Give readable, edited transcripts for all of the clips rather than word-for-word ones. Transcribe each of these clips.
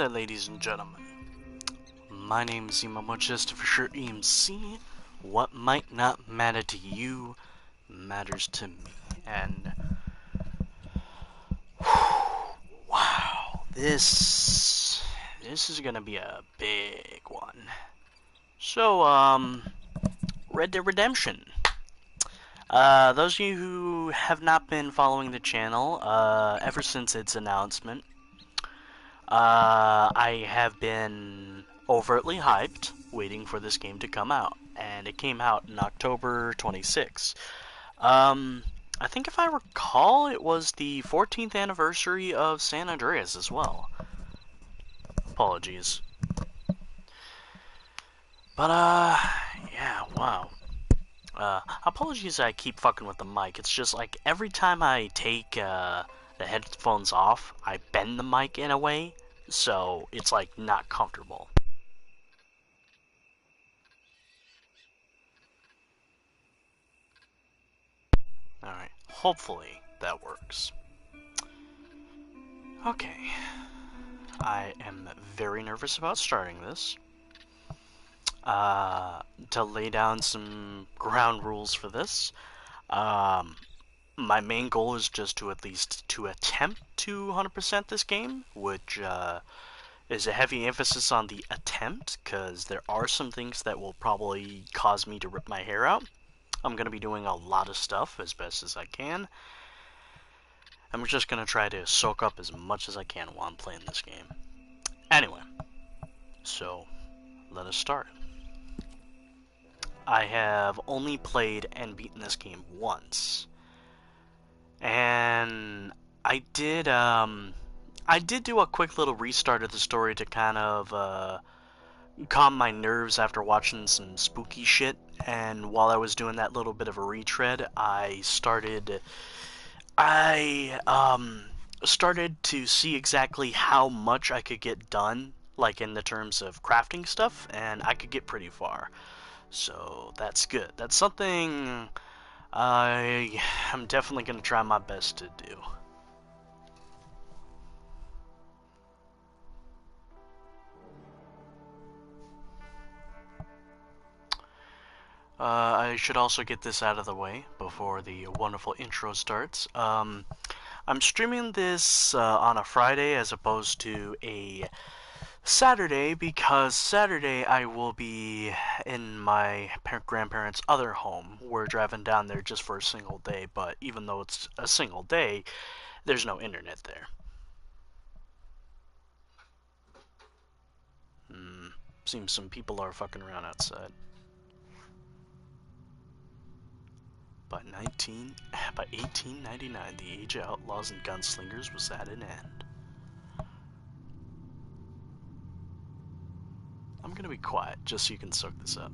there, ladies and gentlemen. My name is emomodechester, for sure EMC. What might not matter to you matters to me. And wow, this is gonna be a big one. So, Red Dead Redemption. Those of you who have not been following the channel, ever since its announcement, I have been overtly hyped, waiting for this game to come out, and it came out in October 26. I think if I recall, it was the 14th anniversary of San Andreas as well. Apologies. But, yeah, wow. Apologies I keep fucking with the mic. It's just like every time I take the headphones off, I bend the mic in a way, so it's like not comfortable. Alright, hopefully that works. Okay. I am very nervous about starting this. To lay down some ground rules for this, my main goal is just to at least to attempt to 100% this game, which is a heavy emphasis on the attempt, because there are some things that will probably cause me to rip my hair out. I'm going to be doing a lot of stuff as best as I can. I'm just going to try to soak up as much as I can while I'm playing this game. Anyway, so let us start. I have only played and beaten this game once, and I did do a quick little restart of the story to kind of calm my nerves after watching some spooky shit. And while I was doing that little bit of a retread, I started to see exactly how much I could get done, like in the terms of crafting stuff, and I could get pretty far. So that's good. That's something I'm definitely going to try my best to do. I should also get this out of the way before the wonderful intro starts. I'm streaming this on a Friday as opposed to a Saturday, because Saturday I will be in my grandparents' other home. We're driving down there just for a single day, but even though it's a single day, there's no internet there. Seems some people are fucking around outside. By 1899, the age of outlaws and gunslingers was at an end. I'm gonna be quiet, just so you can soak this up.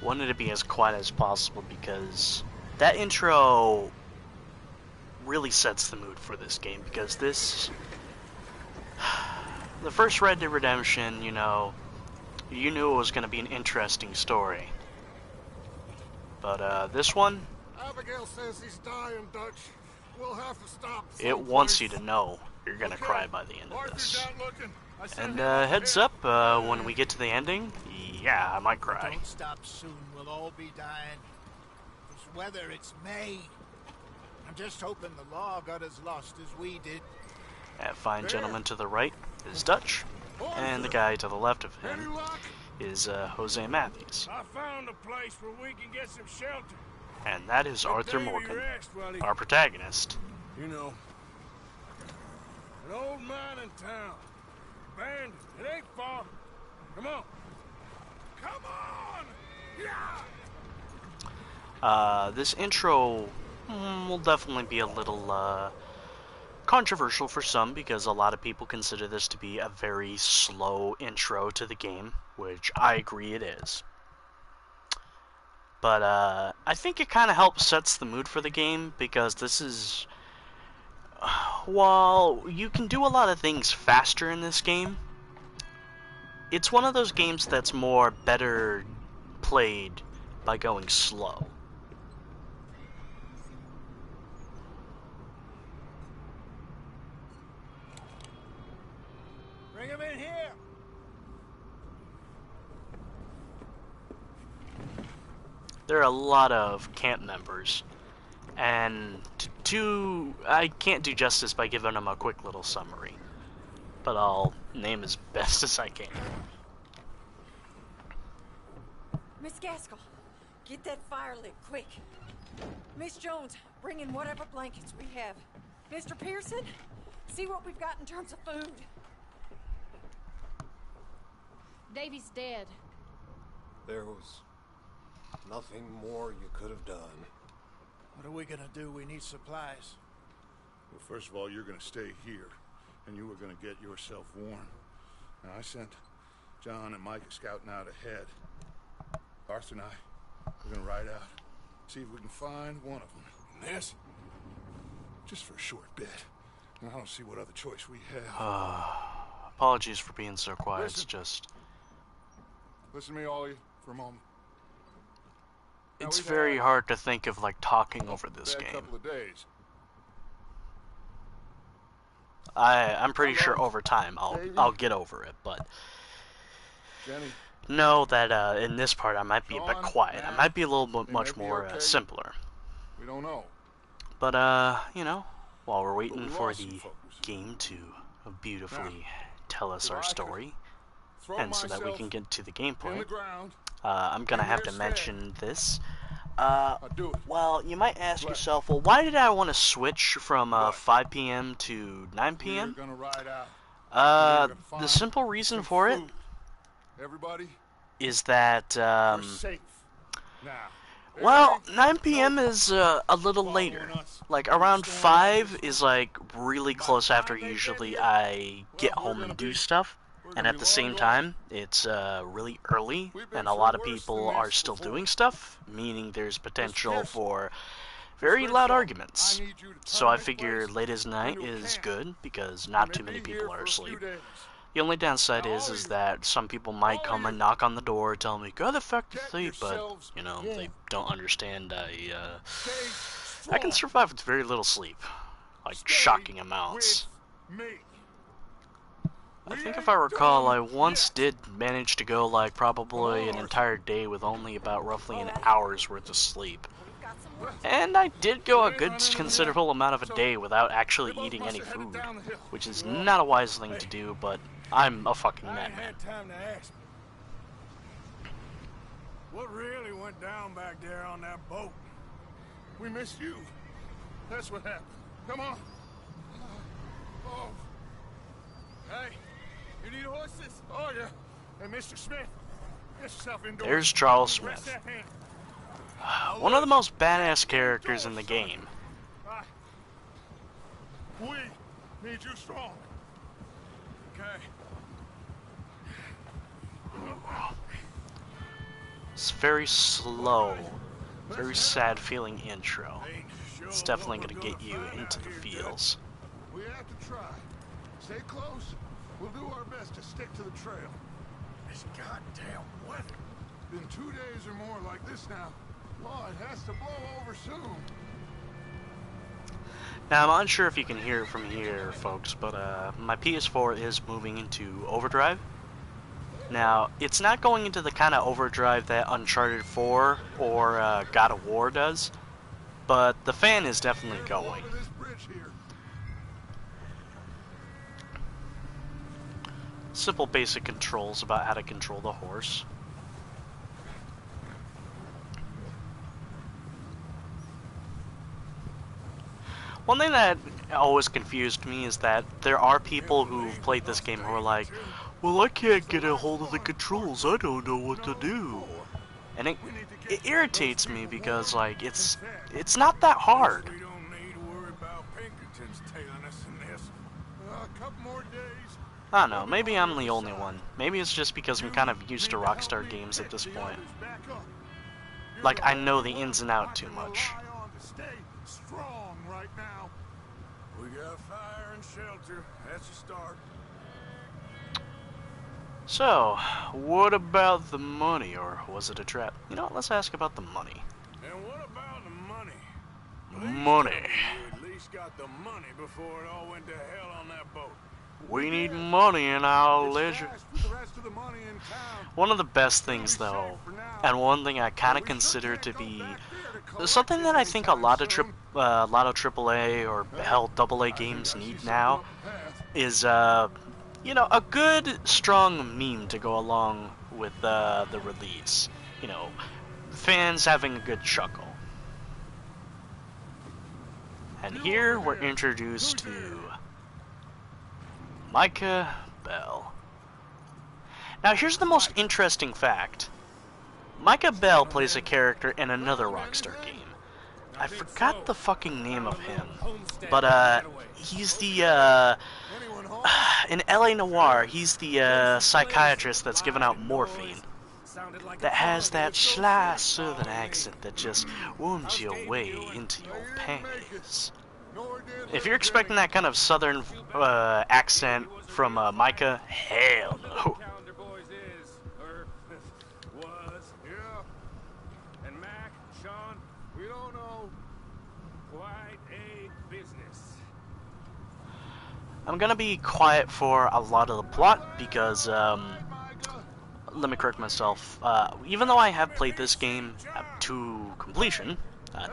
Wanted to be as quiet as possible because that intro really sets the mood for this game, because the first Red Dead Redemption, you knew it was going to be an interesting story. But this one, Abigail says he's dying, Dutch. We'll have to stop someplace. It wants you to know you're going to cry by the end of this. And heads up, when we get to the ending, yeah, I might cry. Don't stop soon, we'll all be dying. This weather, it's May. I'm just hoping the law got as lost as we did. That fine gentleman to the right is Dutch, and the guy to the left of him is Jose Matthews. I found a place where we can get some shelter. And that is Arthur Morgan, our protagonist. You know, an old mine in town. Abandoned. It ain't far. Come on. Come on! Yeah! This intro will definitely be a little controversial for some, because a lot of people consider this to be a very slow intro to the game, which I agree it is. But I think it kind of helps sets the mood for the game, because this is... while you can do a lot of things faster in this game, it's one of those games that's better played by going slow. Bring him in here! There are a lot of camp members, and I can't do justice by giving them a quick little summary, but I'll name as best as I can. Miss Gaskell, get that fire lit, quick. Miss Jones, bring in whatever blankets we have. Mr. Pearson, see what we've got in terms of food. Davy's dead. There was nothing more you could have done. What are we gonna do? We need supplies. Well, first of all, you're gonna stay here, and you were gonna get yourself warm. Now, I sent John and Mike scouting out ahead. Arthur and I, we're gonna ride out, see if we can find one of them. This? Just for a short bit. And I don't see what other choice we have. Apologies for being so quiet, Listen. it's just... Listen to me, all of you, for a moment. Now, It's we've very had hard to think of, like, talking over this a bad game. couple of days. I'm pretty sure Hello, over time Davey? I'll get over it, but Jenny, know that in this part I might be a bit Sean, quiet. I Matt, might be a little bit they much might be more okay. simpler. we don't know. But you know, while we're waiting we for lost some the folks. game to beautifully tell us if our I could story, Throw and so that we myself can get to the in gameplay, the ground, I'm gonna and have to here mention this. I'd do it. Well, you might ask What? yourself, well, why did I want to switch from What? 5 p.m. to 9 We're p.m.? gonna ride out. The We're gonna simple find reason some for it food. Everybody, is that, we're safe. Now. well, Everybody, 9 p.m. is a little following later. us. Like, We're around storming 5 this is, like, really By close the after time they get usually here, I get well, we're home gonna and do be- stuff. we're And gonna at be the long same gone. time, it's really early, We've been and a through lot of worse people than are this still before. doing stuff, meaning there's potential Pearson, for very Miss loud Grimshaw, arguments. I need you to So turn I this figure place late as night into a is camp. good, because We're not gonna too many be people here are for a few asleep. days. The only downside Now, is all of you- that some people might all come of and you, knock on the door, tell me, go the fuck to get sleep, but, yourselves you know, warm. they don't understand Stay I can strong. survive with very little sleep. Like, Stay shocking amounts. with me. I We think if ain't I recall, I done once yet. did manage to go, like, probably Come an on, entire day with only about roughly an Alright. hour's worth of sleep. We've got some work. And I did go a We ain't good running considerable amount of a So, day without they actually both eating must any have headed food, down the hill. which is Well, not a wise thing hey. to do, but I'm a fucking I ain't madman. had time to ask. What really went down back there on that boat? We missed you. That's what happened. Come on. Oh. Hey, you need horses? Oh, yeah. Hey, Mr. Smith, get yourself indoors. There's Charles Rest Smith, that hand. one of the most badass characters in the game. We need you strong. Okay. It's very slow, very sad feeling intro. Ain't sure It's definitely what gonna we're get you find into out the here, feels. We have to try. Stay close. We'll do our best to stick to the trail. This goddamn weather. Been 2 days or more like this now. Oh, it has to blow over soon. Now, I'm unsure if you can hear it from here, folks, but my PS4 is moving into overdrive. Now, it's not going into the kind of overdrive that Uncharted 4 or God of War does, but the fan is definitely Careful going. over this bridge here. simple basic controls about how to control the horse. One thing that always confused me is that there are people who've played this game who are like, well, I can't get a hold of the controls, I don't know what to do. And it irritates me because, like, it's not that hard. We don't need to worry about Pinkertons tailing us in this. A couple more days. I don't know, maybe I'm the only one. Maybe it's just because I'm kind of used to Rockstar games at this point. Like, I know the ins and outs too much. Strong right now. We got fire and shelter. That's a start. So, what about the money, or was it a trap? You know what, let's ask about the money. And what about the money? Money. You at least got the money before it all went to hell on that boat. We need money in our leisure. The rest of the money in town. One of the best things, though, and one thing I kind of consider to be something that I think a lot of AAA or hell AA games need now is you know, a good strong meme to go along with the release. You know, fans having a good chuckle. And here we're introduced to Micah Bell. Now here's the most interesting fact. Micah Bell plays a character in another Rockstar game. I forgot the fucking name of him. But he's the in LA Noire, he's the psychiatrist that's giving out morphine. That has that sly southern accent that just wounds your way into your panties. If you're expecting that kind of southern accent from Micah, hell no. And Mac, Sean, we don't know. Quite a business. I'm gonna be quiet for a lot of the plot because, let me correct myself. Even though I have played this game to completion,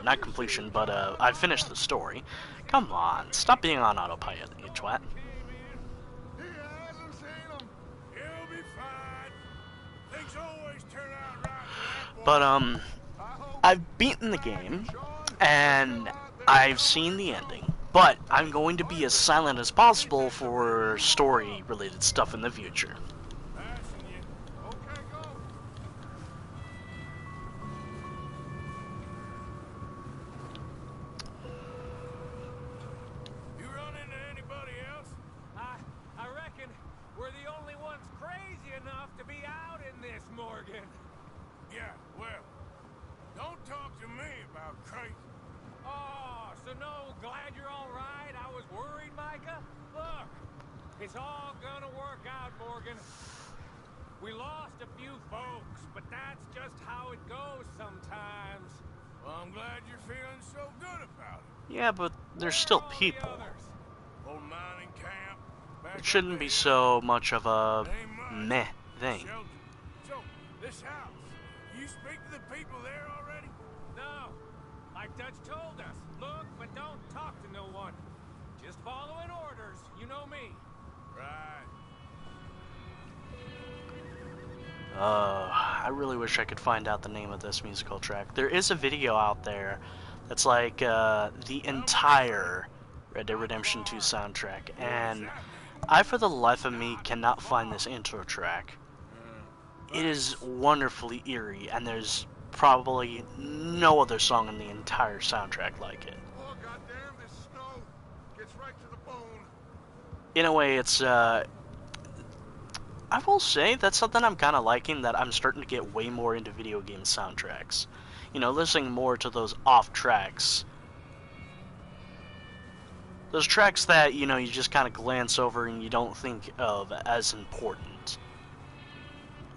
not completion, but I've finished the story. Come on, stop being on autopilot, you twat. He hasn't seen him. He'll be fine. Things always turn out right. But I've beaten the game and I've seen the ending. But I'm going to be as silent as possible for story-related stuff in the future. Okay, go. You run into anybody else? I reckon we're the only ones crazy enough to be out in this, Morgan. Yeah, well, don't talk to me about crazy. Oh, so no, glad you're all right. I was worried, Micah. Look, it's all gonna work out, Morgan. We lost a few folks, but that's just how it goes sometimes. Well, I'm glad you're feeling so good about it. Yeah, but there's still people. Old mining camp. Back It shouldn't be so much of a meh thing. So, this house, you speak to the people there already? No, like Dutch told us. Look, but don't talk to no one. Just following orders. You know me. Right. I really wish I could find out the name of this musical track. There is a video out there that's like the entire Red Dead Redemption 2 soundtrack, and I for the life of me cannot find this intro track. It is wonderfully eerie, and there's probably no other song in the entire soundtrack like it. Oh, goddamn, this snow gets right to the bone. In a way, it's I will say that's something I'm kind of liking, that I'm starting to get way more into video game soundtracks. You know, listening more to those off tracks. Those tracks that, you know, you just kind of glance over and you don't think of as important.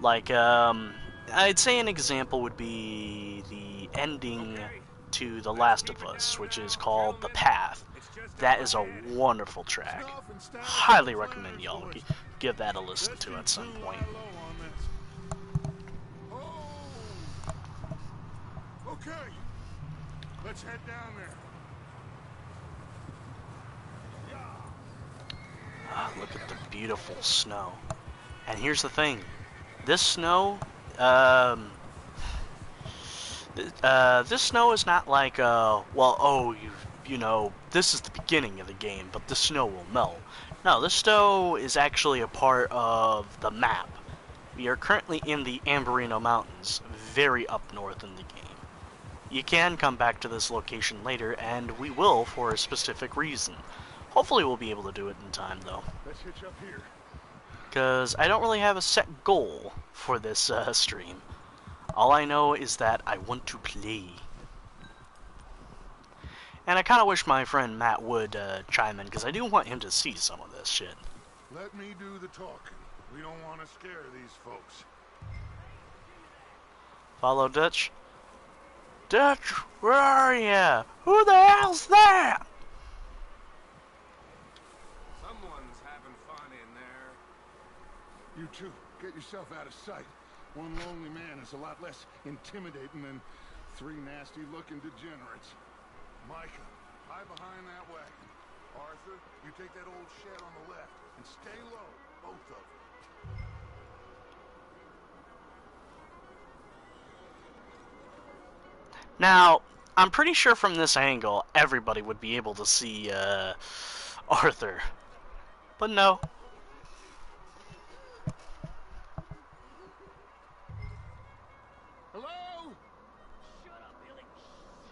Like, I'd say an example would be the ending to The Last of Us, which is called The Path. That is a wonderful track. Highly recommend y'all give that a listen to at some point. Oh. Okay. Let's head down there. Look at the beautiful snow. And here's the thing. This snow, um, this snow is not like, well, oh, you know, this is the beginning of the game, but the snow will melt. No, this snow is actually a part of the map. We are currently in the Ambarino Mountains, very up north in the game. You can come back to this location later, and we will for a specific reason. Hopefully we'll be able to do it in time, though. Let's hitch up here. Because I don't really have a set goal for this stream. All I know is that I want to play. And I kind of wish my friend Matt would chime in, because I do want him to see some of this shit. Let me do the talking. We don't want to scare these folks. Follow Dutch. Dutch, where are ya? Who the hell's that? Someone's having fun in there. You two, get yourself out of sight. One lonely man is a lot less intimidating than three nasty-looking degenerates. Micah, hide behind that wagon. Arthur, you take that old shed on the left and stay low, both of you. Now, I'm pretty sure from this angle, everybody would be able to see Arthur. But no. Hello? Shut up, Billy.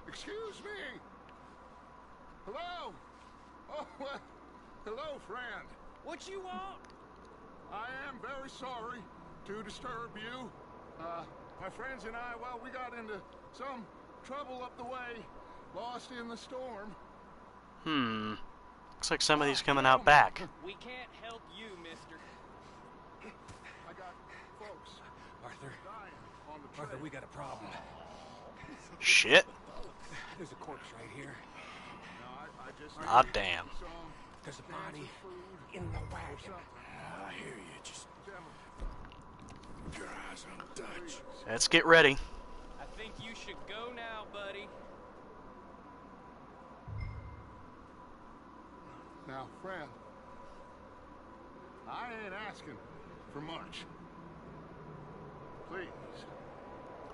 Excuse me. Hello? Oh, well, hello, friend. What you want? I am very sorry to disturb you. My friends and I, well, we got into some trouble up the way, lost in the storm. Looks like somebody's coming out back. We can't help you, mister. I got folks Arthur, dying on the trail. Arthur, we got a problem. Shit. There's a corpse right here. No, I just Ah, damn. some There's a cans body of food in the or wagon. something. I hear you. Just keep your eyes on Dutch. Let's get ready. I think you should go now, buddy. Now, friend, I ain't asking for much. Please,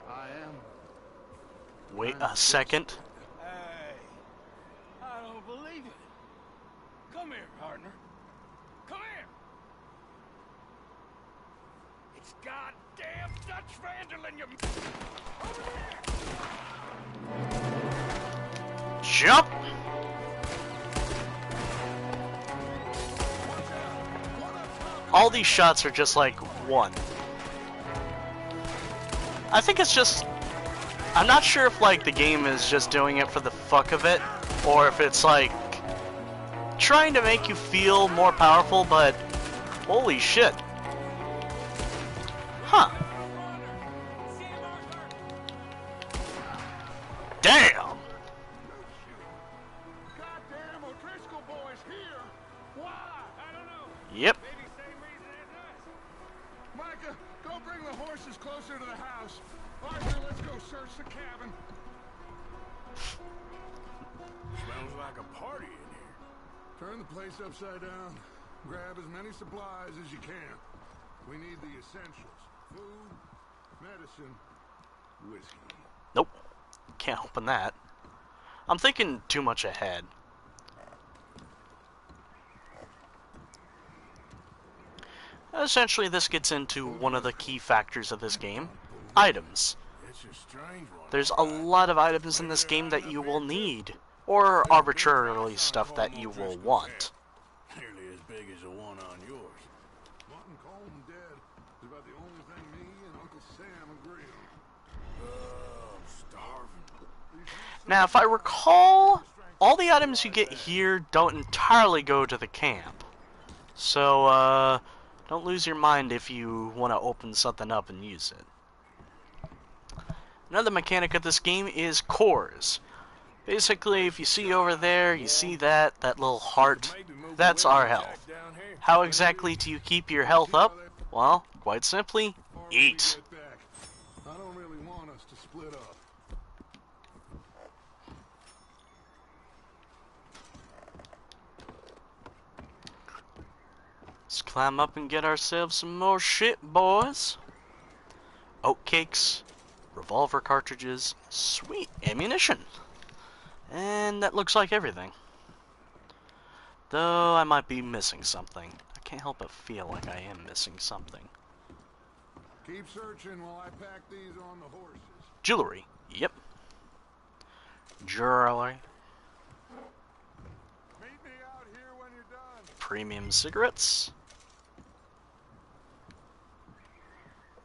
I am. Wait a second. Hey, I don't believe it. Come here, partner. Come here. It's goddamn Dutch Vanderlyn, you... Over there! Jump! All these shots are just like one. I think it's just... I'm not sure if like the game is just doing it for the fuck of it, or if it's like trying to make you feel more powerful, but holy shit. Huh. Damn! Goddamn O'Driscoll boys here. Why? I don't know. Yep. Maybe same reason as us. Micah, go bring the horses closer to the house. Arthur, let's go search the cabin. Smells like a party in here. Turn the place upside down. Grab as many supplies as you can. We need the essentials. Food, medicine, whiskey. Nope. Can't open that. I'm thinking too much ahead. Essentially, this gets into one of the key factors of this game. Items. It's a strange one. There's a lot of items in this game that you will need, or arbitrarily stuff that you will want. Nearly as big as the one on yours. Martin Coleman dead is about the only thing me and Uncle Sam agree on. I'm starving. Now, if I recall, all the items you get here don't entirely go to the camp. So, don't lose your mind if you want to open something up and use it. Another mechanic of this game is cores. Basically, if you see over there, you see that little heart, that's our health. How exactly do you keep your health up? Well, quite simply, eat. Get back. I don't really want us to split up. Let's climb up and get ourselves some more shit, boys. Oatcakes, revolver cartridges, sweet ammunition. And that looks like everything. Though I might be missing something. I can't help but feel like I am missing something. Keep searching while I pack these on the horses. Jewelry. Yep. Jewelry. Meet me out here when you're done. Premium cigarettes.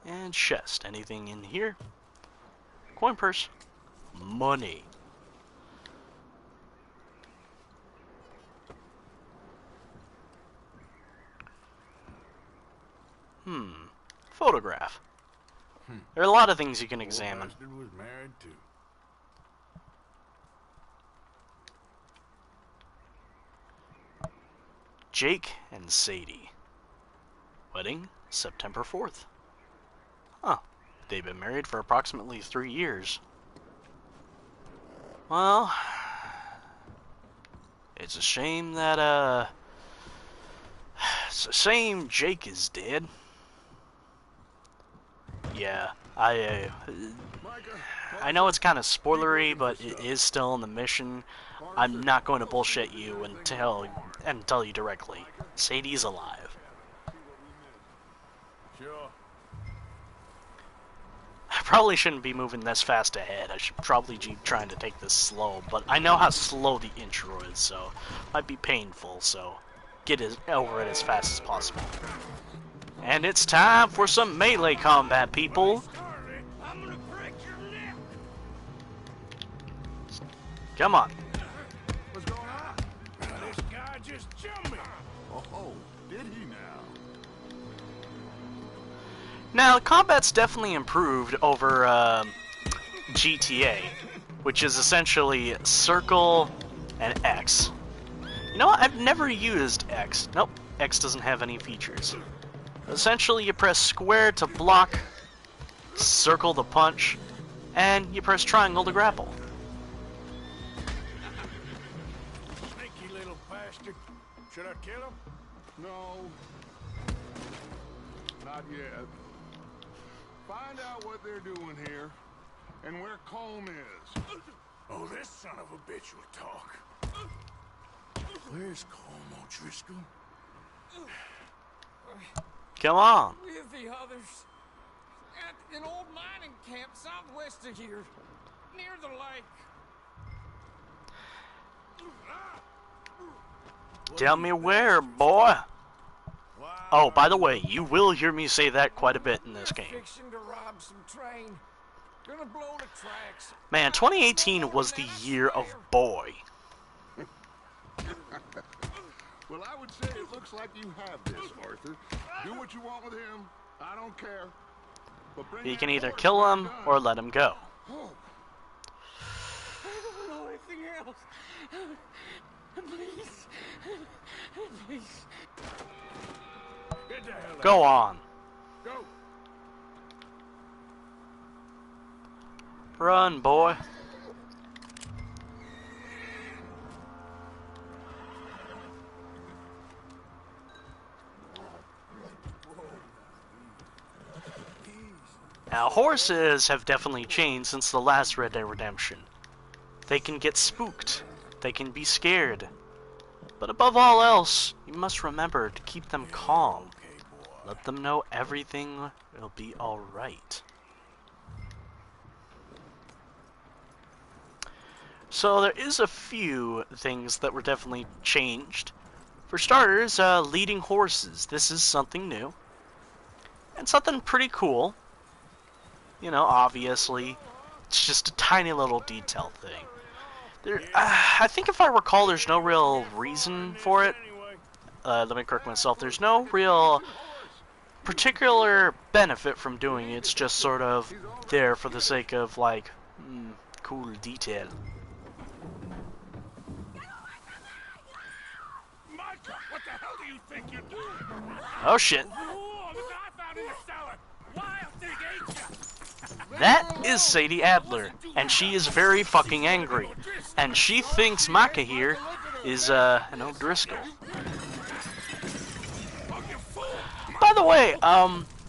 And chest. Anything in here? Coin purse. Money. Photograph. There are a lot of things you can examine. Bastard was married too. Jake and Sadie. Wedding, September 4th. Huh. They've been married for approximately 3 years. Well, it's a shame that, it's a shame Jake is dead. Yeah, I know it's kind of spoilery, but it is still in the mission. I'm not going to bullshit you and tell you directly. Sadie's alive. Sure. I probably shouldn't be moving this fast ahead. I should probably be trying to take this slow, but I know how slow the intro is, so it might be painful, so get over it as fast as possible. And it's time for some melee combat, people. I'm gonna break your neck. Come on. What's going on? This guy just jumped me. Oh, did he now? Now, combat's definitely improved over GTA, which is essentially circle and X. You know what? I've never used X. Nope, X doesn't have any features. Essentially, you press square to block, circle to punch, and you press triangle to grapple. Sneaky little bastard. Should I kill him? No. Not yet. Find out what they're doing here and where Colm is. Oh, this son of a bitch will talk. Where's Colm O'Driscoll? Come on. With the others. At an old mining camp southwest of here. Near the lake. Tell me where, boy. Oh, by the way, you will hear me say that quite a bit in this game. Fixing to rob some train. Gonna blow the tracks. Man, 2018 was the year of boy. Well, I would say it looks like you have this, Arthur. Do what you want with him. I don't care. But bring You that can either horse kill when him you're done. or let him go. Oh, I don't know anything else. Please. Please. Get the hell out. Go on. Go. Run, boy. Now, horses have definitely changed since the last Red Dead Redemption. They can get spooked. They can be scared. But above all else, you must remember to keep them calm. Let them know everything will be alright. So there is a few things that were definitely changed. For starters, leading horses. This is something new. And something pretty cool. You know, obviously, it's just a tiny little detail thing. I think if I recall, there's no real reason for it. Let me correct myself. There's no real particular benefit from doing it. It's just sort of there for the sake of, like, cool detail. Micah, what the hell do you think you're doing? Oh, shit. Oh, look what I found in the cellar. Wild thing, ain't ya? That is Sadie Adler, and she is very fucking angry. And she thinks Micah here is, an O'Driscoll. Oh, you the way,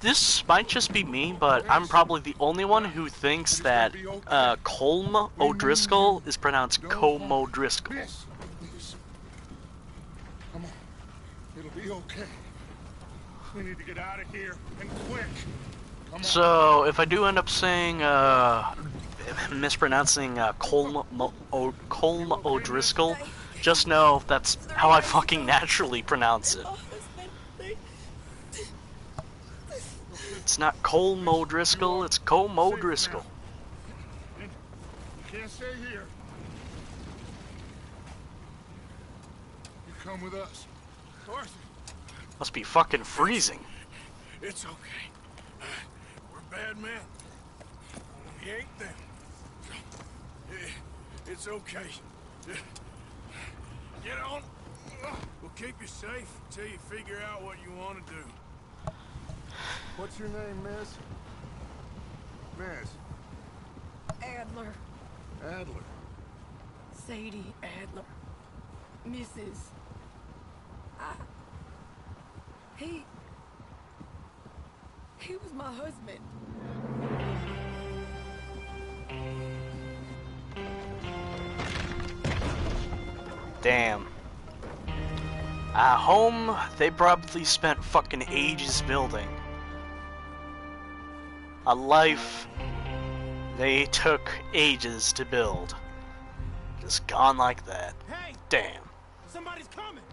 this might just be me, but I'm probably the only one who thinks that Colm O'Driscoll is pronounced Colm O'Driscoll. Miss, miss. Come on. It'll be okay. We need to get out of here, and quick. Come on. So, if I do end up saying, mispronouncing Colm O'Driscoll, just know that's how I fucking naturally pronounce it. It's not Colm O'Driscoll, it's Colm O'Driscoll. You can't stay here. You come with us. Arthur. Must be fucking freezing. It's okay. We're bad men. We ain't them. It's okay. Get on. We'll keep you safe until you figure out what you want to do. What's your name, miss? Miss. Adler. Adler. Sadie Adler. Mrs. He was my husband. Damn. A home they probably spent fucking ages building. A life they took ages to build. Just gone like that. Hey! Damn. Somebody's coming!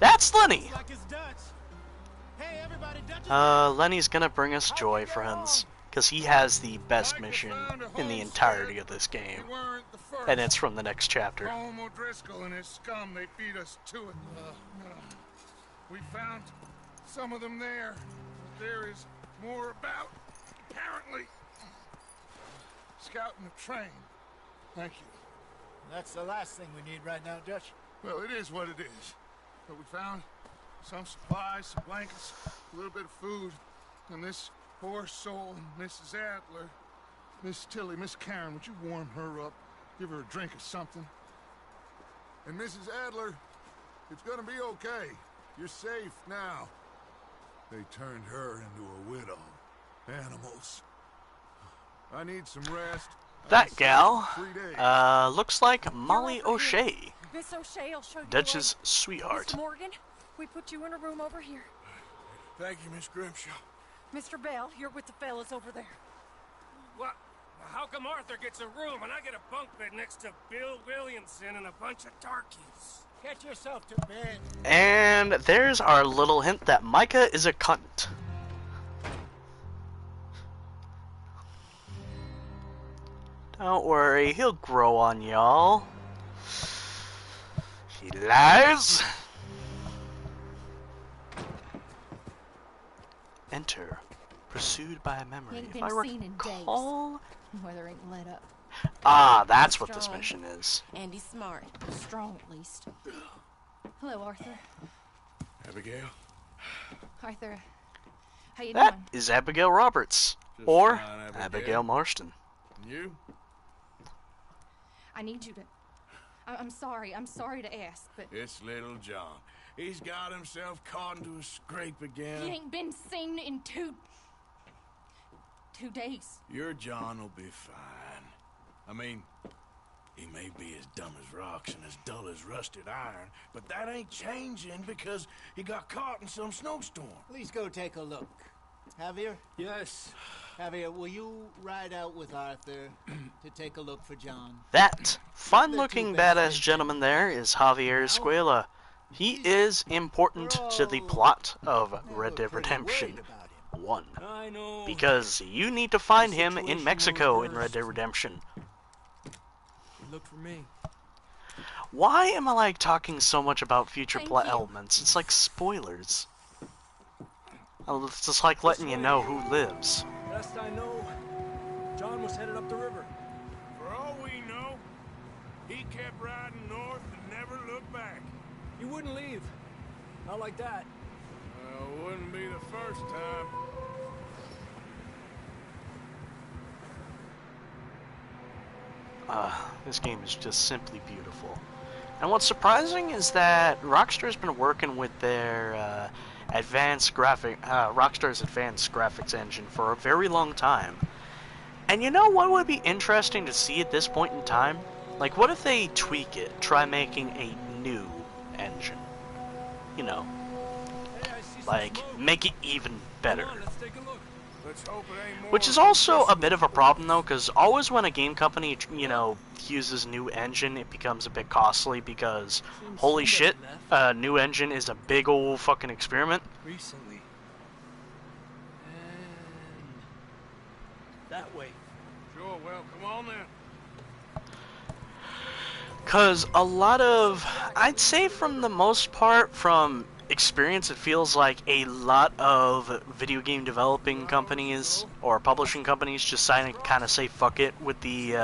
That's Lenny! Like it's Dutch. Hey, everybody, Dutch is Lenny's gonna bring us joy, friends. Because he has the best mission in the entirety of this game. We weren't the first. And it's from the next chapter. Colm O'Driscoll and his scum, they beat us to it. We found some of them there. But there is more about, apparently. Scouting the train. Thank you. That's the last thing we need right now, Dutch. Well, it is what it is. But we found some supplies, some blankets, a little bit of food, and this poor soul, Mrs. Adler, Miss Tilly, Miss Karen, would you warm her up? Give her a drink or something? And Mrs. Adler, it's gonna be okay. You're safe now. They turned her into a widow. Animals. I need some rest. That gal, 3 days. looks like Molly over here. O'Shea, Miss O'Shea will show you Dutch's the way. sweetheart. Mr. Morgan, we put you in a room over here. Thank you, Miss Grimshaw. Mr. Bell, you're with the fellas over there. What? How come Arthur gets a room and I get a bunk bed next to Bill Williamson and a bunch of darkies? Get yourself to bed. And there's our little hint that Micah is a cunt. Don't worry, he'll grow on y'all. He lies. Enter. Pursued by a memory. Ain't If been I seen in days. recall... Weather ain't let up. Ah, that's what this Strong. mission is. Andy smart. Strong, at least. Hello, Arthur. Abigail? Arthur, how you That doing? is Abigail Roberts. Just Or fine, Abigail. Abigail Marston. And you? I need you to... I'm sorry to ask, but It's little John. He's got himself caught into a scrape again. he ain't been seen in two days. Your John will be fine. I mean, he may be as dumb as rocks and as dull as rusted iron, but that ain't changing because he got caught in some snowstorm. Please go take a look. Javier? Yes. Javier, will you ride out with Arthur to take a look for John? That fine-looking badass gentleman there is Javier Escuela. He is important to the plot of Red Dead Redemption 1. I know. Because you need to find him in Mexico in Red Dead Redemption. Look for me. Why am I like talking so much about future Thank plot you. elements? It's like spoilers. It's just like letting you know who lives. Last I know, John was headed up the river. For all we know, he kept riding north and never looked back. He wouldn't leave. Not like that. Well, wouldn't be the first time. This game is just simply beautiful. And what's surprising is that Rockstar's been working with their Rockstar's advanced graphics engine for a very long time. And you know what would be interesting to see at this point in time? Like, what if they tweak it, try making a new engine? You know, like, make it even better. Which is also a bit of a problem, though, because always when a game company, you know, uses new engine, it becomes a bit costly, because, holy shit, new engine is a big old fucking experiment. Recently. And that way. Sure, well, come on then. Because a lot of, I'd say from the most part, from experience, it feels like a lot of video game developing companies or publishing companies just kind of say fuck it with the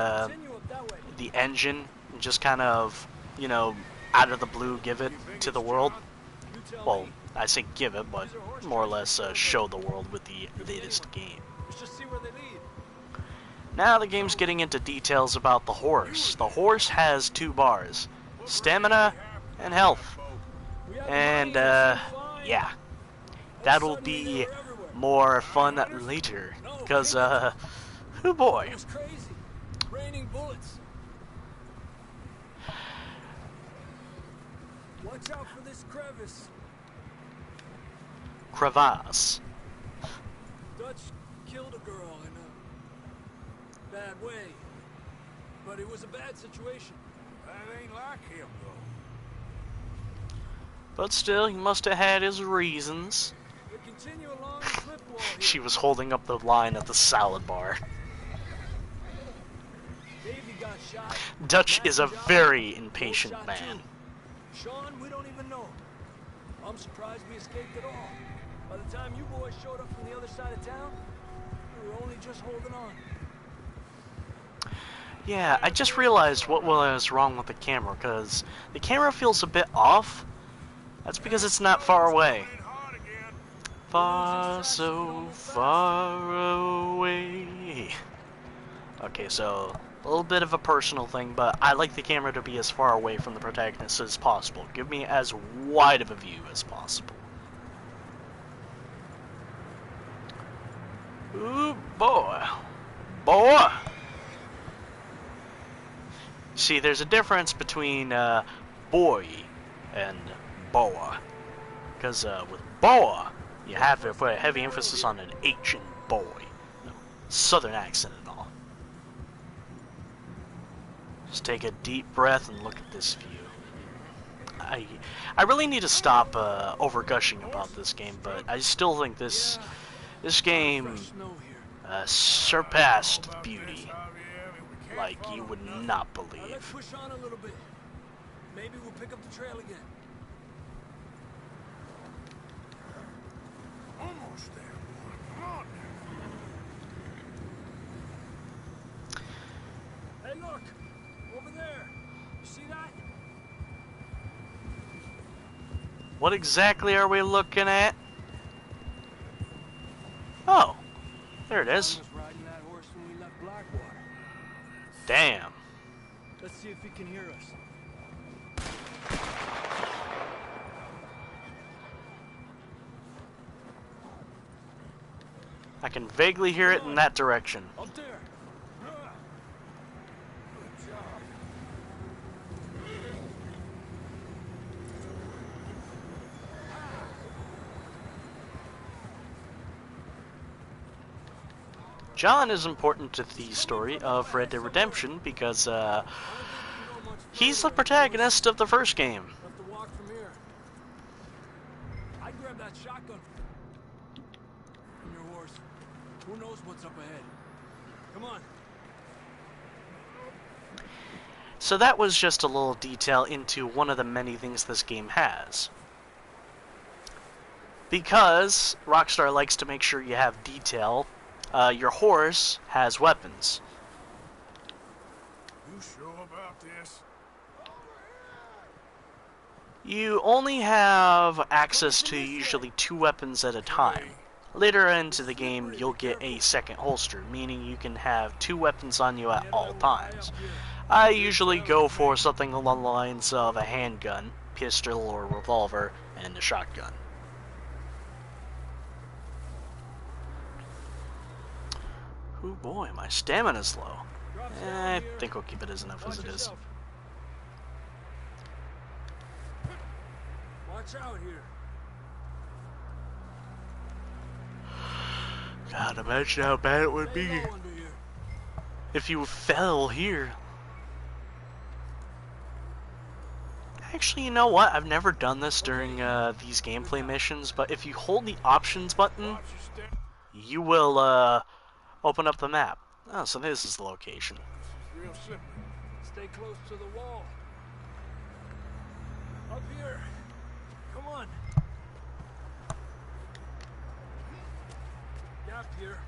engine and just kind of, you know, out of the blue give it to the world. Well, I say give it, but more or less show the world with the latest game. Let's just see where they lead. Now the game's getting into details about the horse. The horse has 2 bars, stamina and health. And, yeah. That'll be more fun later. Because, oh boy. It was crazy. Raining bullets. Watch out for this crevice. Crevasse. Dutch killed a girl in a bad way. But it was a bad situation. That ain't like him, though. But still, he must have had his reasons. We continue along the cliff wall here. She was holding up the line at the salad bar. Davey got shot. Dutch is a very impatient man. Sean, we don't even know. I'm surprised we escaped at all. By the time you boys showed up from the other side of town, we were only just holding on. Yeah, I just realized what was wrong with the camera, because the camera feels a bit off. That's because it's not far away. Far, so far away. Okay, so a little bit of a personal thing, but I like the camera to be as far away from the protagonist as possible. Give me as wide of a view as possible. Ooh, boy. Boy! See, there's a difference between boy and boa. Because with boa, you have to put a heavy emphasis on an H in boy. No, southern accent and all. Just take a deep breath and look at this view. I really need to stop over-gushing about this game, but I still think this game surpassed beauty like you would not believe. Let's push on a little bit. Maybe we'll pick up the trail again. Almost there, boy. Come on now. Hey, look! Over there! You see that? What exactly are we looking at? Oh, there it is. John was riding that horse when we left Blackwater. Damn. Let's see if he can hear us. I can vaguely hear it in that direction. Up there! Good job. John is important to the story of Red Dead Redemption because he's the protagonist of the first game. Have to walk from here. I'd grab that shotgun from your horse. Who knows what's up ahead? Come on. So that was just a little detail into one of the many things this game has. Because Rockstar likes to make sure you have detail, your horse has weapons. You sure about this? You only have access to usually 2 weapons at a time. Later into the game, you'll get a second holster, meaning you can have 2 weapons on you at all times. I usually go for something along the lines of a handgun, pistol or revolver, and a shotgun. Oh boy, my stamina's low. Drop I down here. think we'll keep it as enough as Watch it is. yourself. Watch out here. God, imagine how bad it would Lay be low under here. if you fell here. Actually, you know what? I've never done this during these gameplay missions, but if you hold the options button, Watch your step. you will open up the map. Oh, so this is the location. This is real slippery. Stay close to the wall. Up here. Come on. Gap here.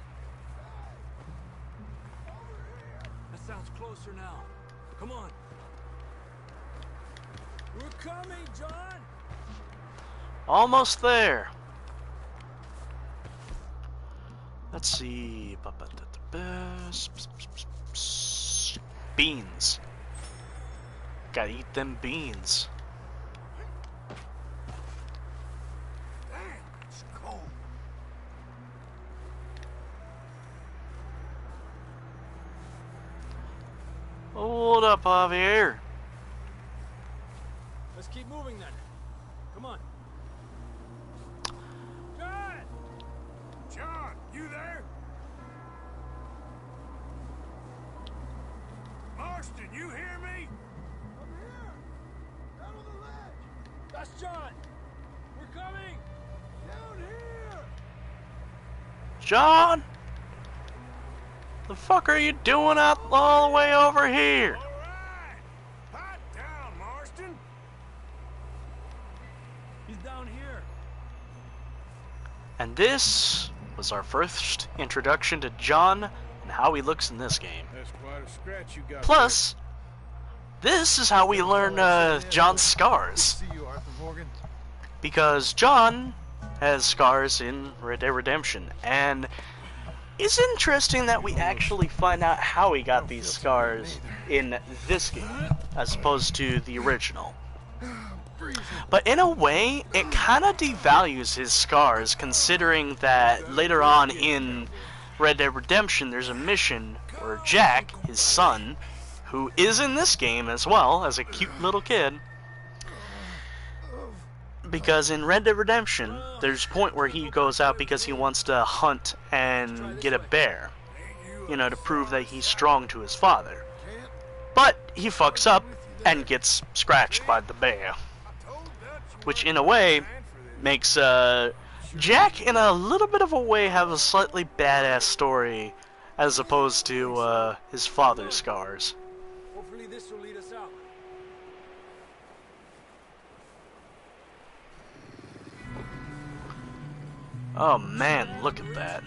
That sounds closer now. Come on. We're coming, John. Almost there. Let's see. Beans. Gotta eat them beans. Damn, it's cold. Hold up, Javier. Let's keep moving then. Come on. John! John, you there? Marston, you hear me? I'm here. Down on the ledge. That's John. We're coming. Down here. John? The fuck are you doing out all the way over here? All right. Hot down, Marston. He's down here. And this was our first introduction to John and how he looks in this game. That's quite a scratch you got. Plus, this is how we learn John's scars. See you, Arthur Morgan. Because John has scars in Red Dead Redemption, and it's interesting that we actually find out how he got these scars in this game, as opposed to the original. But in a way, it kind of devalues his scars, considering that later on in Red Dead Redemption, there's a mission where Jack, his son, who is in this game as well, as a cute little kid, because in Red Dead Redemption, there's a point where he goes out because he wants to hunt and get a bear, you know, to prove that he's strong to his father. But he fucks up and gets scratched by the bear, which in a way makes Jack, in a little bit of a way, have a slightly badass story as opposed to his father's scars. Hopefully this will lead us out. Oh man, look at that.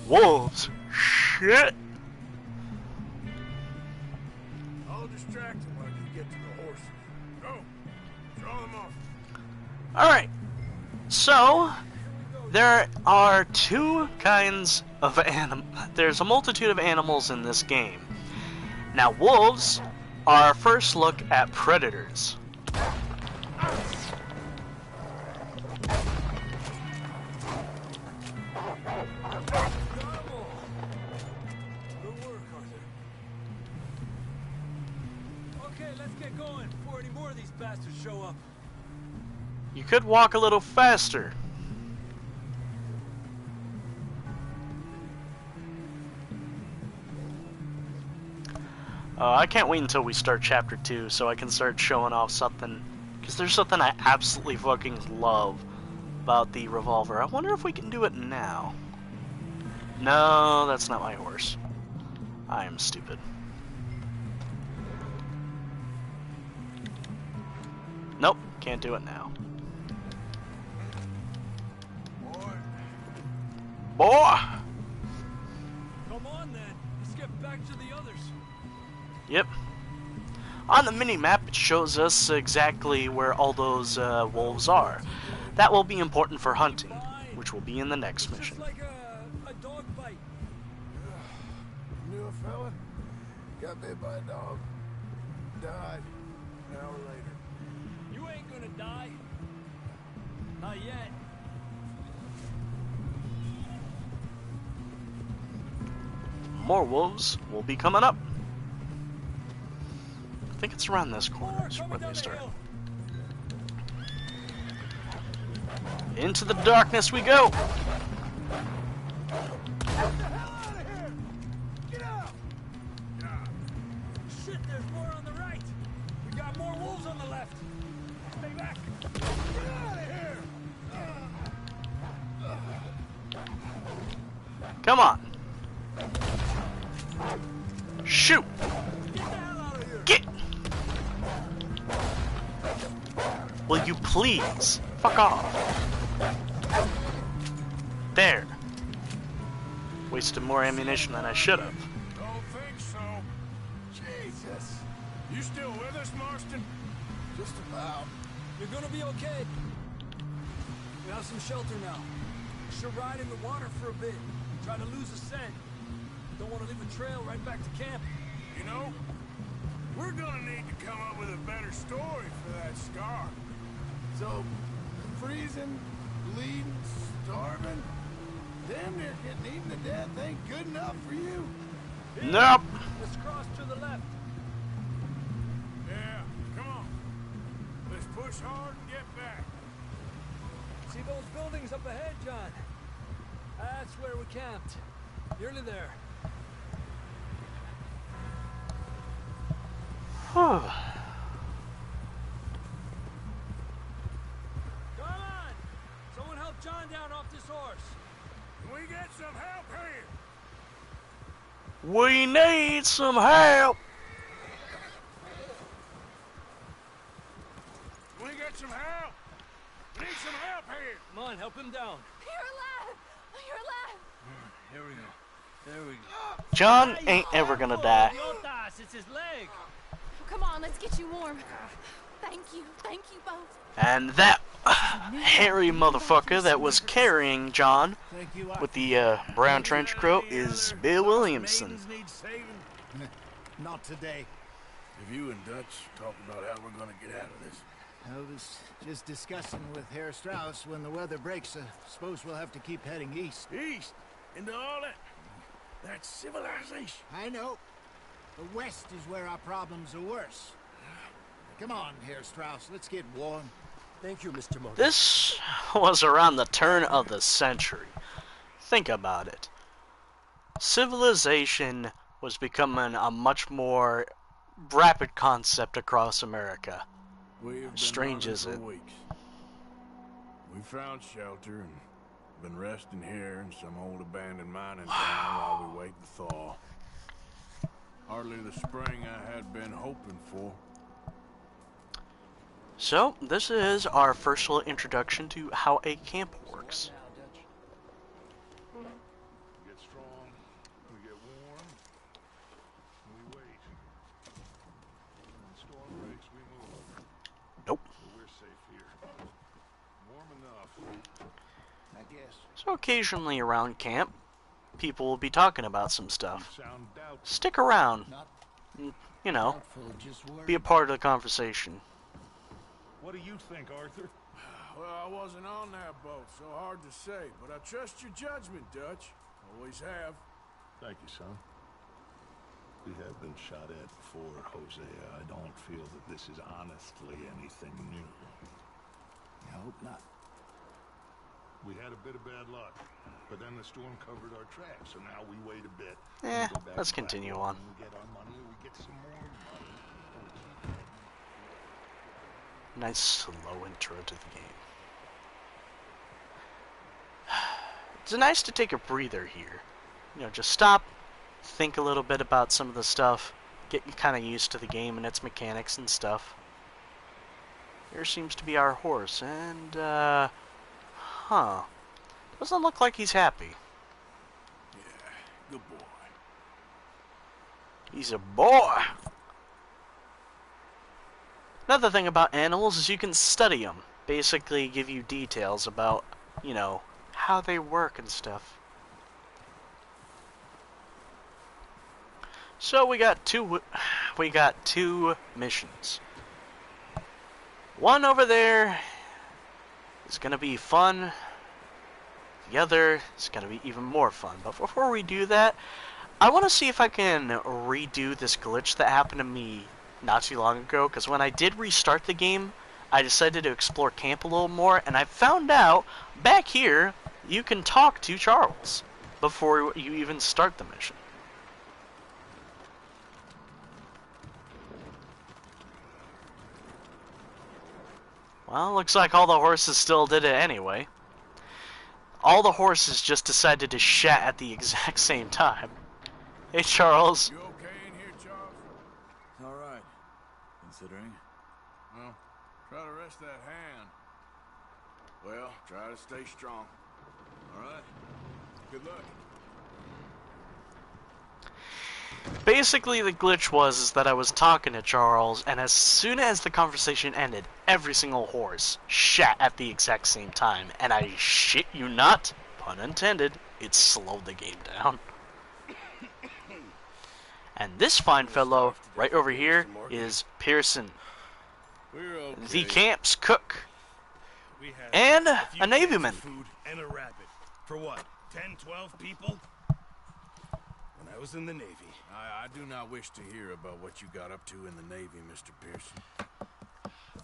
Wolves! Shit! I'll distract him while you get to the horses. Go. Draw them off. Alright, so there are two kinds of there's a multitude of animals in this game. Now, wolves are our first look at predators. Good work, Arthur. Okay, let's get going before any more of these bastards show up. You could walk a little faster. I can't wait until we start chapter 2 so I can start showing off something, because there's something I absolutely fucking love about the revolver. I wonder if we can do it now. No, that's not my horse. I am stupid. Nope, can't do it now. Boy! Come on then, let's get back to the others. Yep. On the mini-map, it shows us exactly where all those wolves are. That will be important for hunting, which will be in the next mission. Just like a dog bite. Knew a fella? Got bit by a dog. Died an hour later. You ain't gonna die. Not yet. more wolves will be coming up. I think it's around this corner is where they start. Into the darkness we go! Shit, there's more on the right. We got more wolves on the left. Stay back. Get out of here! Come on. Shoot! Get the hell out of here! Get! Will you please? Fuck off. There. Wasted more ammunition than I should have. Don't think so. Jesus. You still with us, Marston? Just about. You're gonna be okay. We have some shelter now. We should ride in the water for a bit. Try to lose a scent. Don't want to leave a trail right back to camp. You know, we're gonna need to come up with a better story for that scar. So, freezing, bleeding, starving, damn near getting eaten to death ain't good enough for you. Nope. Let's cross to the left. Yeah, come on. Let's push hard and get back. See those buildings up ahead, John? That's where we camped. Nearly there. Whew. Come on! Someone help John down off this horse. Can we get some help here? We need some help. Can we get some help? We need some help here. Come on, help him down. You're alive! You're alive! Here we go. There we go. John ain't ever gonna die. Notas, it's his leg. Come on, let's get you warm. Thank you both. And that hairy motherfucker that was carrying John Thank you, with the brown trench coat is Bill Williamson. Maidens need saving. Not today. If you and Dutch talk about how we're gonna get out of this. I was just discussing with Herr Strauss when the weather breaks. Suppose we'll have to keep heading east. East into all that. That's civilization. I know. The west is where our problems are worse. Come on, Herr Strauss. Let's get warm. Thank you, Mr. Morgan. This was around the turn of the century. Think about it. Civilization was becoming a much more rapid concept across America. We have been Strange, running is for it? weeks. We found shelter and been resting here in some old abandoned mining town while we wait to thaw. Hardly the spring I had been hoping for. So, this is our first little introduction to how a camp works. We get strong, we get warm, we wait. When the storm breaks, we move. Nope. But we're safe here. Warm enough. I guess. So occasionally around camp, people will be talking about some stuff. Sound doubtful. Stick around, Not you know, doubtful, just worried. be a part of the conversation. What do you think, Arthur? Well, I wasn't on that boat, so hard to say, but I trust your judgment, Dutch. Always have. Thank you, son. We have been shot at before, Hosea. I don't feel that this is honestly anything new. I hope not. We had a bit of bad luck, but then the storm covered our tracks, so now we wait a bit. Eh, We go back let's to continue Blackwell, on. and we get our money, and we get some more money. Nice slow intro to the game. It's nice to take a breather here. You know, just stop, think a little bit about some of the stuff, get kind of used to the game and its mechanics and stuff. Here seems to be our horse, and, doesn't look like he's happy. Yeah, good boy. He's a boy! Another thing about animals is you can study them. Basically give you details about, you know, how they work and stuff. So we got two missions. One over there is gonna be fun. The other is gonna be even more fun. But before we do that, I want to see if I can redo this glitch that happened to me not too long ago, because when I did restart the game, I decided to explore camp a little more, and I found out back here you can talk to Charles before you even start the mission. Well, looks like all the horses still did it anyway. All the horses just decided to shat at the exact same time. Hey, Charles. You okay in here, Charles? All right, considering. Well, try to rest that hand. Well, try to stay strong. All right? Good luck. Basically, the glitch was that I was talking to Charles, and as soon as the conversation ended, every single horse shat at the exact same time. And I shit you not, pun intended, it slowed the game down. And this fine fellow right over here is Pearson, We're okay. the camp's cook, We had and a a few cans of navyman. food and a rabbit. For what? 10, 12 people? When I was in the Navy. I do not wish to hear about what you got up to in the Navy, Mr. Pearson.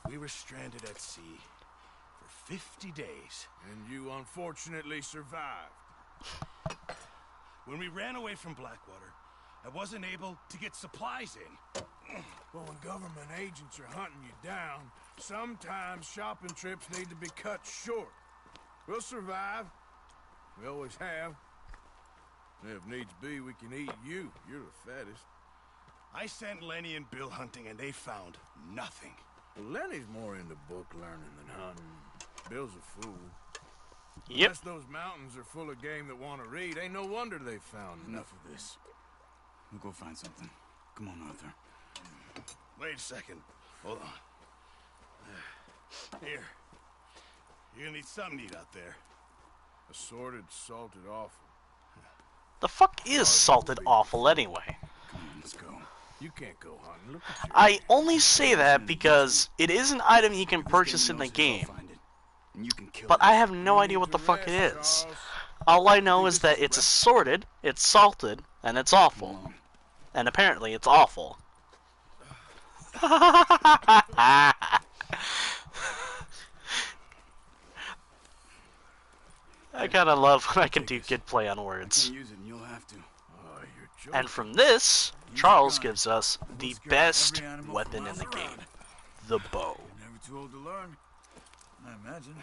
We were stranded at sea for 50 days. And you unfortunately survived. When we ran away from Blackwater, I wasn't able to get supplies in. Well, when government agents are hunting you down, sometimes shopping trips need to be cut short. We'll survive. We always have. If needs be, we can eat you. You're the fattest. I sent Lenny and Bill hunting and they found nothing. Well, Lenny's more into book learning than hunting. Bill's a fool. Yep. Unless those mountains are full of game that want to read, ain't no wonder they found Enough of this. We'll go find something. Come on, Arthur. Wait a second. Hold on. Here. You're gonna need something to eat out there. assorted, salted offal. The fuck is salted offal anyway? Come on, let's go. You can't go hunting. Look at you. I only say that because it is an item you can purchase in the game, but I have no idea what the fuck it is. All I know is that it's assorted, it's salted, and it's awful. And apparently it's awful. I kinda love when I can do good play on words. Use it and you'll have to. And from this, Charles gives us the best weapon in the game, the bow. Never too old to learn, I imagine.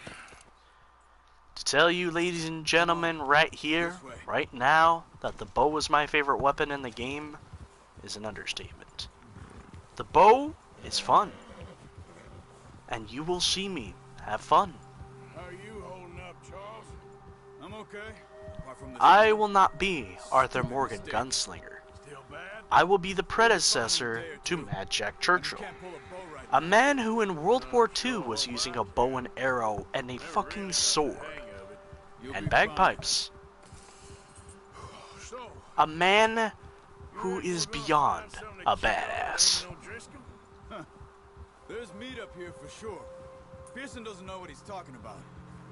To tell you, ladies and gentlemen, right here, right now, that the bow is my favorite weapon in the game is an understatement. The bow is fun, and you will see me have fun. How are you holding up, Charles? I'm okay. Apart from the I will not be Arthur Morgan Gunslinger. Still bad? I will be the predecessor to Mad Jack Churchill, a man who in World War II was using a bow and arrow and a fucking sword and bagpipes. So, A man who is beyond a badass. There's meat up here for sure. Pearson doesn't know what he's talking about.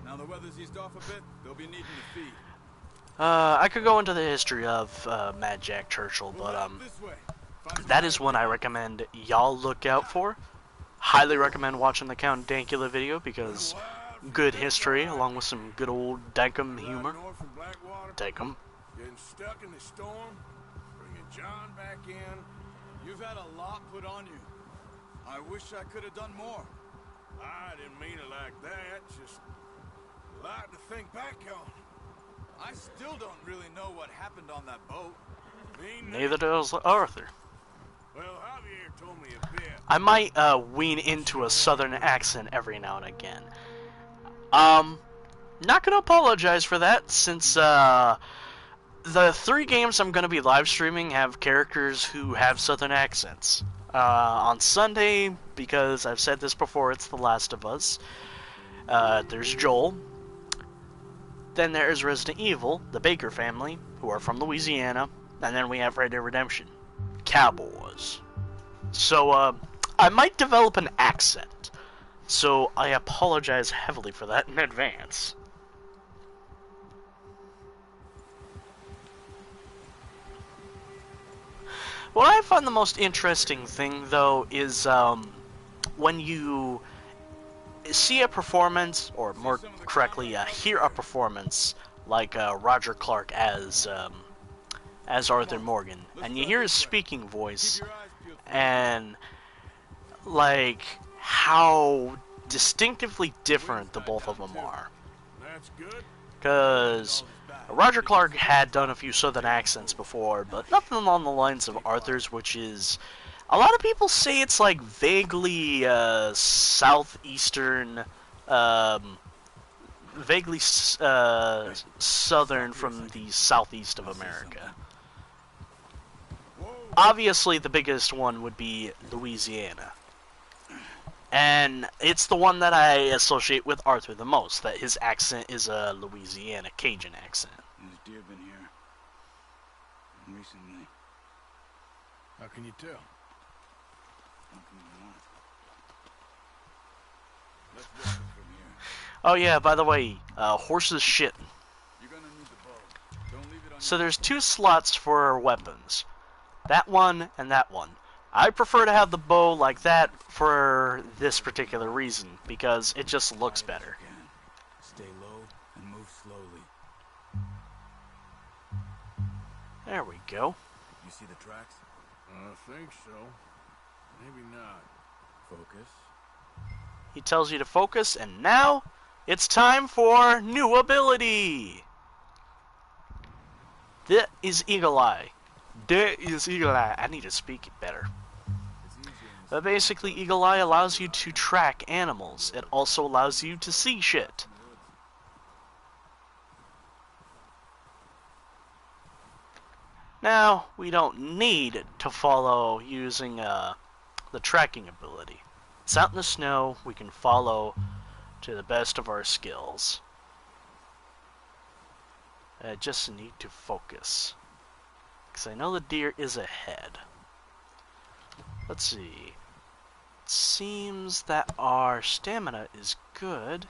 Now the weather's eased off a bit, they'll be needing to feed. I could go into the history of Mad Jack Churchill, but that is one I recommend y'all look out for. Highly recommend watching the Count Dankula video because good history along with some good old Dankum humor. north from Blackwater, Dankum. getting stuck in the storm, bringing John back in. You've had a lot put on you. I wish I could have done more. I didn't mean it like that, just a lot to think back on. I still don't really know what happened on that boat. Me Neither does Arthur. Well, Javier told me a bit. I might wean into a southern accent every now and again. Not gonna apologize for that since the 3 games I'm gonna be live streaming have characters who have southern accents. On Sunday, because I've said this before, it's The Last of Us. There's Joel. Then there's Resident Evil, the Baker family, who are from Louisiana. And then we have Red Dead Redemption, Cowboys. So, I might develop an accent. So, I apologize heavily for that in advance. What I find the most interesting thing, though, is when you see a performance, or more correctly, hear a performance like Roger Clark as Arthur Morgan, and you hear his speaking voice, and like how distinctively different the both of them are. That's good. Because Roger Clark had done a few southern accents before, but nothing along the lines of Arthur's, which is... A lot of people say it's like vaguely southeastern, vaguely southern from the southeast of America. Obviously, the biggest one would be Louisiana. And it's the one that I associate with Arthur the most, that his accent is a Louisiana Cajun accent. There's deer been here. Recently. How can you tell? How can you not? Let's walk it from here. Oh yeah, by the way, horses shit. You're gonna need the bow. Don't leave it on So there's 2 slots for weapons. That one and that one. I prefer to have the bow like that for this particular reason, because it just looks better. Stay low and move slowly. There we go. You see the tracks? I think so. Maybe not. Focus. He tells you to focus, and now it's time for new ability. That is Eagle Eye. That is Eagle Eye. I need to speak it better. But basically, Eagle Eye allows you to track animals. It also allows you to see shit. Now, we don't need to follow using the tracking ability. It's out in the snow, we can follow to the best of our skills. I just need to focus. Because I know the deer is ahead. Let's see. It seems that our stamina is good.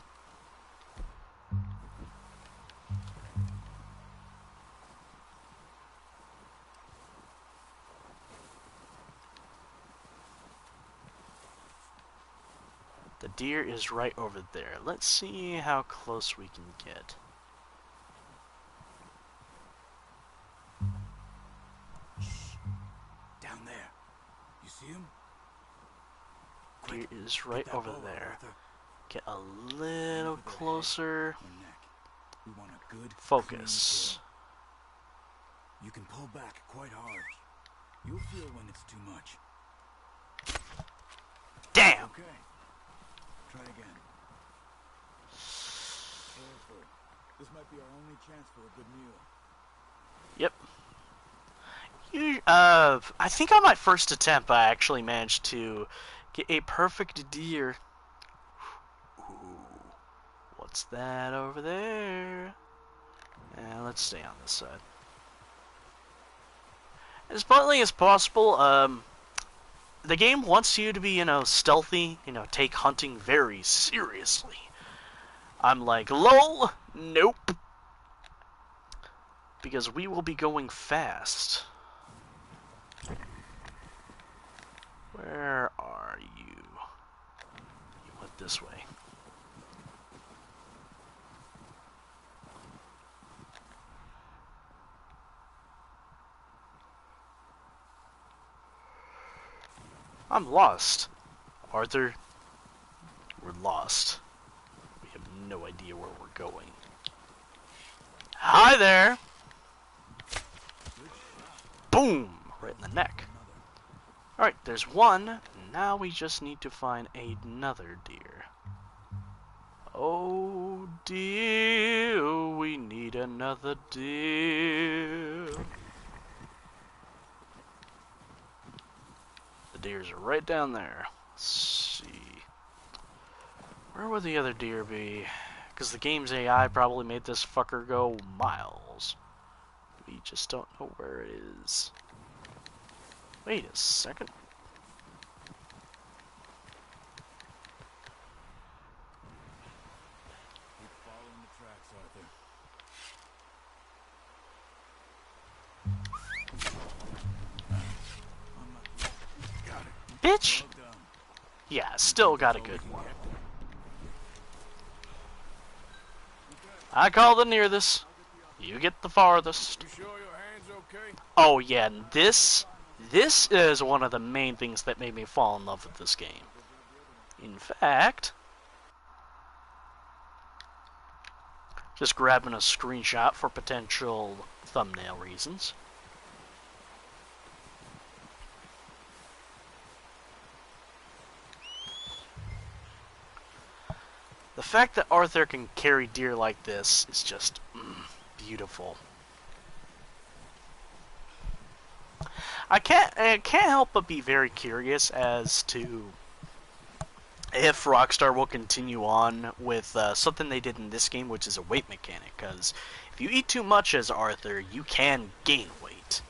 The deer is right over there. Let's see how close we can get. Down there. You see him? Deer is right over there. Get a little closer. We want a good Focus. You can pull back quite hard. You'll feel when it's too much. Damn! Okay. Try again. Careful. This might be our only chance for a good meal. Yep. I think on my first attempt I actually managed to get a perfect deer. Ooh. What's that over there? And let's stay on this side. As bluntly as possible, the game wants you to be, stealthy, take hunting very seriously. I'm like, lol, nope. Because we will be going fast. Where are you? You went this way. I'm lost. Arthur, we're lost. We have no idea where we're going. Hi there! Boom! Right in the neck. Alright, there's one. Now we just need to find another deer. Oh dear, we need another deer. The deers are right down there. Let's see. Where would the other deer be? Because the game's AI probably made this fucker go miles. We just don't know where it is. Wait a second. Keep following the tracks, Arthur. Bitch! Yeah, still got a good one. I call the nearest. You get the farthest. You sure your hand's okay? Oh yeah, and this is one of the main things that made me fall in love with this game. In fact, just grabbing a screenshot for potential thumbnail reasons. The fact that Arthur can carry deer like this is just beautiful. I can't help but be very curious as to if Rockstar will continue on with something they did in this game, which is a weight mechanic. Because if you eat too much as Arthur, you can gain weight.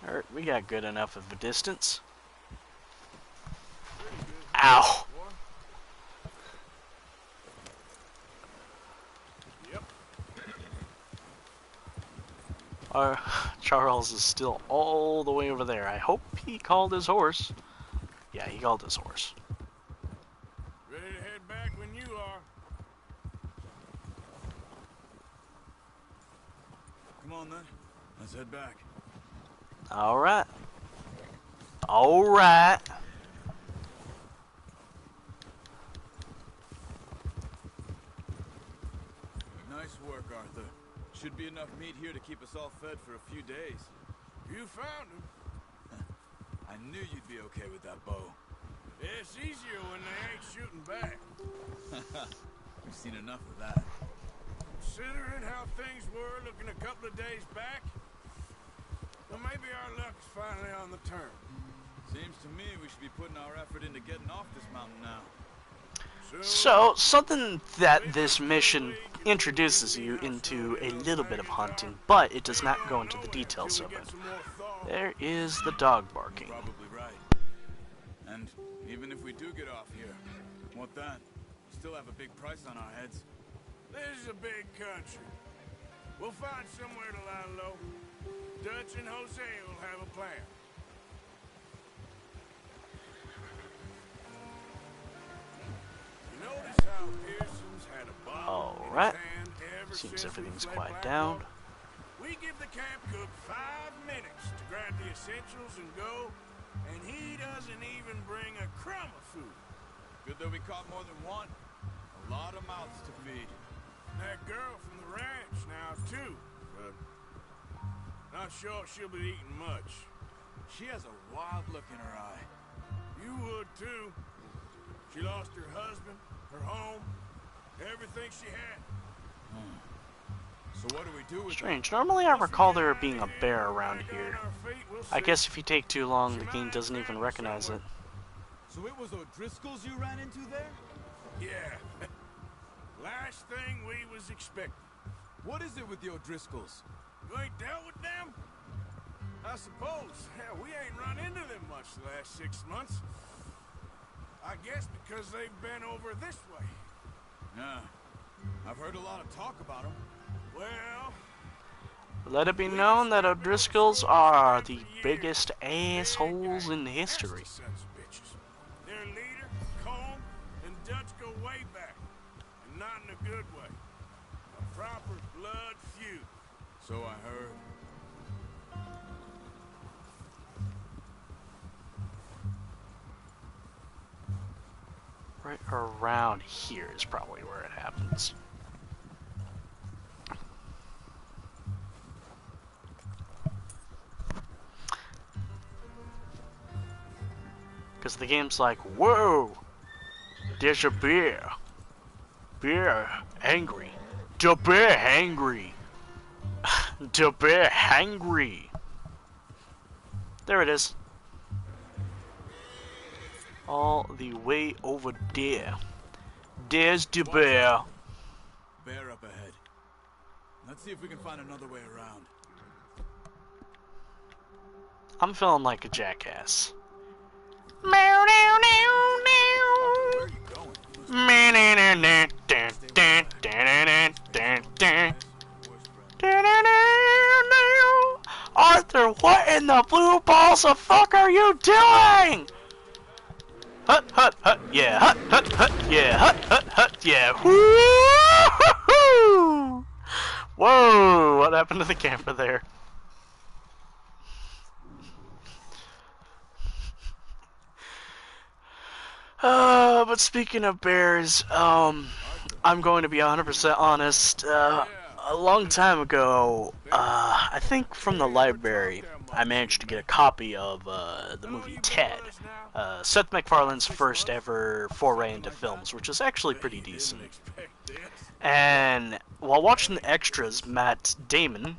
Alright, we got good enough of a distance. Ow! Charles is still all the way over there. I hope he called his horse. Yeah, he called his horse. Ready to head back when you are. Come on then. Let's head back. Alright. Alright. Nice work, Arthur. Should be enough meat here to keep us all fed for a few days. You found him. I knew you'd be okay with that bow. It's easier when they ain't shooting back. We've seen enough of that. Considering how things were looking a couple of days back, well, maybe our luck's finally on the turn. Seems to me we should be putting our effort into getting off this mountain now. So, something that this mission introduces you into a little bit of hunting, but it does not go into the details of it. There is the dog barking. Probably right. And even if we do get off here, what then? We still have a big price on our heads. This is a big country. We'll find somewhere to lie low. Dutch and Jose will have a plan. You notice how Pearson's had a bottle in his Alright. hand ever Seems since everything's we fled quiet Black down. Rock? We give the camp cook 5 minutes to grab the essentials and go, and he doesn't even bring a crumb of food. Good that we caught more than one. A lot of mouths to feed. That girl from the ranch now, too. But not sure she'll be eating much. She has a wild look in her eye. You would, too. She lost her husband, her home, everything she had. So what do we do with Strange. Normally I recall there being a bear around here. I guess if you take too long, the game doesn't even recognize it. So it was O'Driscoll's you ran into there? Yeah. Last thing we was expecting. What is it with the O'Driscolls? You ain't dealt with them? I suppose. Hell, we ain't run into them much the last 6 months. I guess because they've been over this way. Yeah. I've heard a lot of talk about them. Well... Let it be known that O'Driscolls are the biggest assholes in history. Sons of bitches. Their leader, Combe, and Dutch go way back. And not in a good way. A proper blood feud. So I heard. Right around here is probably where it happens. Because the game's like, whoa, there's a bear. Bear angry. The bear hangry. The bear hangry. There it is. All the way over there. There's the bear. Bear up ahead. Let's see if we can find another way around. I'm feeling like a jackass. Arthur in the blue balls the fuck are you doing? Hut, hut, hut, yeah, hut, hut, hut, yeah, hut, hut, hut, yeah. Woo-hoo-hoo! Whoa, what happened to the camera there? But speaking of bears, I'm going to be 100% honest. A long time ago, I think from the library, I managed to get a copy of the movie Ted, Seth MacFarlane's first ever foray into films, which is actually pretty decent. And while watching the extras, Matt Damon?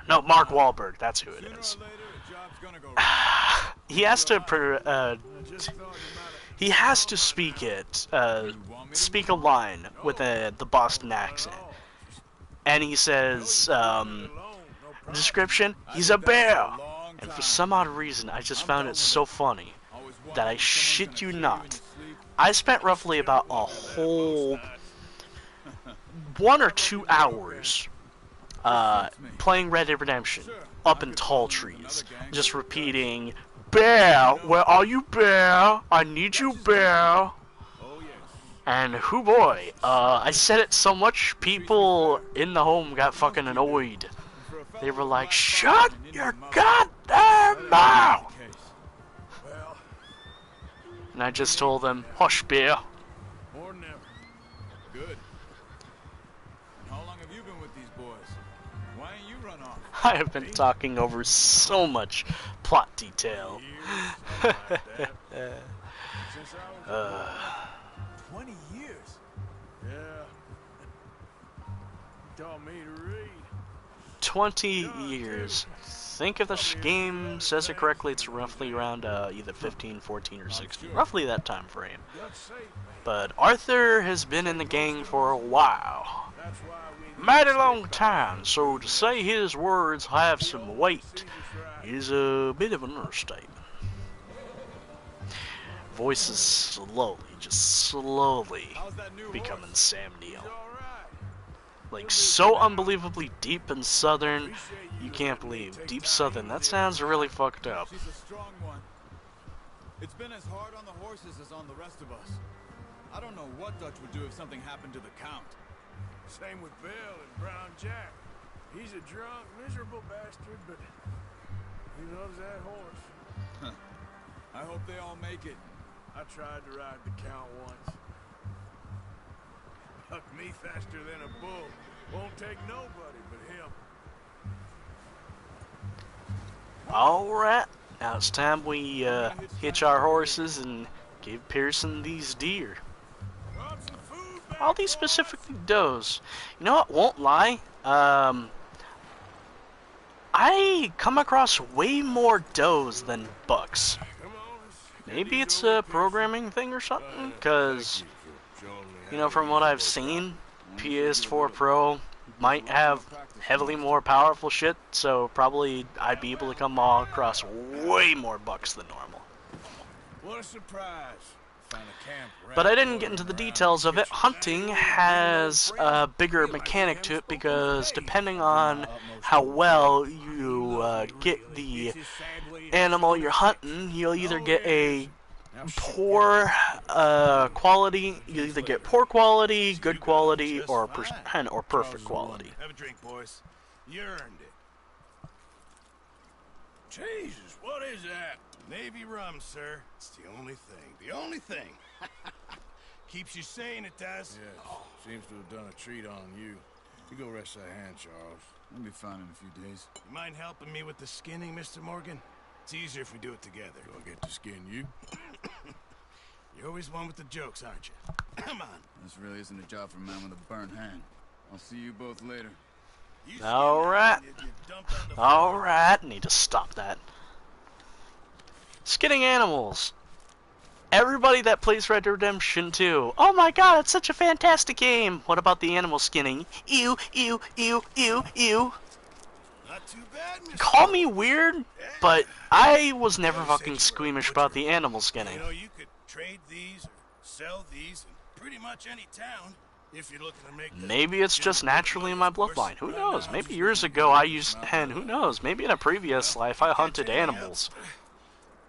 No, Mark Wahlberg, that's who it is. He has to speak a line with the Boston accent, and he says, description, he's a bear, and for some odd reason, I just found it so funny that I shit you not, I spent roughly about a whole 1 or 2 hours playing Red Dead Redemption up in tall trees, just repeating, "Bear, where are you, bear? I need you, bear." And whoo boy, I said it so much, people in the home got fucking annoyed. They were like, "Shut your goddamn mouth!" And I just told them, "Hush, bear." More than ever. Good. And how long have you been with these boys? Why ain't you run off? I have been talking over so much plot detail. Since I was 20 years. Yeah. Taught me to read. 20 years. I think if this game says it correctly, it's roughly around either 15, 14, or 16. Roughly that time frame. But Arthur has been in the gang for a while. Mighty long time, so to say his words have some weight is a bit of an understatement. Voice is slowly becoming Sam Neill. Like, so unbelievably deep and southern, you can't believe. Deep southern, that sounds really fucked up. She's a strong one. It's been as hard on the horses as on the rest of us. I don't know what Dutch would do if something happened to the Count. Same with Bill and Brown Jack. He's a drunk, miserable bastard, but he loves that horse. I hope they all make it. I tried to ride the Count once. Bucked me faster than a bull. Won't take nobody but him. Alright, now it's time we hitch our horses and give Pearson these deer. All these specifically does. You know what, won't lie, I come across way more does than bucks. Maybe it's a programming thing or something, because, you know, from what I've seen, PS4 Pro might have heavily more powerful shit, so probably I'd be able to come across way more bucks than normal. What a surprise. But I didn't get into the details of it. Hunting has a bigger mechanic to it because depending on how well you get the animal you're hunting, you'll either get a poor quality, you either get poor quality, good quality, or perfect quality. Have a drink, boys. You earned it. Jesus, what is that? Navy rum, sir. It's the only thing. The only thing. Keeps you sane, it does. Yes, seems to have done a treat on you. You go rest that hand, Charles. We'll be fine in a few days. You mind helping me with the skinning, Mr. Morgan? It's easier if we do it together. Do I get to skin you? You're always one with the jokes, aren't you? Come on. This really isn't a job for a man with a burnt hand. I'll see you both later. Alright. Alright, need to stop that. Skinning animals. Everybody that plays Red Dead Redemption 2. Oh my god, it's such a fantastic game. What about the animal skinning? Ew, ew, ew, ew, ew. Not too bad, Mr. Call me weird, but I was never fucking squeamish about the animal skinning. You know, you could trade these or sell these in pretty much any town If you're looking to make Maybe it's just naturally in my bloodline. Who knows? Maybe years ago I used, and who knows? Maybe in a previous life I hunted animals.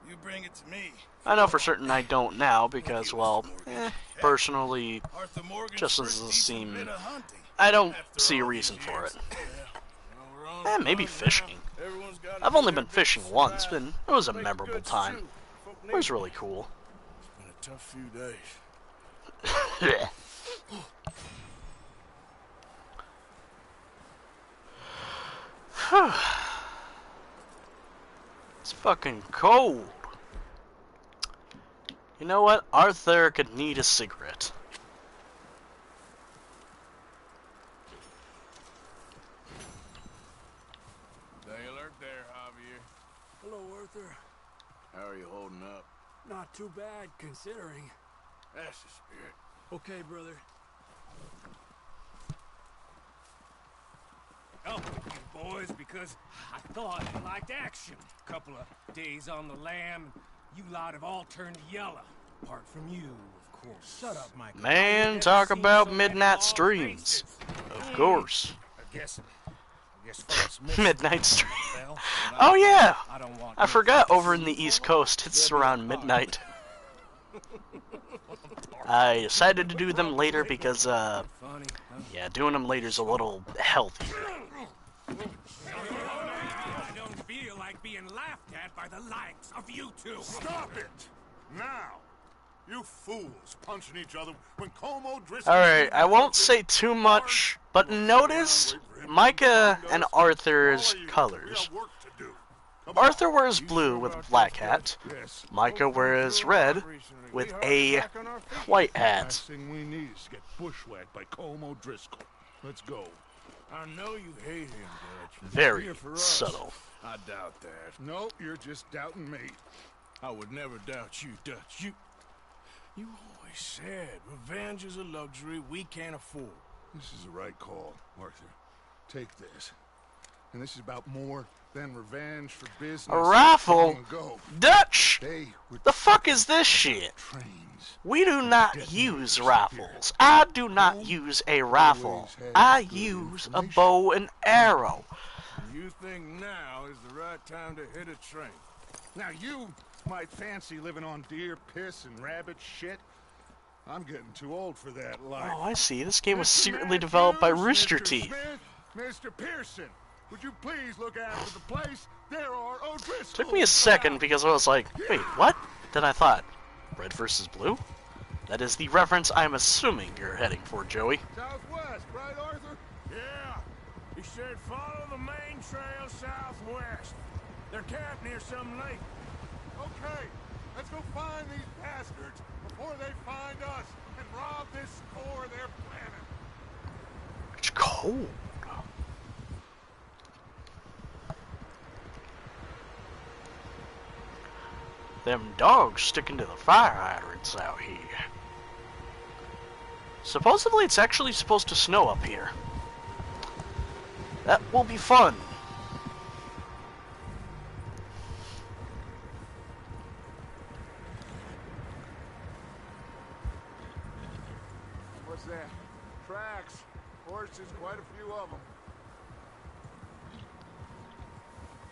You bring it to me. I know for certain I don't now because, well, personally, just doesn't seem. I don't see a reason for it. Maybe fishing. I've only been fishing once, but it was a memorable time. It was really cool. It's been a tough few days. It's fucking cold. You know what? Arthur could need a cigarette. Stay alert there, Javier. Hello, Arthur. How are you holding up? Not too bad, considering. That's the spirit. Okay, brother. Oh, you boys, because I thought you liked action. Couple of days on the lam, you lot have all turned yellow. Apart from you, of course. Shut up, Mike. Man, talk about midnight streams. Of course. I guess folks miss Midnight stream. well, Oh yeah! I don't want I forgot over in the East Coast it's around midnight. I decided to do them later because, yeah, doing them later is a little healthier. I don't feel like being laughed at by the likes of you two. Stop it! Now! You fools punching each other when Como Driscoll... Alright, I won't say too much, but notice Micah and Arthur's colors. Arthur wears blue with a black hat. Micah wears red with a white hat. Last thing we need is to get bushwhacked by Como Driscoll. Let's go. I know you hate him, Dutch. Very Here for us. subtle. I doubt that. No, you're just doubting me. I would never doubt you, Dutch. You always said revenge is a luxury we can't afford. This is the right call, Arthur. Take this. And this is about more than revenge for business. A rifle? Long ago. Dutch! They were The fuck is this shit? trains. We do not use rifles. I do not use a rifle. I use a bow and arrow. You think now is the right time to hit a train? Now you might fancy living on deer piss and rabbit shit. I'm getting too old for that life. Oh, I see. This game was Mr. secretly developed by Matthews, Rooster Mr. Teeth. Smith, Mr. Pearson, would you please look after the place? There are O'Driscolls. Took me a second because I was like, wait, what? Then I thought, red versus blue? That is the reference I'm assuming you're heading for, Joey. Southwest, right, Arthur? Yeah. He said follow the main trail southwest. They're camped near some lake. Okay, let's go find these bastards before they find us and rob this core of their planet. It's cold. Them dogs sticking to the fire hydrants out here. Supposedly it's actually supposed to snow up here. That will be fun. What's that? Tracks. Horses, quite a few of them.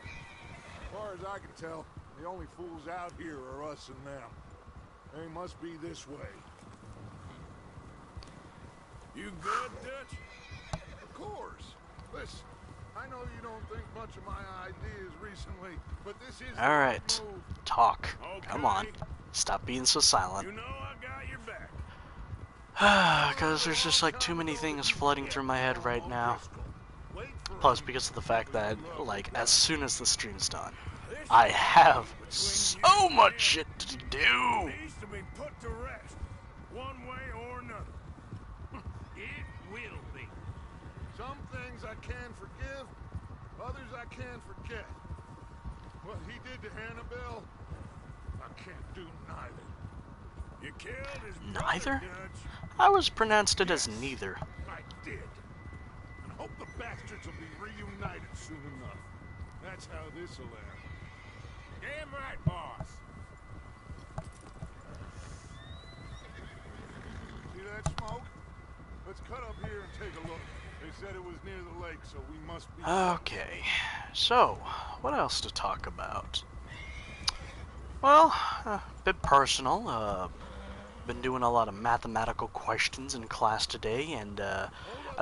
As far as I can tell, the only fools out here are us and them. They must be this way. You good, Dutch? Of course. Listen, I know you don't think much of my ideas recently, but this is... Alright. Talk. Okay. Come on. Stop being so silent. You know I got your back. Because there's just like too many things flooding through my head right now. Plus, because of the fact that, like, as soon as the stream's done, I have so much shit to do. Needs to be put to rest, one way or another. It will be. Some things I can forgive, others I can't forget. What he did to Annabelle, I can't do neither. You killed his Neither? brother, Dutch. I was pronounced it as neither. I did. And hope the bastards will be reunited soon enough. That's how this'll end. Damn right, boss. See that smoke? Let's cut up here and take a look. They said it was near the lake, so we must be... Okay, so, what else to talk about? Well, a bit personal. Been doing a lot of mathematical questions in class today, and I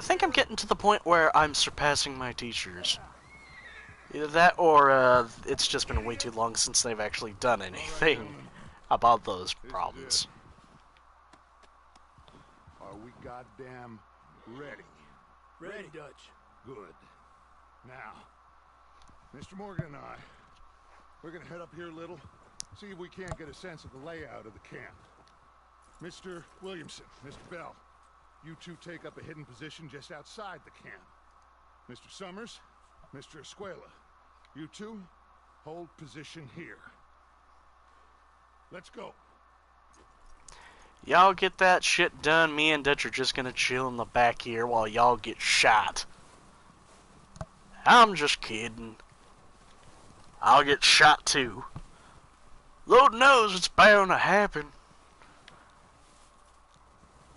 think I'm getting to the point where I'm surpassing my teachers. Either that, or it's just been way too long since they've actually done anything about those problems. Are we goddamn ready? Ready, Dutch. Good. Now, Mr. Morgan and I, we're gonna head up here a little, see if we can't get a sense of the layout of the camp. Mr. Williamson, Mr. Bell, you two take up a hidden position just outside the camp. Mr. Summers, Mr. Escuela, you two hold position here. Let's go. Y'all get that shit done, me and Dutch are just gonna chill in the back here while y'all get shot. I'm just kidding. I'll get shot too. Lord knows it's bound to happen.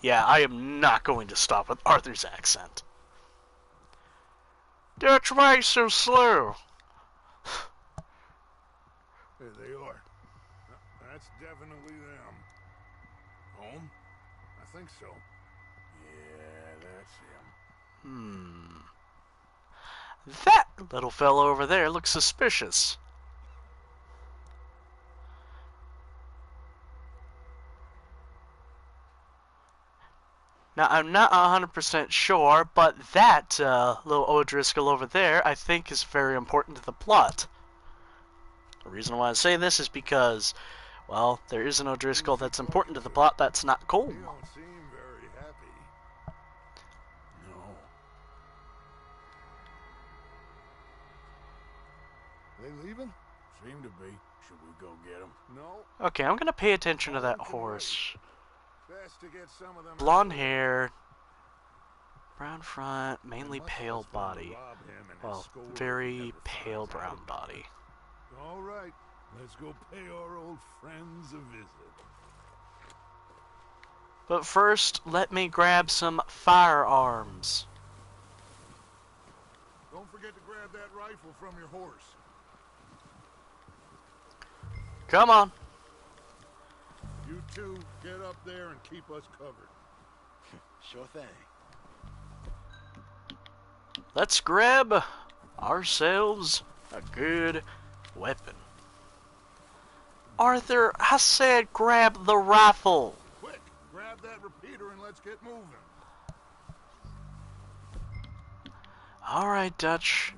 Yeah, I am not going to stop with Arthur's accent. Dutch, why so slow? There they are. That's definitely them. Home? I think so. Yeah, that's him. That little fellow over there looks suspicious. Now, I'm not 100% sure, but that little O'Driscoll over there, I think, is very important to the plot. The reason why I say this is because, well, there is an O'Driscoll that's important to the plot that's not Colm. You don't seem very happy. No. They leaving? Seem to be. Should we go get them? No. Okay, I'm gonna pay attention to that horse. Best to get some of them Blonde hair, brown front, mainly pale body. Well, very pale brown body. All right, let's go pay our old friends a visit. But first, let me grab some firearms. Don't forget to grab that rifle from your horse. Come on. You two get up there and keep us covered. Sure thing. Let's grab ourselves a good weapon. Arthur, I said grab the rifle. Quick, grab that repeater and let's get moving. Alright, Dutch.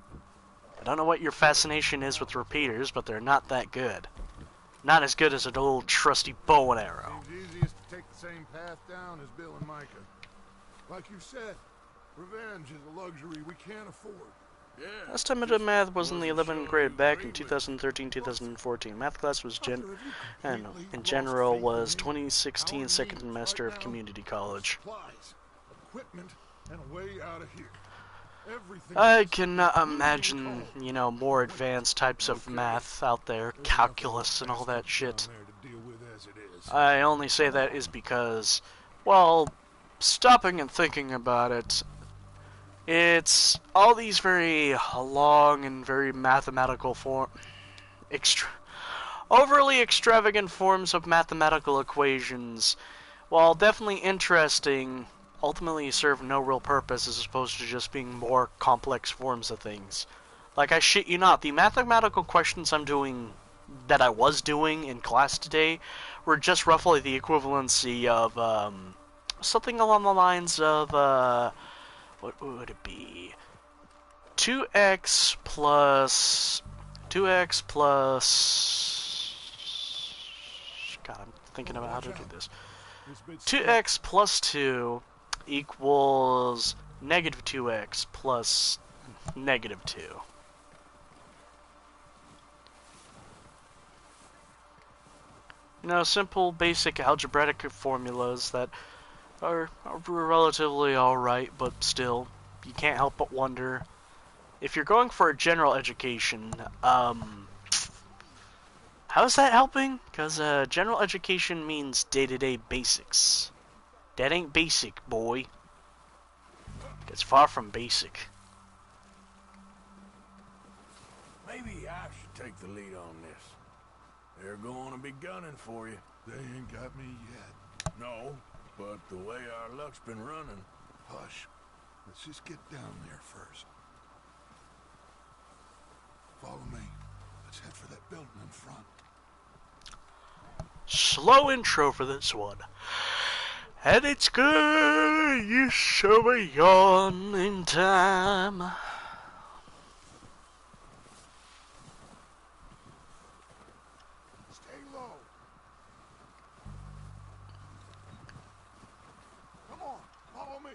I don't know what your fascination is with repeaters, but they're not that good. Not as good as an old trusty bow and arrow. Seems easiest to take the same path down as Bill and Micah. Like you said, revenge is a luxury we can't afford. Yeah. Last time I did math was in the 11th grade back in 2013-2014. Math class was in general was 2016 second semester of community college. Supplies, equipment, and a way out of here. I cannot imagine, you know, more advanced types of math out there, calculus and all that shit. I only say that is because, well, stopping and thinking about it, it's all these very long and very mathematical overly extravagant forms of mathematical equations, while definitely interesting, ultimately serve no real purpose as opposed to just being more complex forms of things. Like, I shit you not, the mathematical questions that I was doing in class today were just roughly the equivalency of, something along the lines of, what would it be? 2x plus... God, I'm thinking about how to do this. 2x plus 2 equals negative 2x plus negative 2. You know, simple, basic algebraic formulas that are relatively alright, but still, you can't help but wonder. If you're going for a general education, how is that helping? Because general education means day-to-day basics. That ain't basic, boy. It's far from basic. Maybe I should take the lead on this. They're going to be gunning for you. They ain't got me yet. No, but the way our luck's been running... Hush. Let's just get down there first. Follow me. Let's head for that building in front. Slow intro for this one. And it's good, you show me on in time. Stay low. Come on, follow me.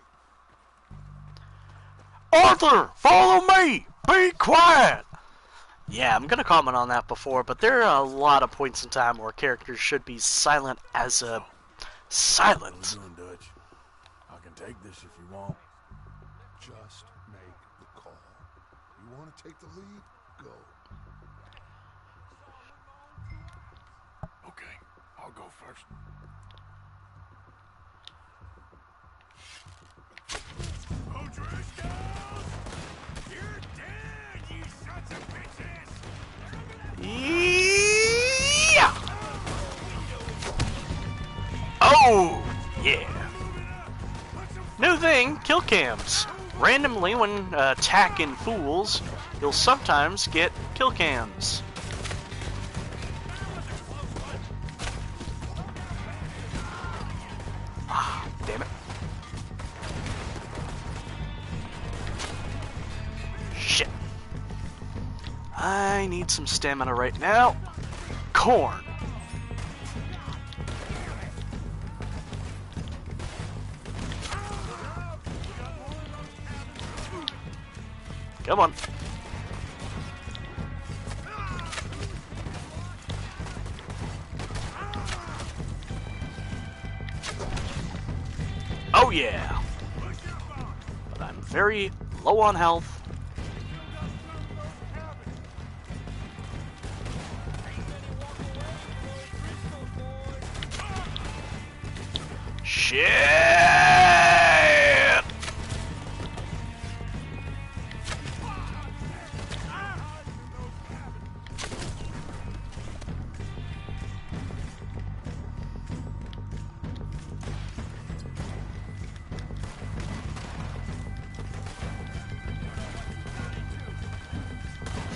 Arthur, follow me! Be quiet! Yeah, I'm gonna comment on that before, but there are a lot of points in time where characters should be silent as a... silent. What are you doing, Dutch? I can take this if you want. Just make the call. You want to take the lead? Go. Okay, I'll go first. O'Driscoll! You're dead, you sons of bitches! Yeah! Oh, yeah. New thing, kill cams. Randomly when attacking fools, you'll sometimes get kill cams. Ah, damn it. Shit. I need some stamina right now. Corn. Come on. Oh yeah. But I'm very low on health. Shit!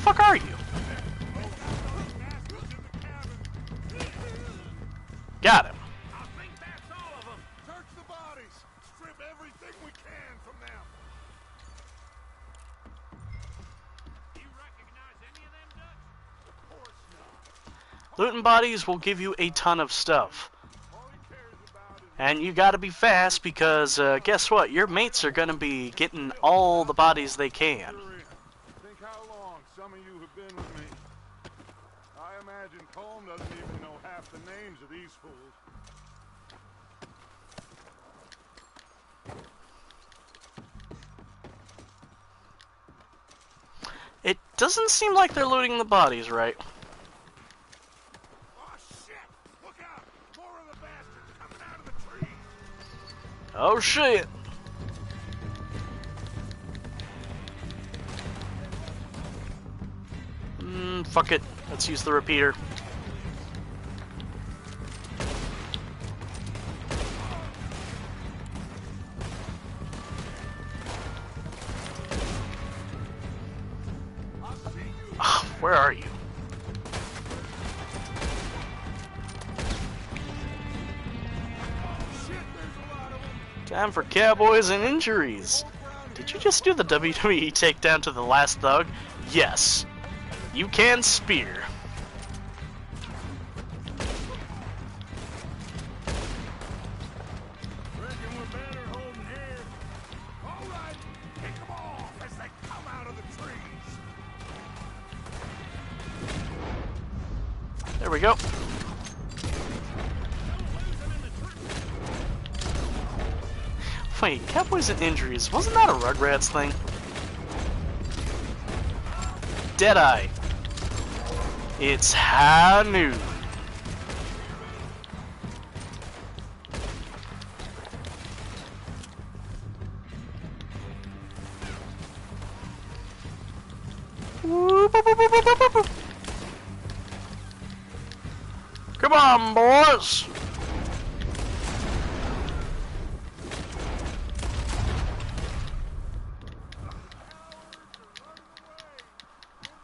Fuck are you? Got him. I think that's all of them. Search the bodies. Strip everything we can from them. Do you recognize any of them, Dutch? Of course not. Looting bodies will give you a ton of stuff. All he cares about is... And you gotta be fast because guess what? Your mates are gonna be getting all the bodies they can. Think how long some of you have been with me. I imagine Colm doesn't even know half the names of these fools. It doesn't seem like they're looting the bodies right. Oh, shit! Look out! More of the bastards coming out of the trees! Oh shit! Fuck it. Let's use the repeater. Where are you? Time for cowboys and injuries. Did you just do the WWE takedown to the last thug? Yes. You can spear. Reckon we're better holding here. All right, pick them off as they come out of the trees. There we go. Wait, cowboys and injuries. Wasn't that a Rugrats thing? Deadeye. It's high noon. Come on, boys!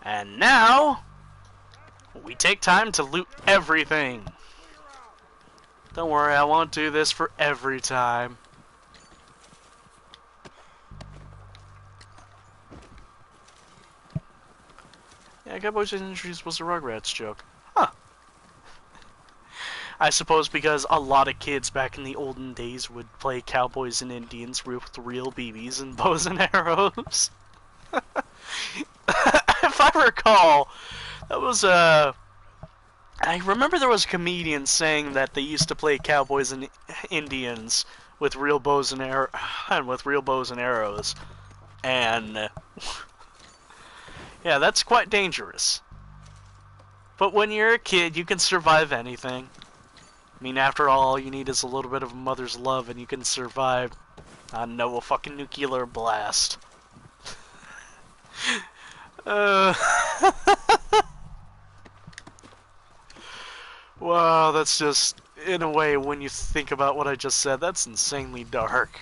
And now, we take time to loot everything. Don't worry, I won't do this for every time. Yeah, Cowboys and Injuries was a Rugrats joke. Huh. I suppose because a lot of kids back in the olden days would play Cowboys and Indians with real BBs and bows and arrows. If I recall, that was I remember there was a comedian saying that they used to play Cowboys and Indians with real bows and arrows, and yeah, that's quite dangerous. But when you're a kid, you can survive anything. I mean, after all you need is a little bit of a mother's love, and you can survive, I don't know, a fucking nuclear blast. Wow, that's just, in a way, when you think about what I just said, that's insanely dark.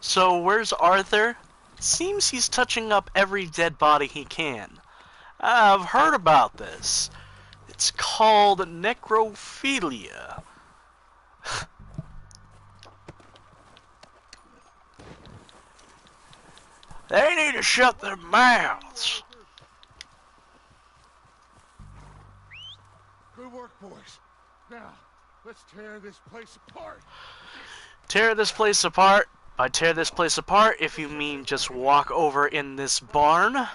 So, where's Arthur? Seems he's touching up every dead body he can. I've heard about this. It's called necrophilia. They need to shut their mouths. Good work, boys. Now, let's tear this place apart. Tear this place apart? By tear this place apart, if you mean just walk over in this barn.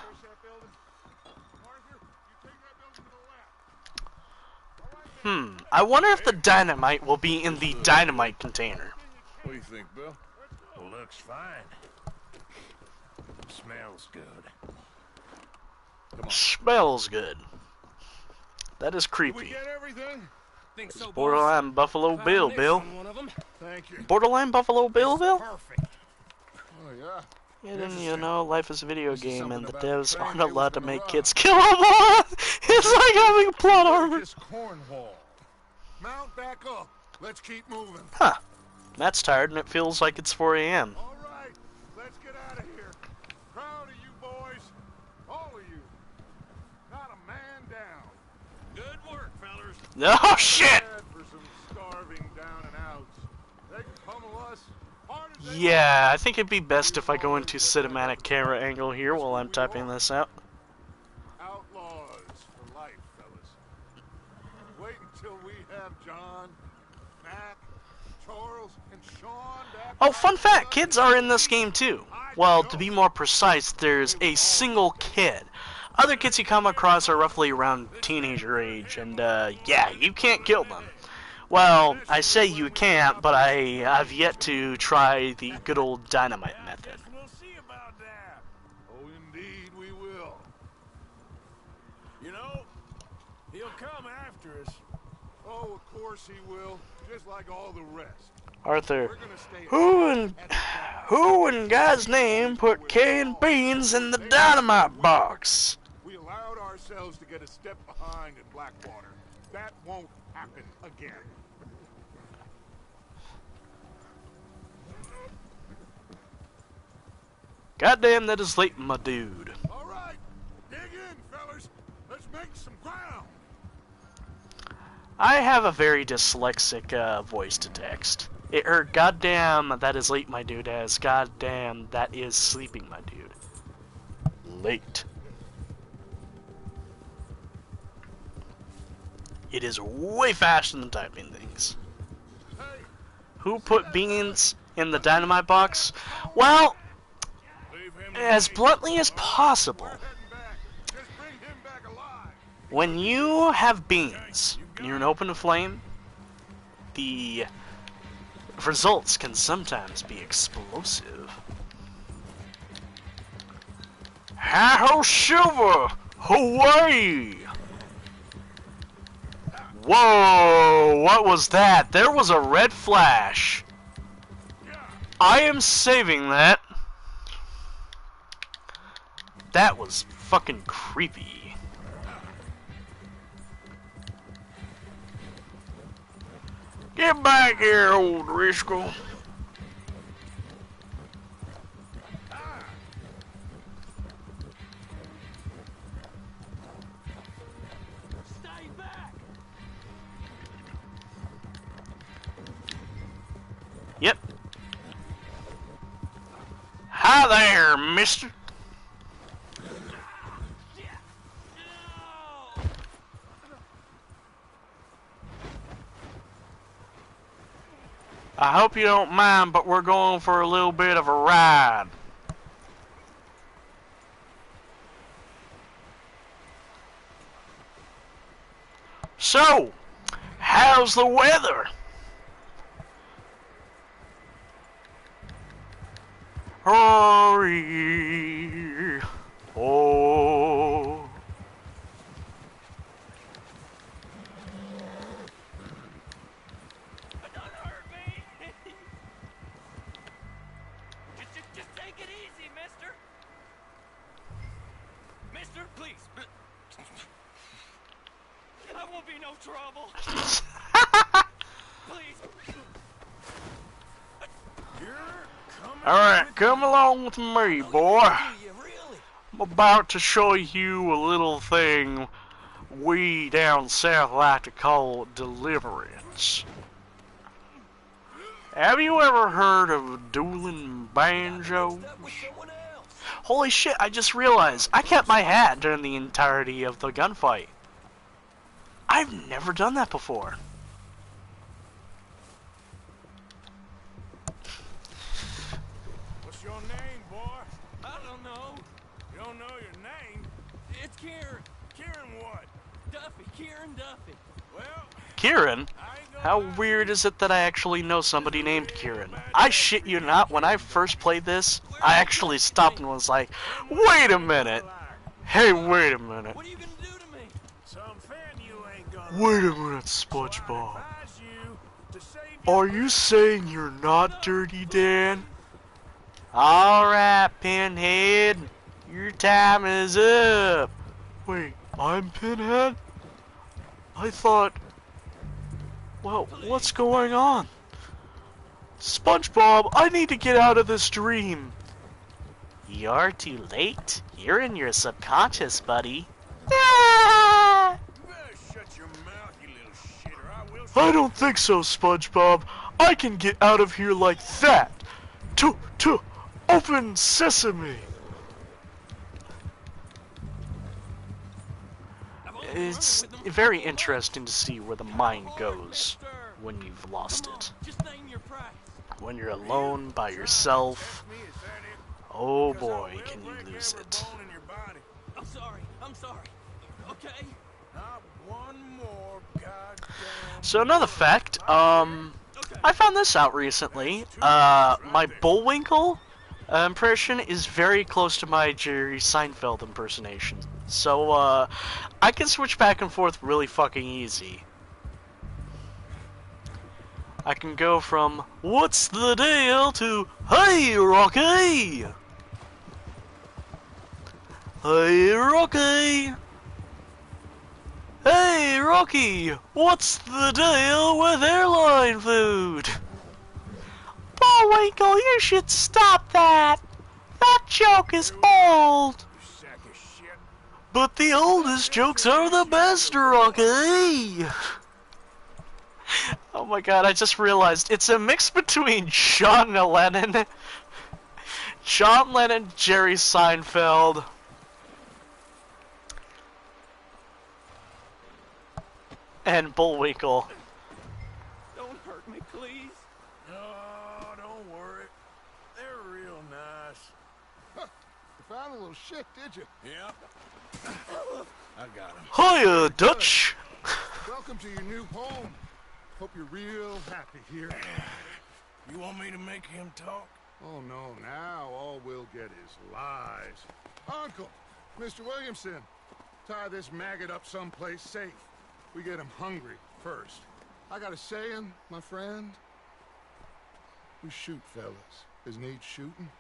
I wonder if the dynamite will be in the dynamite container. What do you think, Bill? Looks fine. Smells good. Smells good. That is Did we creepy. get everything? Think so, boss? Borderline Buffalo Bill, Bill. One of them. Thank you. Borderline Buffalo Bill, Bill? Perfect. Oh, yeah. Yeah, then you know, life is a video This is game, and the something about the devs train aren't they was allowed to gonna make rob. kids kill them all. It's like having plot armor. This cornhole. Mount back up. Let's keep moving. Huh. Matt's tired, and it feels like it's 4 a.m. All right, let's get out of here. Proud of you boys. All of you. Not a man down. Good work, fellers. Oh, shit! Bad for some starving down and outs. They can pummel us hard as they Yeah, I think it'd be best if I go into cinematic camera angle here while I'm typing this out. Outlaws for life, fellas. Wait until we have John, Mac, Charles, and Sean back. Oh, fun fact, kids are in this game too. Well, to be more precise, there's a single kid. Other kids you come across are roughly around teenager age, and yeah, you can't kill them. Well, I say you can't, but I've yet to try the good old dynamite method. We'll see about that. Oh, indeed we will. You know, he'll come after us. Oh, of course he will. Just like all the rest. Arthur, We're gonna stay who in God's name put canned beans in the dynamite box? We allowed ourselves to get a step behind in Blackwater. That won't happen again. Goddamn, that is late, my dude. All right, dig in, fellas. Let's make some ground. I have a very dyslexic voice to text. It heard goddamn that is late, my dude, as goddamn that is sleeping, my dude. Late. It is way faster than typing things. Who put beans in the dynamite box? Well, as bluntly as possible. When you have beans near an open flame, the results can sometimes be explosive. Hi-ho, Silver! Hawaii! Whoa! What was that? There was a red flash. I am saving that. That was fucking creepy. Get back here, old Driscoll. Stay back! Yep. Hi there, mister. I hope you don't mind, but we're going for a little bit of a ride. So, how's the weather? Hurry. Oh. Don't hurt me! just take it easy, mister! Mister, please! I won't be no trouble! Please! Alright, come along with me, boy. I'm about to show you a little thing we down south like to call deliverance. Have you ever heard of dueling banjos? Holy shit, I just realized I kept my hat during the entirety of the gunfight. I've never done that before. What's your name, boy? I don't know. You don't know your name? It's Kieran. Kieran what? Duffy. Kieran Duffy. Well, Kieran? How weird is it that I actually know somebody named Kieran? I shit you not, when I first played this, I actually stopped and was like, wait a minute. Hey, wait a minute. What are you gonna do to me? something you ain't gonna Wait a minute, SpongeBob. advise you to save your Are you saying you're not Dirty Dan? Alright, Pinhead. Your time is up. Wait, I'm Pinhead? I thought... Well, what's going on? SpongeBob, I need to get out of this dream. You're too late. You're in your subconscious, buddy. Ah! You better shut your mouth, you little shitter. I don't think so, SpongeBob. I can get out of here like that. Open sesame. It's very interesting to see where the mind goes when you've lost it. Just name your price. When you're alone by yourself, oh boy, can you lose it. I'm sorry. Okay? Not one more goddamn. So another fact, I found this out recently. My Bullwinkle impression is very close to my Jerry Seinfeld impersonation. So, I can switch back and forth really fucking easy. I can go from, what's the deal, to, hey, Rocky! Hey, Rocky! Hey, Rocky! What's the deal with airline food? Bullwinkle, you should stop that! That joke is old! Sack of shit. But the oldest jokes are the best, Rocky! Oh my god, I just realized it's a mix between John Lennon, Jerry Seinfeld, and Bullwinkle. Don't hurt me, please. No, don't worry. They're real nice. Huh. You found a little shit, did you? Yep. I got him. Hiya, Dutch! Welcome to your new home. Hope you're real happy here. You want me to make him talk? Oh, no, now all we'll get is lies. Uncle, Mr. Williamson, tie this maggot up someplace safe. We get him hungry, first. I got a saying, my friend. We shoot fellas as need shooting,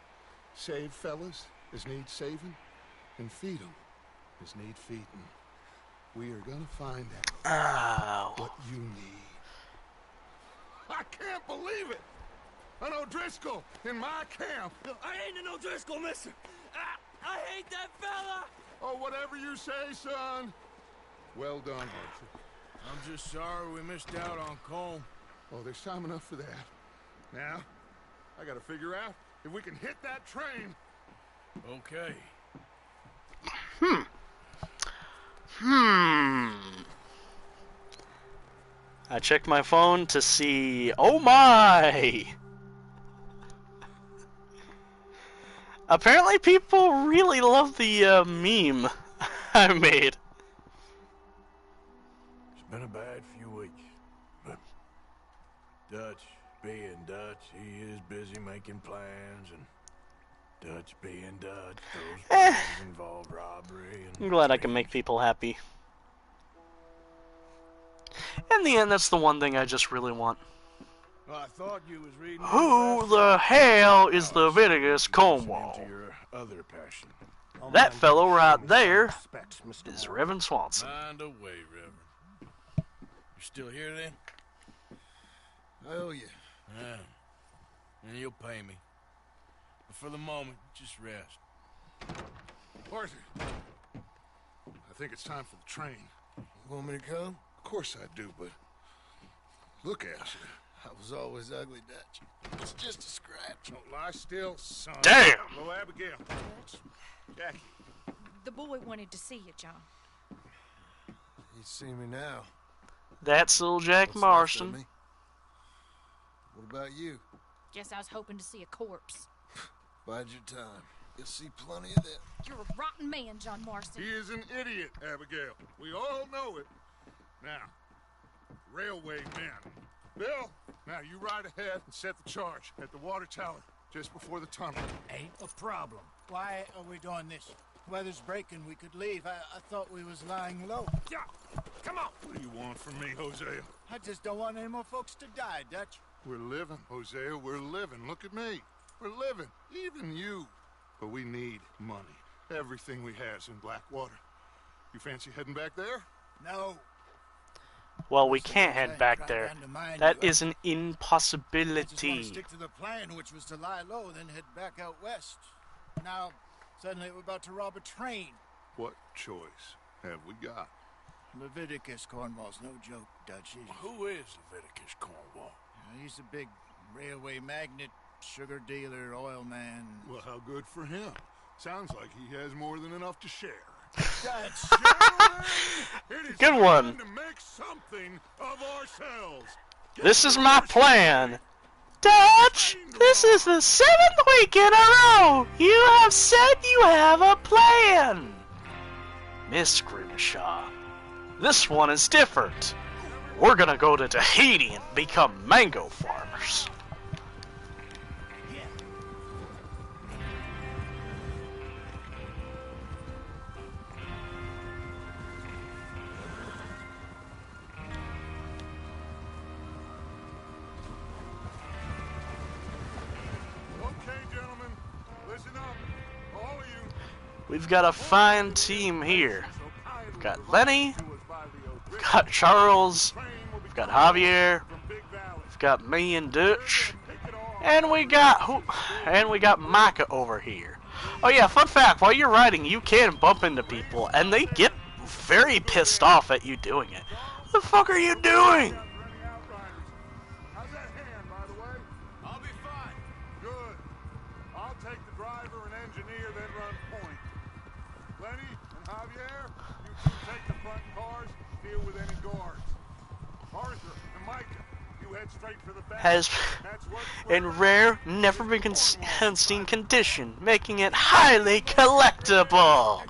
save fellas as need saving, and feed 'em as need feeding. We are gonna find out what you need. I can't believe it! An O'Driscoll in my camp! I ain't an O'Driscoll, mister! I hate that fella! Oh, whatever you say, son. Well done, Arthur. I'm just sorry we missed out on Colm. Oh, there's time enough for that. Now, I gotta figure out if we can hit that train. Okay. I checked my phone to see... Oh my! Apparently people really love the meme I made. It's been a bad few weeks, but Dutch being Dutch, he is busy making plans, and Dutch being Dutch, those plans involve robbery and... I'm glad I can make people happy. In the end, that's the one thing I just really want. Well, I thought you was reading... Who the hell is Leviticus Cornwall? Your other passion. That fellow right there is Reverend Swanson. Mind away, Reverend. You still here then? I owe you. Yeah. And you'll pay me. But for the moment, just rest. Arthur, I think it's time for the train. You want me to come? Of course I do, but look at you. I was always ugly, Dutch. It's just a scratch. Don't lie still, son. Damn! Hello, Abigail. Jackie. The boy wanted to see you, John. You see me now. That's little Jack What's left of Marston. me? What about you? Guess I was hoping to see a corpse. Bide your time. You'll see plenty of that. You're a rotten man, John Marston. He is an idiot, Abigail. We all know it. Now, railway men. Bill, now you ride ahead and set the charge at the water tower just before the tunnel. Ain't a problem. Why are we doing this? Weather's breaking. We could leave. I thought we was lying low. Yeah, come on. What do you want from me, Hosea? I just don't want any more folks to die, Dutch. We're living, Hosea. We're living. Look at me. We're living. Even you. But we need money. Everything we has in Blackwater. You fancy heading back there? No. Well, we can't head back there. That is an I just want to impossibility. stick to the plan, which was to lie low, then head back out west. Now, suddenly we're about to rob a train. What choice have we got? Leviticus Cornwall's no joke, Dutch. Who is Leviticus Cornwall? He's a big railway magnate, sugar dealer, oil man. Well, how good for him. Sounds like he has more than enough to share. Dutch! It is Good one. time to make something of ourselves. This is my plan. Dutch, this is the 7th week in a row you have said you have a plan. Miss Grimshaw, this one is different. We're gonna go to Tahiti and become mango farmers. Okay, gentlemen, listen up. All of you. We've got a fine team here. We've got Lenny, we've got Charles, we've got Javier, we've got me and Dutch, and we got Micah over here. Oh yeah, fun fact, while you're riding, you can bump into people, and they get very pissed off at you doing it. What the fuck are you doing? How's that hand, by the way? I'll be fine. Good. I'll take the driver and engineer, then run point. Lenny and Javier, you two take the front cars, deal with any guards. Arthur and Micah, you head straight for the back. Has, That's what in rare, never been seen condition, making it highly collectible.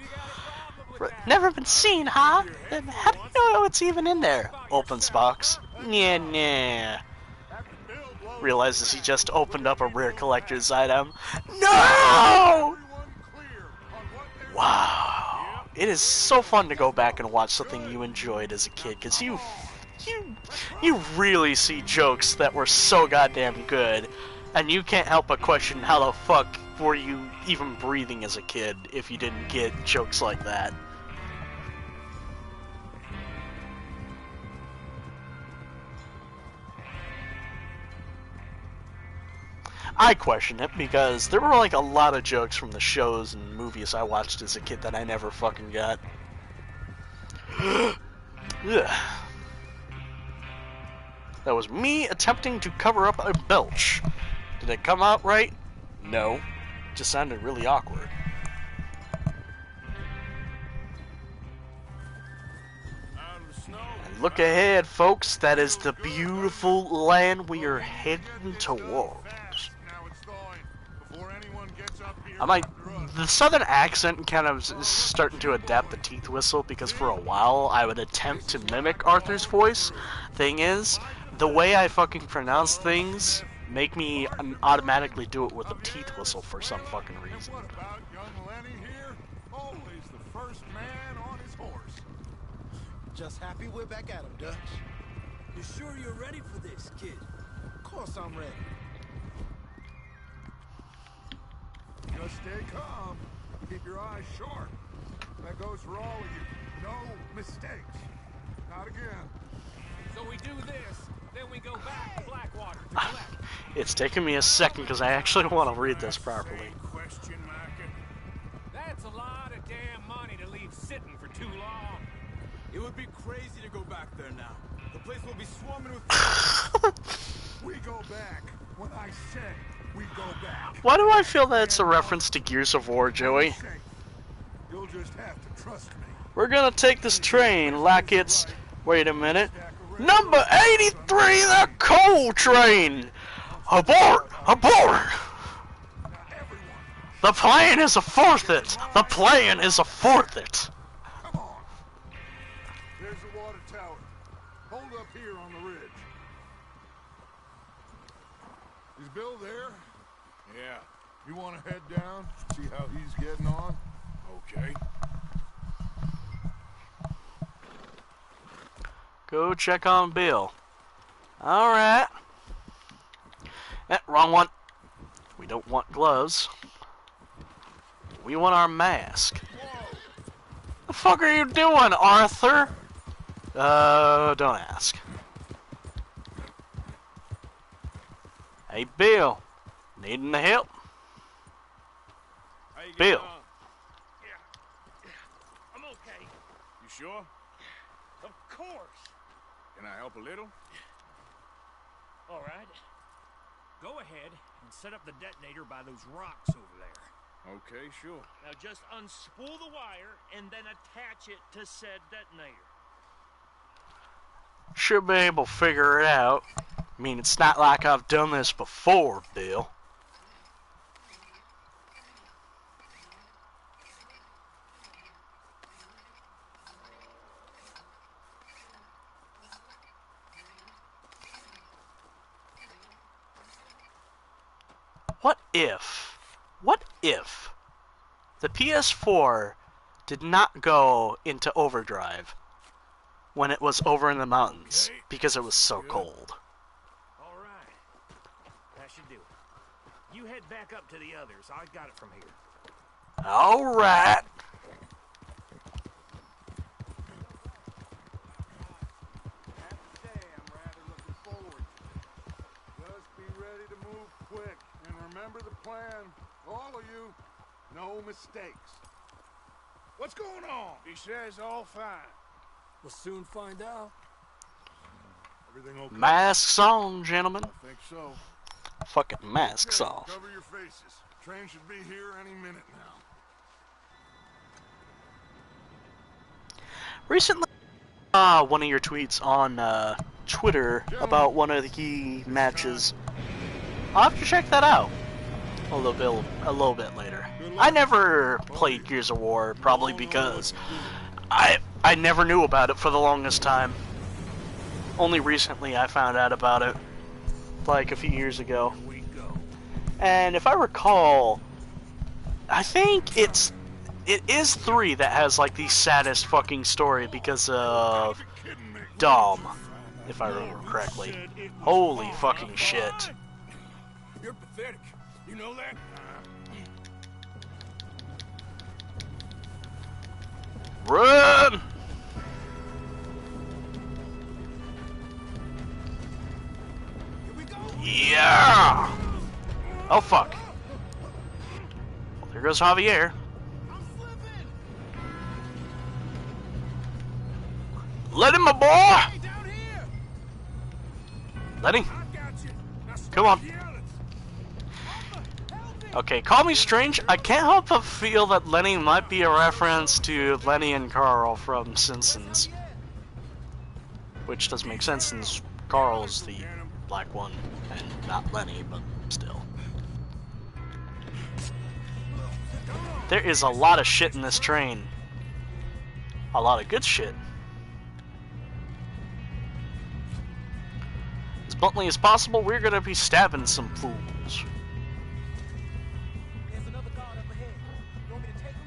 Never been seen, huh? Then how do you know it's even in there? Opens box. Nah. Realizes he just opened up a rare collector's item. No! Wow. It is so fun to go back and watch something you enjoyed as a kid, because you you really see jokes that were so goddamn good, and you can't help but question how the fuck were you even breathing as a kid if you didn't get jokes like that. I question it because there were like a lot of jokes from the shows and movies I watched as a kid that I never fucking got. Ugh. That was me attempting to cover up a belch. Did it come out right? No. It just sounded really awkward. And look ahead, folks. That is the beautiful land we are heading towards. The southern accent kind of is starting to adapt the teeth whistle because for a while I would attempt to mimic Arthur's voice. Thing is, the way I fucking pronounce things make me automatically do it with a teeth whistle for some fucking reason. Just happy we're back at him, Dutch. You sure you're ready for this, kid? Of course I'm ready. Just stay calm. Keep your eyes sharp. That goes for all of you. No mistakes. Not again. So we do this, then we go back to Blackwater to collect. It's taken me a second because I actually want to read this properly. That's a lot of damn money to leave sitting for too long. It would be crazy to go back there now. The place will be swarming with... We go back. When I say we go back. Why do I feel that it's a reference to Gears of War, Joey? You'll just have to trust me. We're gonna take this train like it's... Wait a minute. Number 83, the coal train! Abort! Abort! The plan is afoot it! The plan is afoot it! Come on. There's the water tower. Hold up here on the ridge. Is Bill there? Yeah. You want to head down, see how he's getting on? Okay. Go check on Bill. Alright. Wrong one. We don't want gloves. We want our mask. The fuck are you doing, Arthur? Don't ask. Hey, Bill. Needing the help? Bill. Yeah. I'm okay. You sure? Of course. Can I help a little? All right. Go ahead and set up the detonator by those rocks over there. Okay, sure. Now just unspool the wire and then attach it to said detonator. Should be able to figure it out. I mean, it's not like I've done this before, Bill. What if the PS4 did not go into overdrive when it was over in the mountains because it was so cold? All right. That should do it. You head back up to the others. I got it from here. All right. Remember the plan, all of you. No mistakes. What's going on? He says all fine. We'll soon find out. Everything okay? Masks on, gentlemen. I think so. Fucking masks off. Cover your faces. Train should be here any minute now. Recently, one of your tweets on Twitter about one of the key matches. I'll have to check that out a little bit later. I never played Gears of War, probably because I never knew about it for the longest time. Only recently I found out about it, like a few years ago. And if I recall, I think it is 3 that has like the saddest fucking story because of Dom. if I remember correctly. Holy fucking shit. You're pathetic. You know that? Run! Yeah! Oh fuck. Well, there goes Javier. Let him, my boy! Let him. Come on. Okay, call me strange. I can't help but feel that Lenny might be a reference to Lenny and Carl from Simpsons. Which does make sense since Carl's the black one and not Lenny, but still. There is a lot of shit in this train. A lot of good shit. As bluntly as possible, we're gonna be stabbing some fools. There's another guard up ahead. You want me to take him?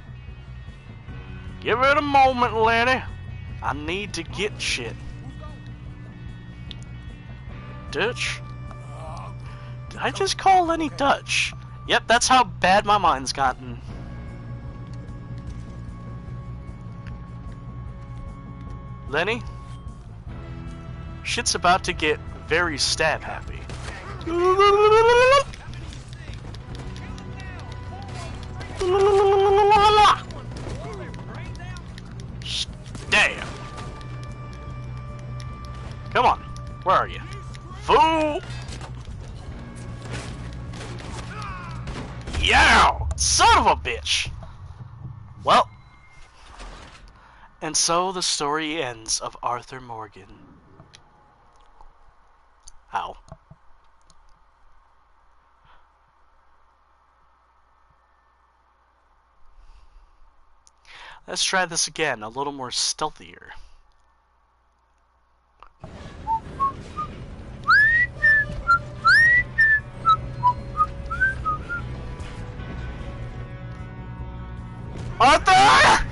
Give it a moment, Lenny. I need to get shit. Dutch? Did I just call Lenny Dutch? Yep, that's how bad my mind's gotten. Lenny? Shit's about to get very stab happy. Damn. Come on. Where are you? Fool! Yow! Son of a bitch! Well. And so the story ends of Arthur Morgan. Ow. Let's try this again, a little more stealthier. Arthur!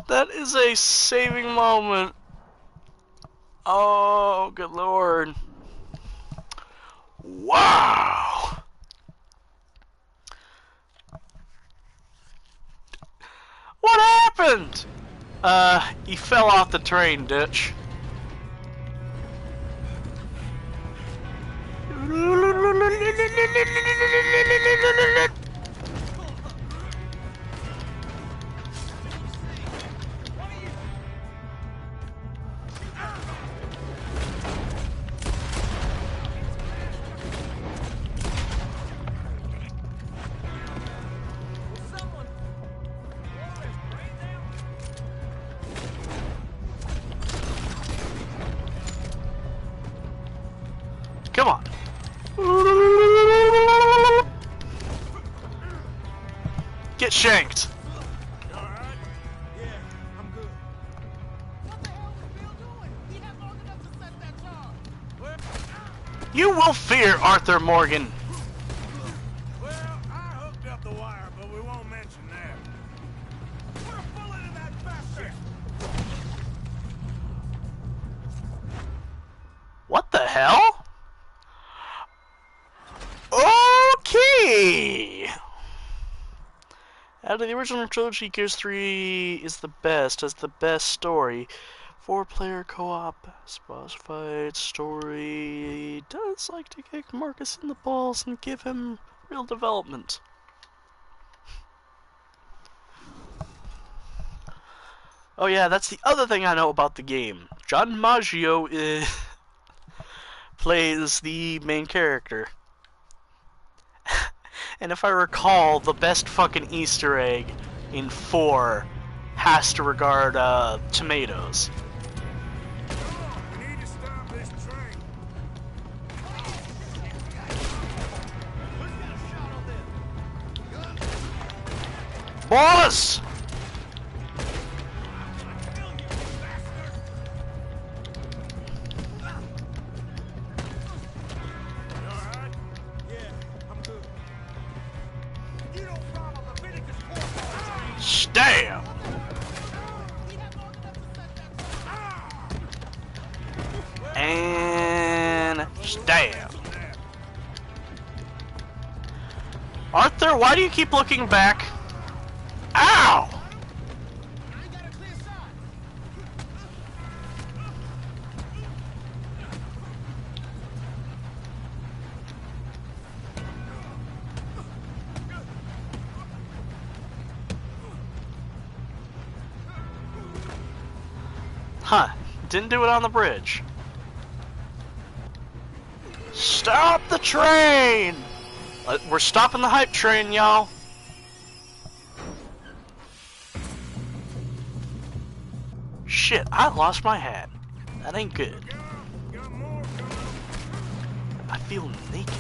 That is a saving moment. Oh, good lord. Wow. What happened? He fell off the train, Dutch. Come on. Get shanked. You will fear Arthur Morgan. Well, I hooked up the wire, but we won't mention that. Put a bullet in that bastard! What the hell? Okay. Out of the original trilogy, Gears 3 is the best, has the best story. 4-player co-op, boss fight, story, does like to kick Marcus in the balls and give him real development. Oh yeah, that's the other thing I know about the game. John Maggio plays the main character. And if I recall, the best fucking Easter egg in 4 has to regard tomatoes. We need to stop this train. Boss! You don't Damn. Arthur, why do you keep looking back? Ow! Huh. Didn't do it on the bridge. Stop the train! We're stopping the hype train, y'all. Shit, I lost my hat. That ain't good. I feel naked.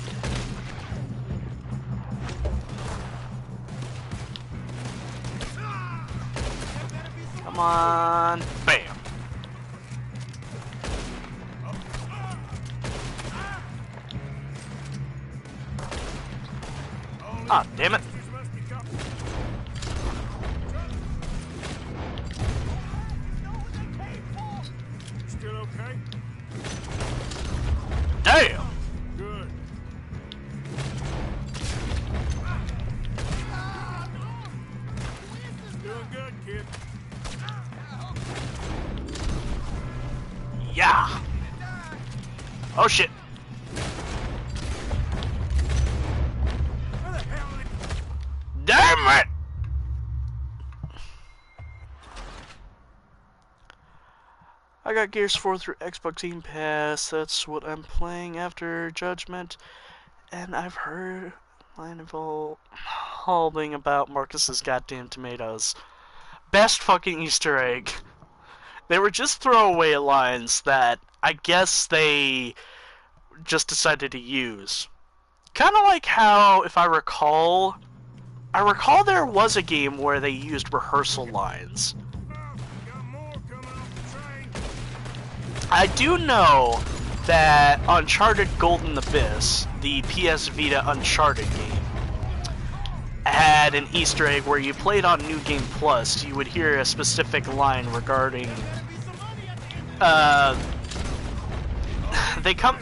Come on. Bam. Ah, damn it. Still okay? Damn. Good. Doing good, kid. Yeah. Oh shit. Where the hell are they? Damn it! I got Gears 4 through Xbox Game Pass. That's what I'm playing after Judgment. And I've heard line of all hauling about Marcus's goddamn tomatoes. Best fucking Easter egg. They were just throwaway lines that I guess they just decided to use. Kind of like how, if I recall there was a game where they used rehearsal lines. I do know that Uncharted Golden Abyss, the PS Vita Uncharted game, had an Easter egg where you played on New Game Plus, you would hear a specific line regarding, they come,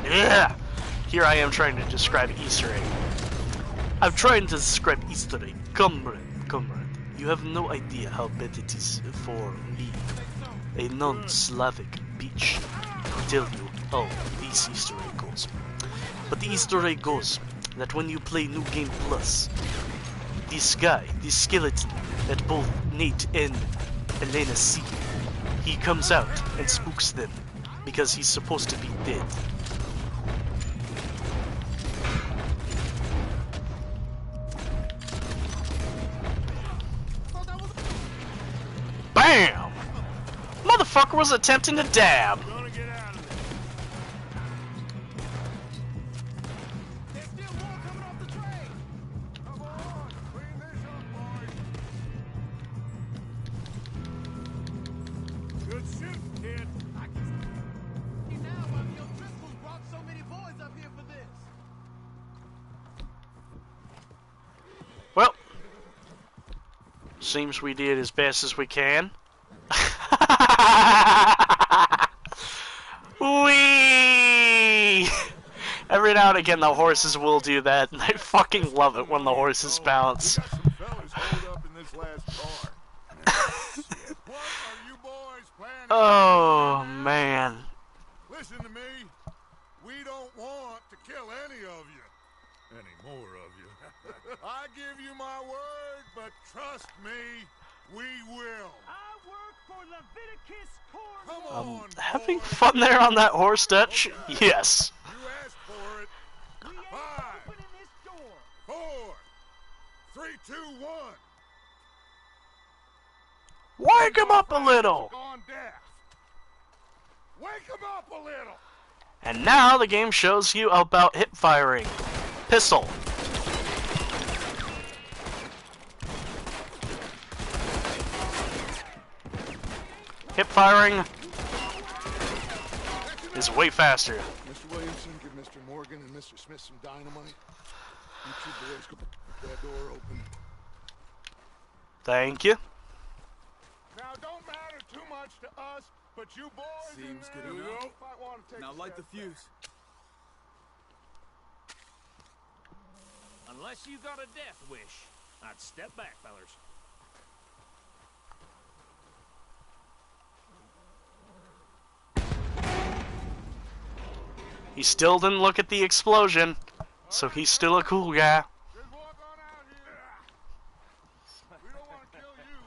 ugh. Here I am trying to describe Easter egg. I'm trying to describe Easter egg. Comrade, you have no idea how bad it is for me, a non-Slavic bitch, to tell you how this Easter egg goes. But the Easter egg goes that when you play New Game Plus, this guy, this skeleton that both Nate and Elena see, he comes out and spooks them because he's supposed to be dead. Bam! Motherfucker was attempting to dab. Good shoot, kid. Well, seems we did as best as we can. Whee! Every now and again the horses will do that, and I fucking love it when the horses bounce. We got some fellas holed up in this last car. What are you boys planning? Oh, man. Listen to me. We don't want to kill any of you. Any more of you. I give you my word, but trust me, we will. I work for Leviticus Come Cornwall. on, Having boys. fun there on that horse, Dutch? Yes. You asked for it. We ain't 5, opening this door. 4, 3, 2, 1. Wake him up a little! Gone deaf. Wake him up a little. And now the game shows you about hip firing. Pistol. Hip firing is way faster. Mr. Williamson, give Mr. Morgan and Mr. Smith some dynamite. You two boys go that door open. Thank you. Now, don't matter too much to us, but you boys Seems in good there enough. might want to take Now a light the step back. fuse. Unless you got a death wish, I'd step back, fellers. He still didn't look at the explosion, so he's still a cool guy. Just walk on out here. We don't want to kill you.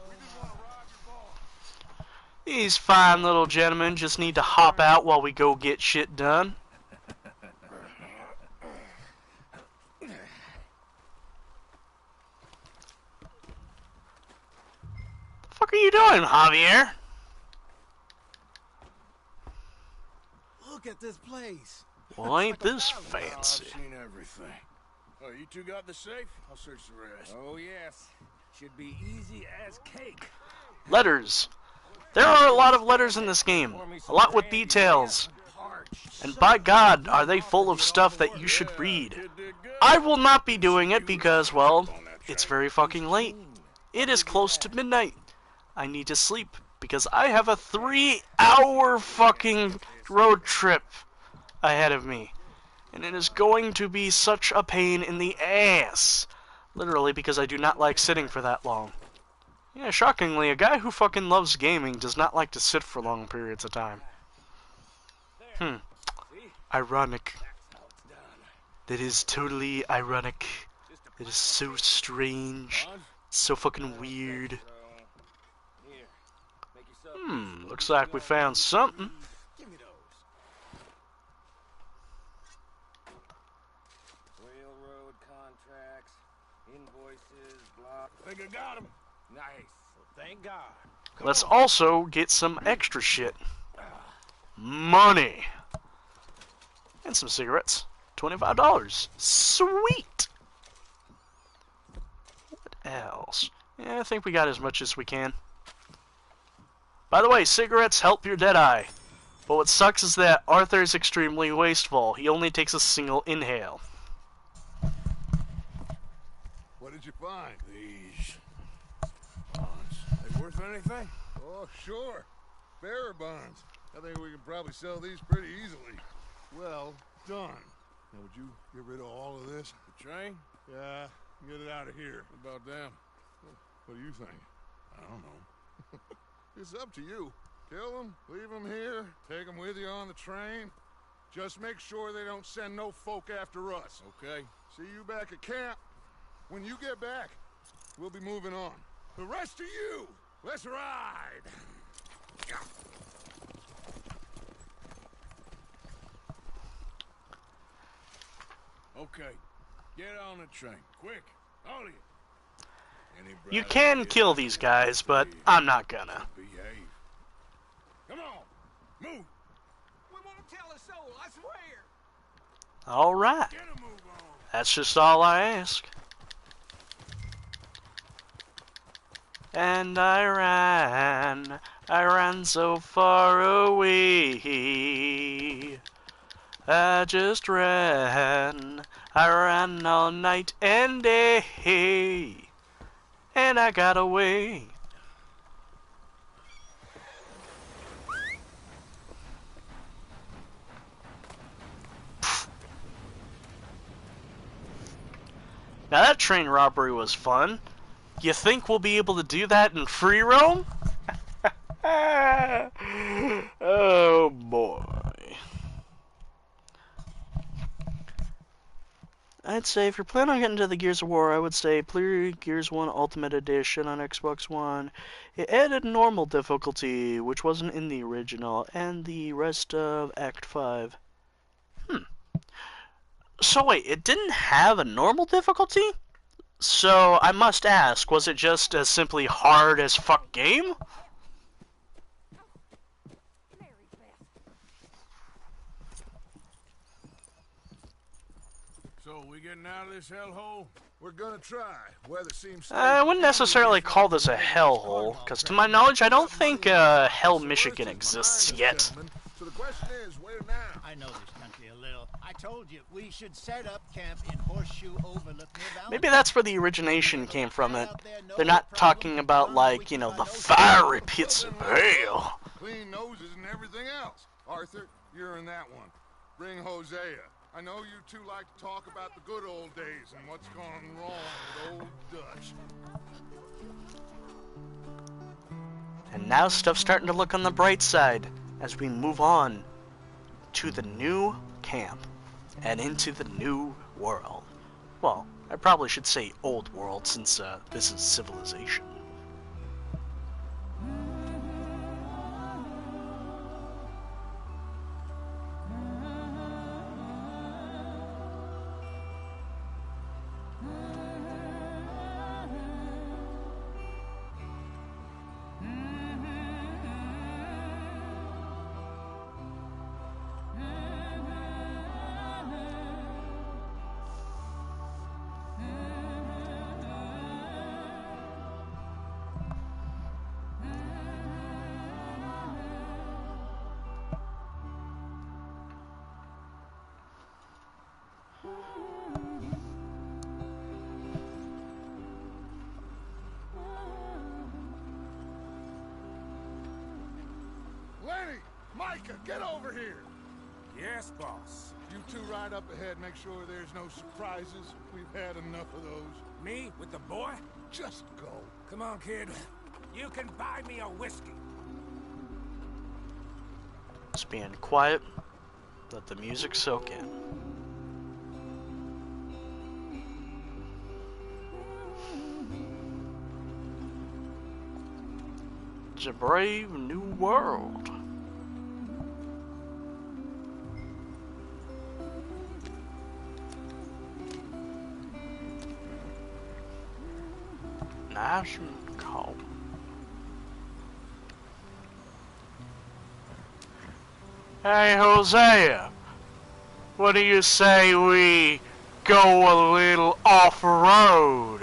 We just want to rob your boss. These fine little gentlemen just need to hop out while we go get shit done. The fuck are you doing, Javier? Look at this place. Well, ain't this fancy? I've seen everything. Oh, you two got the safe? I'll search the rest. Oh, yes. Should be easy as cake. Letters. There are a lot of letters in this game. A lot with details. And by God, are they full of stuff that you should read. I will not be doing it because, well, it's very fucking late. It is close to midnight. I need to sleep because I have a 3-hour fucking road trip ahead of me. And it is going to be such a pain in the ass. Literally, because I do not like sitting for that long. Yeah, shockingly, a guy who fucking loves gaming does not like to sit for long periods of time. Ironic. That is totally ironic. It is so strange. So fucking weird. Looks like we found something. Railroad contracts, invoices, blah. I think I got him. Nice. Well, thank God. Let's also get some extra shit. Money. And some cigarettes. $25. Sweet! What else? Yeah, I think we got as much as we can. By the way, cigarettes help your dead eye. But what sucks is that Arthur is extremely wasteful. He only takes a single inhale. What did you find? These bonds. They worth anything? Oh, sure. Bearer bonds. I think we can probably sell these pretty easily. Well done. Now, would you get rid of all of this? The train? Yeah, get it out of here. What about them? What do you think? I don't know. It's up to you. Kill them, leave them here, take them with you on the train. Just make sure they don't send no folk after us. Okay. See you back at camp. When you get back, we'll be moving on. The rest of you, let's ride! Okay. Get on the train. Quick. All of you. You can kill these guys, but I'm not gonna. Behave. Come on. Move. We won't tell a soul, I swear. Alright. Get a move on. That's just all I ask. And I ran so far away. I just ran, I ran all night and day, and I got away. Now that train robbery was fun. You think we'll be able to do that in free roam? Oh boy. I'd say if you're planning on getting to the Gears of War, I would say play Gears 1 Ultimate Edition on Xbox One. It added normal difficulty, which wasn't in the original, and the rest of Act 5. So wait, it didn't have a normal difficulty? So I must ask, was it just a simply hard as fuck game? So, we getting out of this hellhole? We're gonna try. Weather seems I wouldn't necessarily call this a hellhole, because to my knowledge, I don't think Hell, Michigan exists yet. So the question is, where now? I know this country a little. I told you we should set up camp in Horseshoe Overlook near Valentine. Maybe that's where the origination came from. It they're not talking about, like, you know, the fiery pits of hell. Clean noses and everything else. Arthur, you're in that one. Bring Hosea. I know you two like to talk about the good old days and what's gone wrong with old Dutch. And now stuff's starting to look on the bright side as we move on to the new camp and into the new world. Well, I probably should say old world since this is civilization. Lenny! Micah, get over here! Yes, boss. You two ride up ahead, make sure there's no surprises. We've had enough of those. Me with the boy? Just go. Come on, kid. You can buy me a whiskey. Just being quiet, let the music soak in. It's a brave new world. Nice and calm. Hey, Hosea, what do you say we go a little off-road?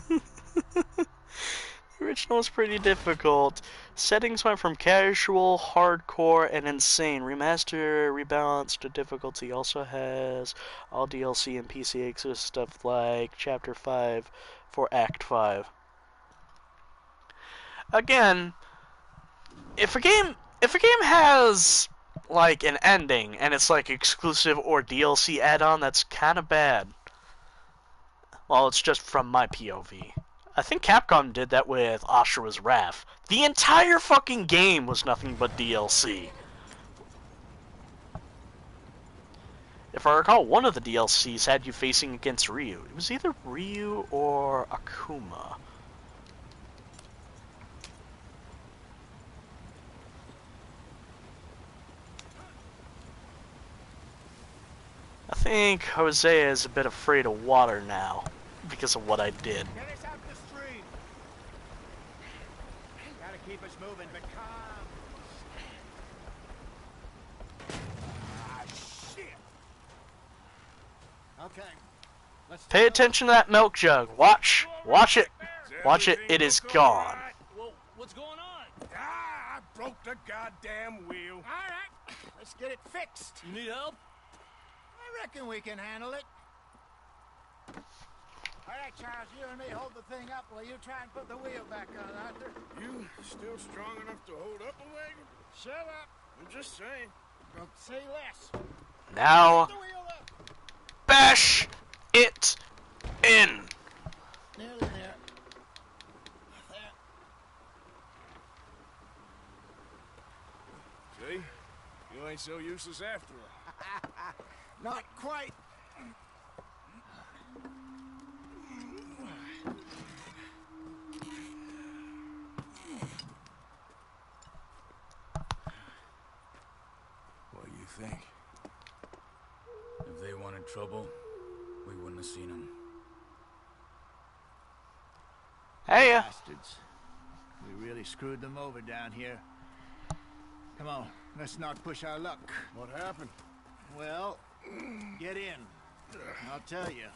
The original was pretty difficult. Settings went from casual, hardcore, and insane. Remaster, rebalanced, the difficulty also has all DLC and PC access stuff like Chapter 5 for Act 5. Again, if a game has like an ending and it's like exclusive or DLC add-on, that's kind of bad. Well, it's just from my POV. I think Capcom did that with Ashura's Wrath. The entire fucking game was nothing but DLC. If I recall, one of the DLCs had you facing against Ryu. It was either Ryu or Akuma. I think Hosea is a bit afraid of water now because of what I did. Get us out the stream. Gotta keep us moving, but calm. Ah, shit. Okay. Let's Pay attention to that milk jug. Watch it. Watch it. It is gone. Well, what's going on? Ah, I broke the goddamn wheel. All right, let's get it fixed. You need help? I reckon we can handle it. All right, Charles, you and me hold the thing up while you try and put the wheel back on, Arthur. You still strong enough to hold up a wagon? Shut up. I'm just saying. Don't say less. Now, Put the wheel up. bash it in. Nearly there. There. See? You ain't so useless after all. Not quite. What do you think? If they wanted trouble, we wouldn't have seen them. Hey, Bastards. We really screwed them over down here. Come on, let's not push our luck. What happened? Well, get in. I'll tell you.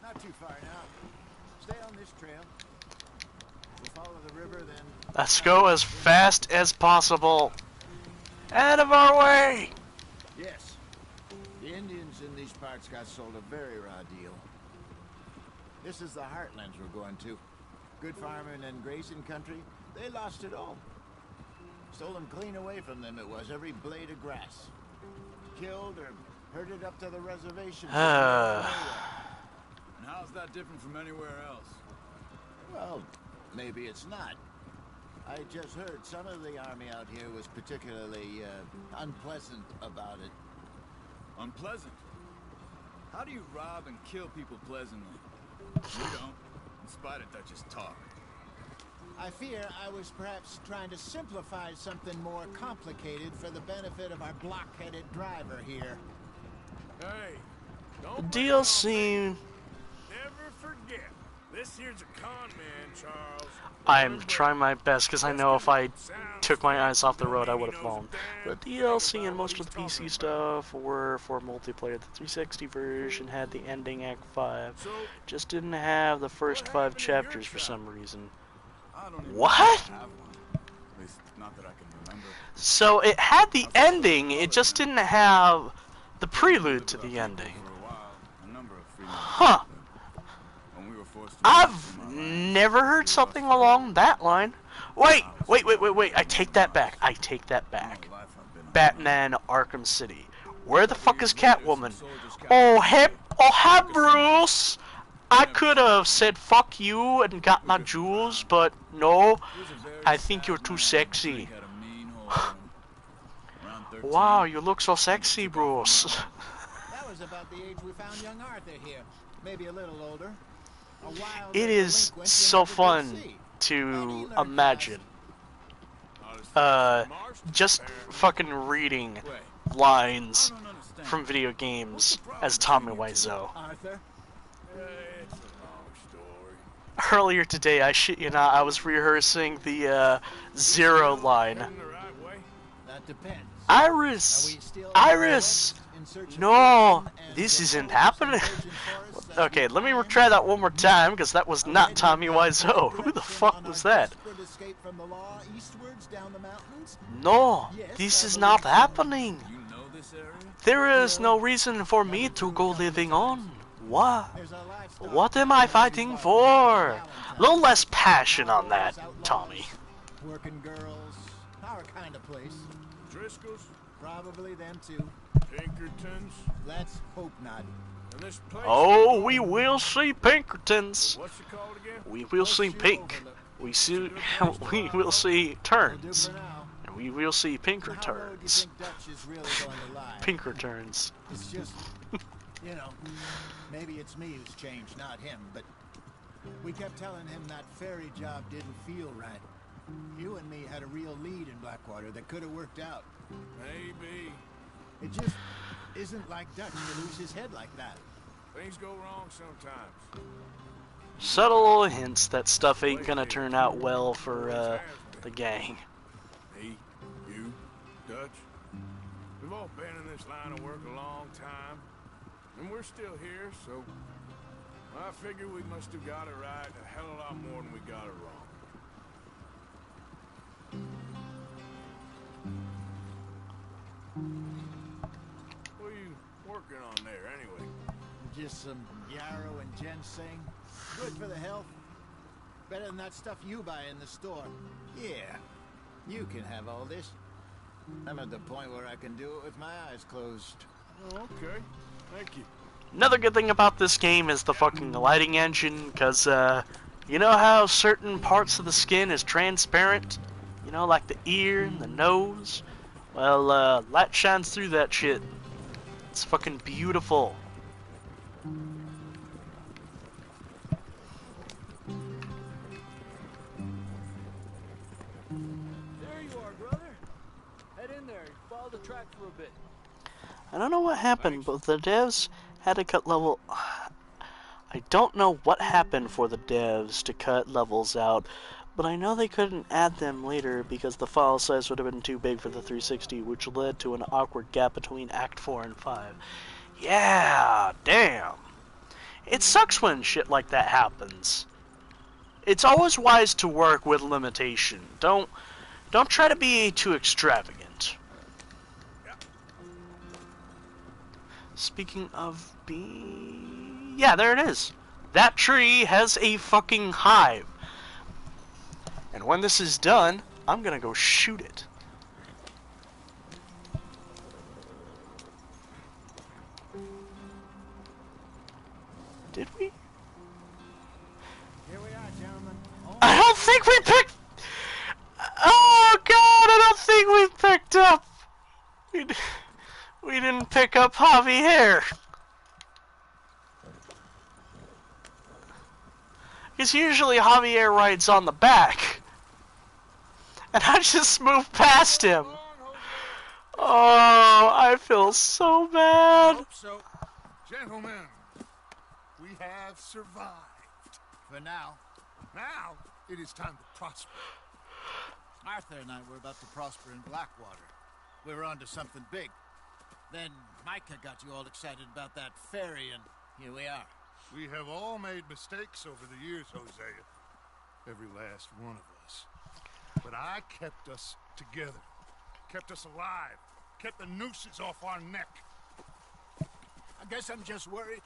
Not too far now. Stay on this trail. We'll follow the river, then... let's go as fast as possible. Out of our way. Yes. The Indians in these parts got sold a very raw deal. This is the heartlands we're going to. Good farming and grazing country. They lost it all. Stolen clean away from them it was, every blade of grass. Killed or herded up to the reservation. And how's that different from anywhere else? Well, maybe it's not. I just heard some of the army out here was particularly unpleasant about it. Unpleasant? How do you rob and kill people pleasantly? You don't, in spite of Dutch's talk. I fear I was perhaps trying to simplify something more complicated for the benefit of our block-headed driver here. Hey, The don't DLC. never forget. This here's a con man, Charles. I'm trying my best because I know if I took my eyes off the road, I would have fallen. The DLC and most of the PC stuff were for multiplayer. The 360 version had the ending Act 5. Just didn't have the first 5 chapters for some reason. I don't even What? have one. At least, not that I can remember. So it had the ending, it just didn't have the prelude to the ending. For a while, a number of freedom. Huh. When we were forced to I've never heard something along that line. Wait. I take that back. Batman Arkham City. Where the fuck is Catwoman? Oh, hey, Bruce! I could have said fuck you and got my jewels, but no. I think you're too sexy. Wow, you look so sexy, Bruce. That was about the age we found young Arthur here. Maybe a little older. A wild It is delinquent you so never did fun see. to imagine. Just fucking reading lines from video games as Tommy Wiseau. Arthur? It's a long story. Earlier today, I shit you not, I was rehearsing the Zero line. Heading the right way? That depends. Iris! No, this isn't happening. Okay, let me try that one more time, because that was not Tommy Wiseau. Who the fuck was that? No, this is not happening. You know this area? There is no reason for me to go living on. What? What am I fighting for? A little less passion on that, Tommy. Working girls, our kind of place. Driscoll's? Probably them too. Pinkertons? Let's hope not. And this place... Oh, we will see Pinkertons. What's it called again? We will see pink. We will see turns. And we will see pinker How low do you turns. think Dutch is really going to lie? Pinker turns. It's just, you know, maybe it's me who's changed, not him, but we kept telling him that ferry job didn't feel right. You and me had a real lead in Blackwater that could have worked out. Maybe. It just isn't like Dutch to lose his head like that. Things go wrong sometimes. Subtle hints that stuff ain't gonna turn out well for the gang. Me, you, Dutch. We've all been in this line of work a long time. And we're still here, so I figure we must have got it right a hell of a lot more than we got it wrong. What are you working on there, anyway? Just some yarrow and ginseng. Good for the health. Better than that stuff you buy in the store. Yeah, you can have all this. I'm at the point where I can do it with my eyes closed. Oh, okay. Thank you. Another good thing about this game is the fucking lighting engine, because, you know how certain parts of the skin is transparent? You know, like the ear and the nose? Well, light shines through that shit. It's fucking beautiful. There you are, brother. Head in there. Follow the track for a bit. I don't know what happened, but the devs had to cut level... I don't know what happened for the devs to cut levels out, but I know they couldn't add them later because the file size would have been too big for the 360, which led to an awkward gap between Act 4 and 5. Yeah, damn. It sucks when shit like that happens. It's always wise to work with limitation. Don't try to be too extravagant. Speaking of being... Yeah, there it is. That tree has a fucking hive. And when this is done, I'm gonna go shoot it. Did we? Here we are, gentlemen. I don't think we picked... Oh god, I don't think we picked up... We didn't pick up Javier. Because usually Javier rides on the back. And I just moved past him. Oh, I feel so bad. Hope so. Gentlemen, we have survived. For now. Now, it is time to prosper. Arthur and I were about to prosper in Blackwater. We were onto something big. Then Micah got you all excited about that ferry, and here we are. We have all made mistakes over the years, Hosea. Every last one of us. But I kept us together. Kept us alive. Kept the nooses off our neck. I guess I'm just worried.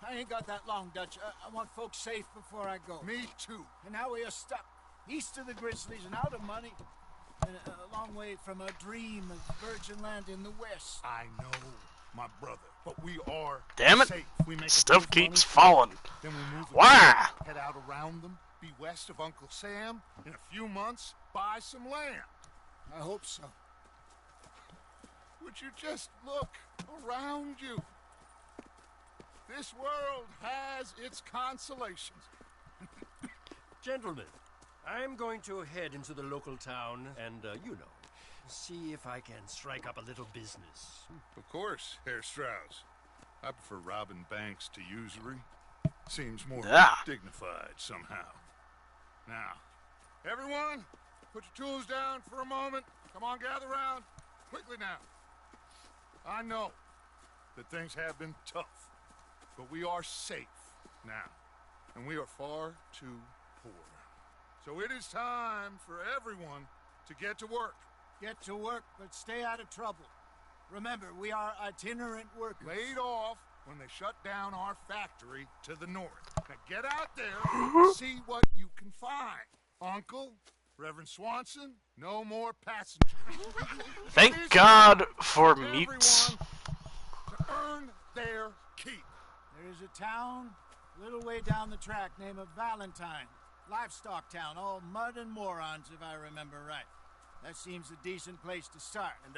I ain't got that long, Dutch. I want folks safe before I go. Me too. And now we are stuck east of the Grizzlies and out of money. And a long way from a dream of virgin land in the west. I know, my brother. But we are Damn it. safe. We make Stuff keeps falling. Then we move Why? Head out around them. Be west of Uncle Sam. In a few months, buy some land. I hope so. Would you just look around you? This world has its consolations. Gentlemen, I'm going to head into the local town and, see if I can strike up a little business. Of course, Herr Strauss. I prefer robbing banks to usury. Seems more dignified somehow. Now, everyone, put your tools down for a moment. Come on, gather round. Quickly now. I know that things have been tough, but we are safe now, and we are far too poor. So it is time for everyone to get to work. Get to work, but stay out of trouble. Remember, we are itinerant workers. Laid off when they shut down our factory to the north. Now get out there and see what you can find. Uncle, Reverend Swanson, no more passengers. Thank God for mutes. To earn their keep. There is a town a little way down the track named Valentine. Livestock town, all mud and morons, if I remember right. That seems a decent place to start. And,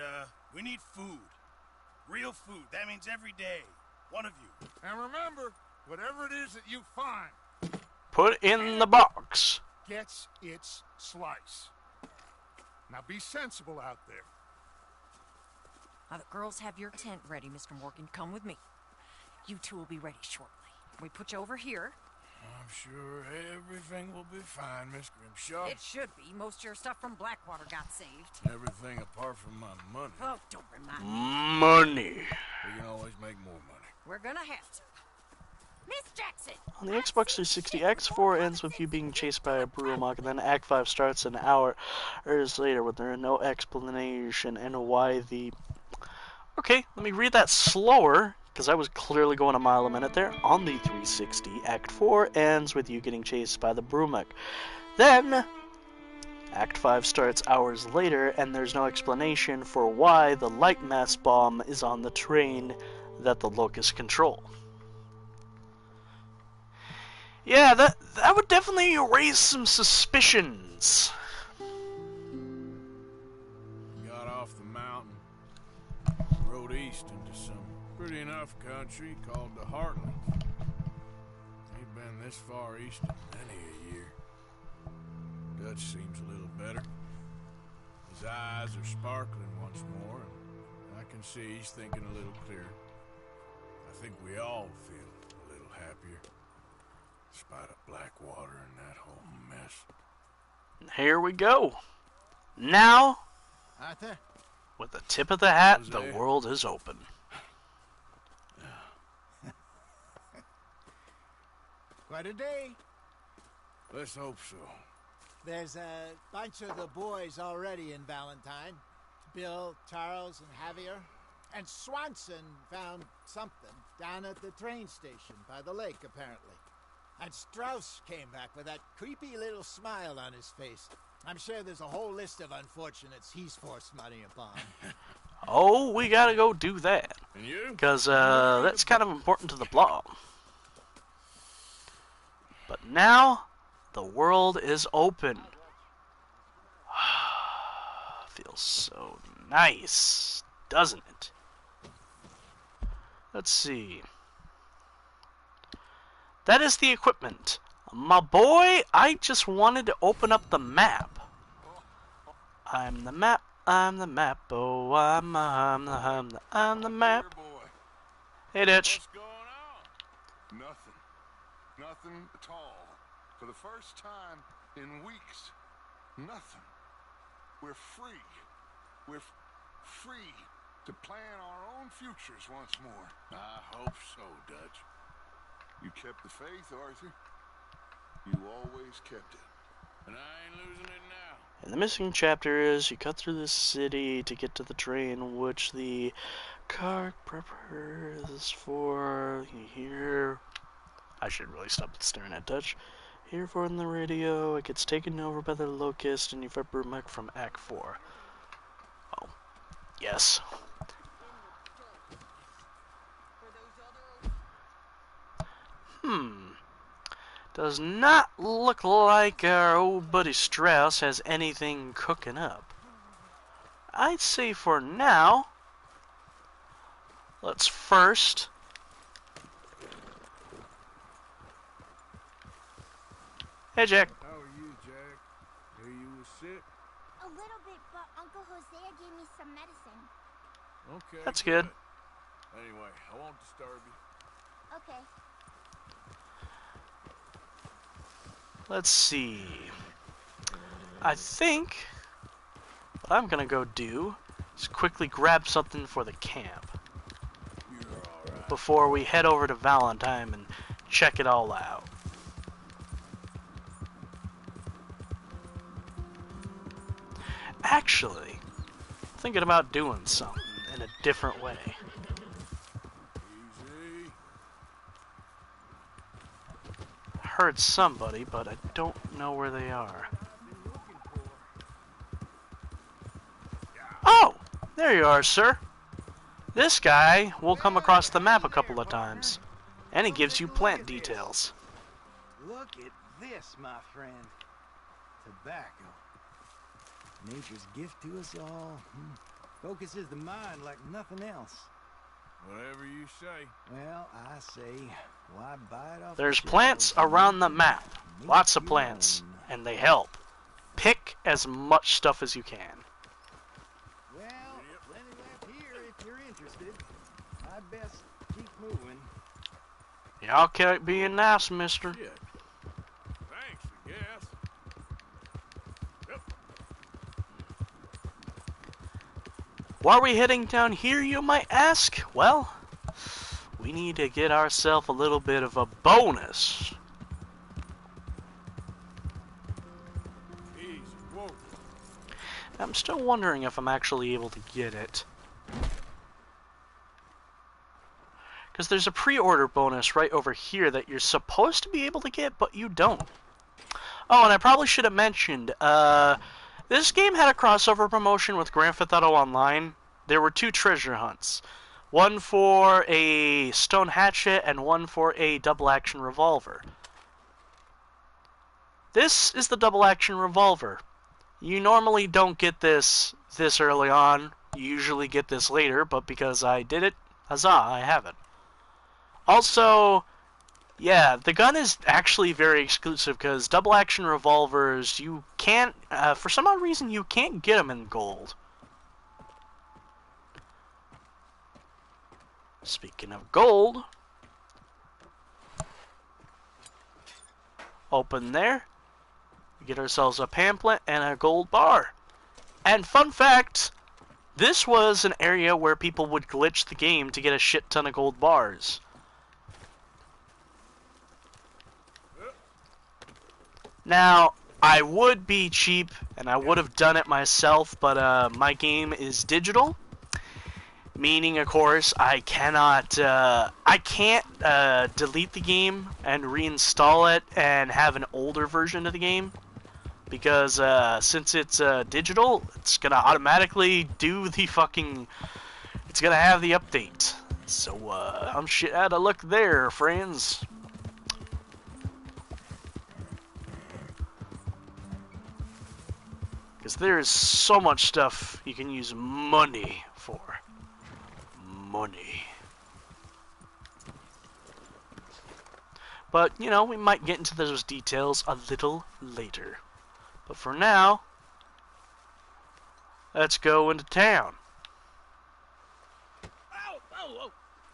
we need food. Real food. That means every day. One of you. And remember, whatever it is that you find, put in the box. Gets its slice. Now be sensible out there. Now the girls have your tent ready, Mr. Morgan. Come with me. You two will be ready shortly. We put you over here. I'm sure everything will be fine, Miss Grimshaw. It should be. Most of your stuff from Blackwater got saved. Everything apart from my money. Oh, don't remind me. Money. We can always make more money. We're gonna have to. Miss Jackson! On the Xbox 360, Act 4 ends with you being chased by a Brumok, and then Act 5 starts an hour later with there no explanation and why the... Okay, let me read that slower, because I was clearly going a mile a minute there. On the 360, Act 4 ends with you getting chased by the Brumok. Then, Act 5 starts hours later, and there's no explanation for why the light mass bomb is on the train that the Locusts control. Yeah, that would definitely raise some suspicions. Got off the mountain, rode east into some pretty enough country called the Heartland. Ain't been this far east in many a year. Dutch seems a little better. His eyes are sparkling once more, and I can see he's thinking a little clearer. I think we all feel a little happier. Despite of Blackwater and that whole mess. Here we go. Now, Arthur? With the tip of the hat, the world is open. Quite a day. Let's hope so. There's a bunch of the boys already in Valentine. Bill, Charles, and Javier. And Swanson found something down at the train station by the lake, apparently. And Strauss came back with that creepy little smile on his face. I'm sure there's a whole list of unfortunates he's forced money upon. Oh, we gotta go do that. And you? Because that's kind of important to the plot. But now, the world is open. Feels so nice, doesn't it? Let's see. That is the equipment. My boy, I just wanted to open up the map. I'm the map, I'm the map, oh, I'm the map. Hey, Ditch. What's going on? Nothing. Nothing at all. For the first time in weeks. Nothing. We're free. We're free to plan our own futures once more. I hope so, Dutch. You kept the faith, Arthur. You always kept it. And I ain't losing it now. And the missing chapter is you cut through the city to get to the train, which the car prepares for. You hear. I should really stop staring at Dutch. Here for in the radio, it gets taken over by the locust, and you flip Brumac from Act 4. Oh, yes. Does not look like our old buddy Strauss has anything cooking up. I'd say for now, let's first Hey, Jack. How are you, Jack? Hear you was sick? A little bit, but Uncle Hosea gave me some medicine. Okay. That's good. Anyway, I won't disturb you. Okay. Let's see. I think what I'm gonna go do is quickly grab something for the camp before we head over to Valentine and check it all out. Actually, thinking about doing something in a different way. Easy. Heard somebody, but I don't know where they are. Oh! There you are, sir. This guy will come across the map a couple of times, and he gives you plant details. Look at this, my friend. Tobacco. Nature's gift to us all. Focuses the mind like nothing else. Whatever you say. Well, I say, why buy it off the There's shelves plants and around the make map. Lots of your plants, own? and they help. Pick as much stuff as you can. Well, plenty left here if you're interested. I'd best keep moving. Y'all keep being nice, mister. Yeah. Thanks, I guess. Yep. Why are we heading down here, you might ask? Well, we need to get ourselves a little bit of a bonus. Easy. Whoa. I'm still wondering if I'm actually able to get it. Because there's a pre-order bonus right over here that you're supposed to be able to get, but you don't. Oh, and I probably should have mentioned, this game had a crossover promotion with Grand Theft Auto Online. There were 2 treasure hunts. One for a stone hatchet and one for a double-action revolver. This is the double-action revolver. You normally don't get this early on. You usually get this later, but because I did it, huzzah, I have it. Also, yeah, the gun is actually very exclusive because double-action revolvers, you can't, for some odd reason, you can't get them in gold. Speaking of gold, open there, we get ourselves a pamphlet and a gold bar. And fun fact, this was an area where people would glitch the game to get a shit ton of gold bars. Now, I would be cheap, and I would have done it myself, but my game is digital, Meaning, of course, I can't delete the game and reinstall it and have an older version of the game. Because since it's digital, it's gonna automatically do the fucking... It's gonna have the update. So, I'm shit out of luck there, friends. Because there is so much stuff you can use money for. Money. But, you know, we might get into those details a little later. But for now, let's go into town.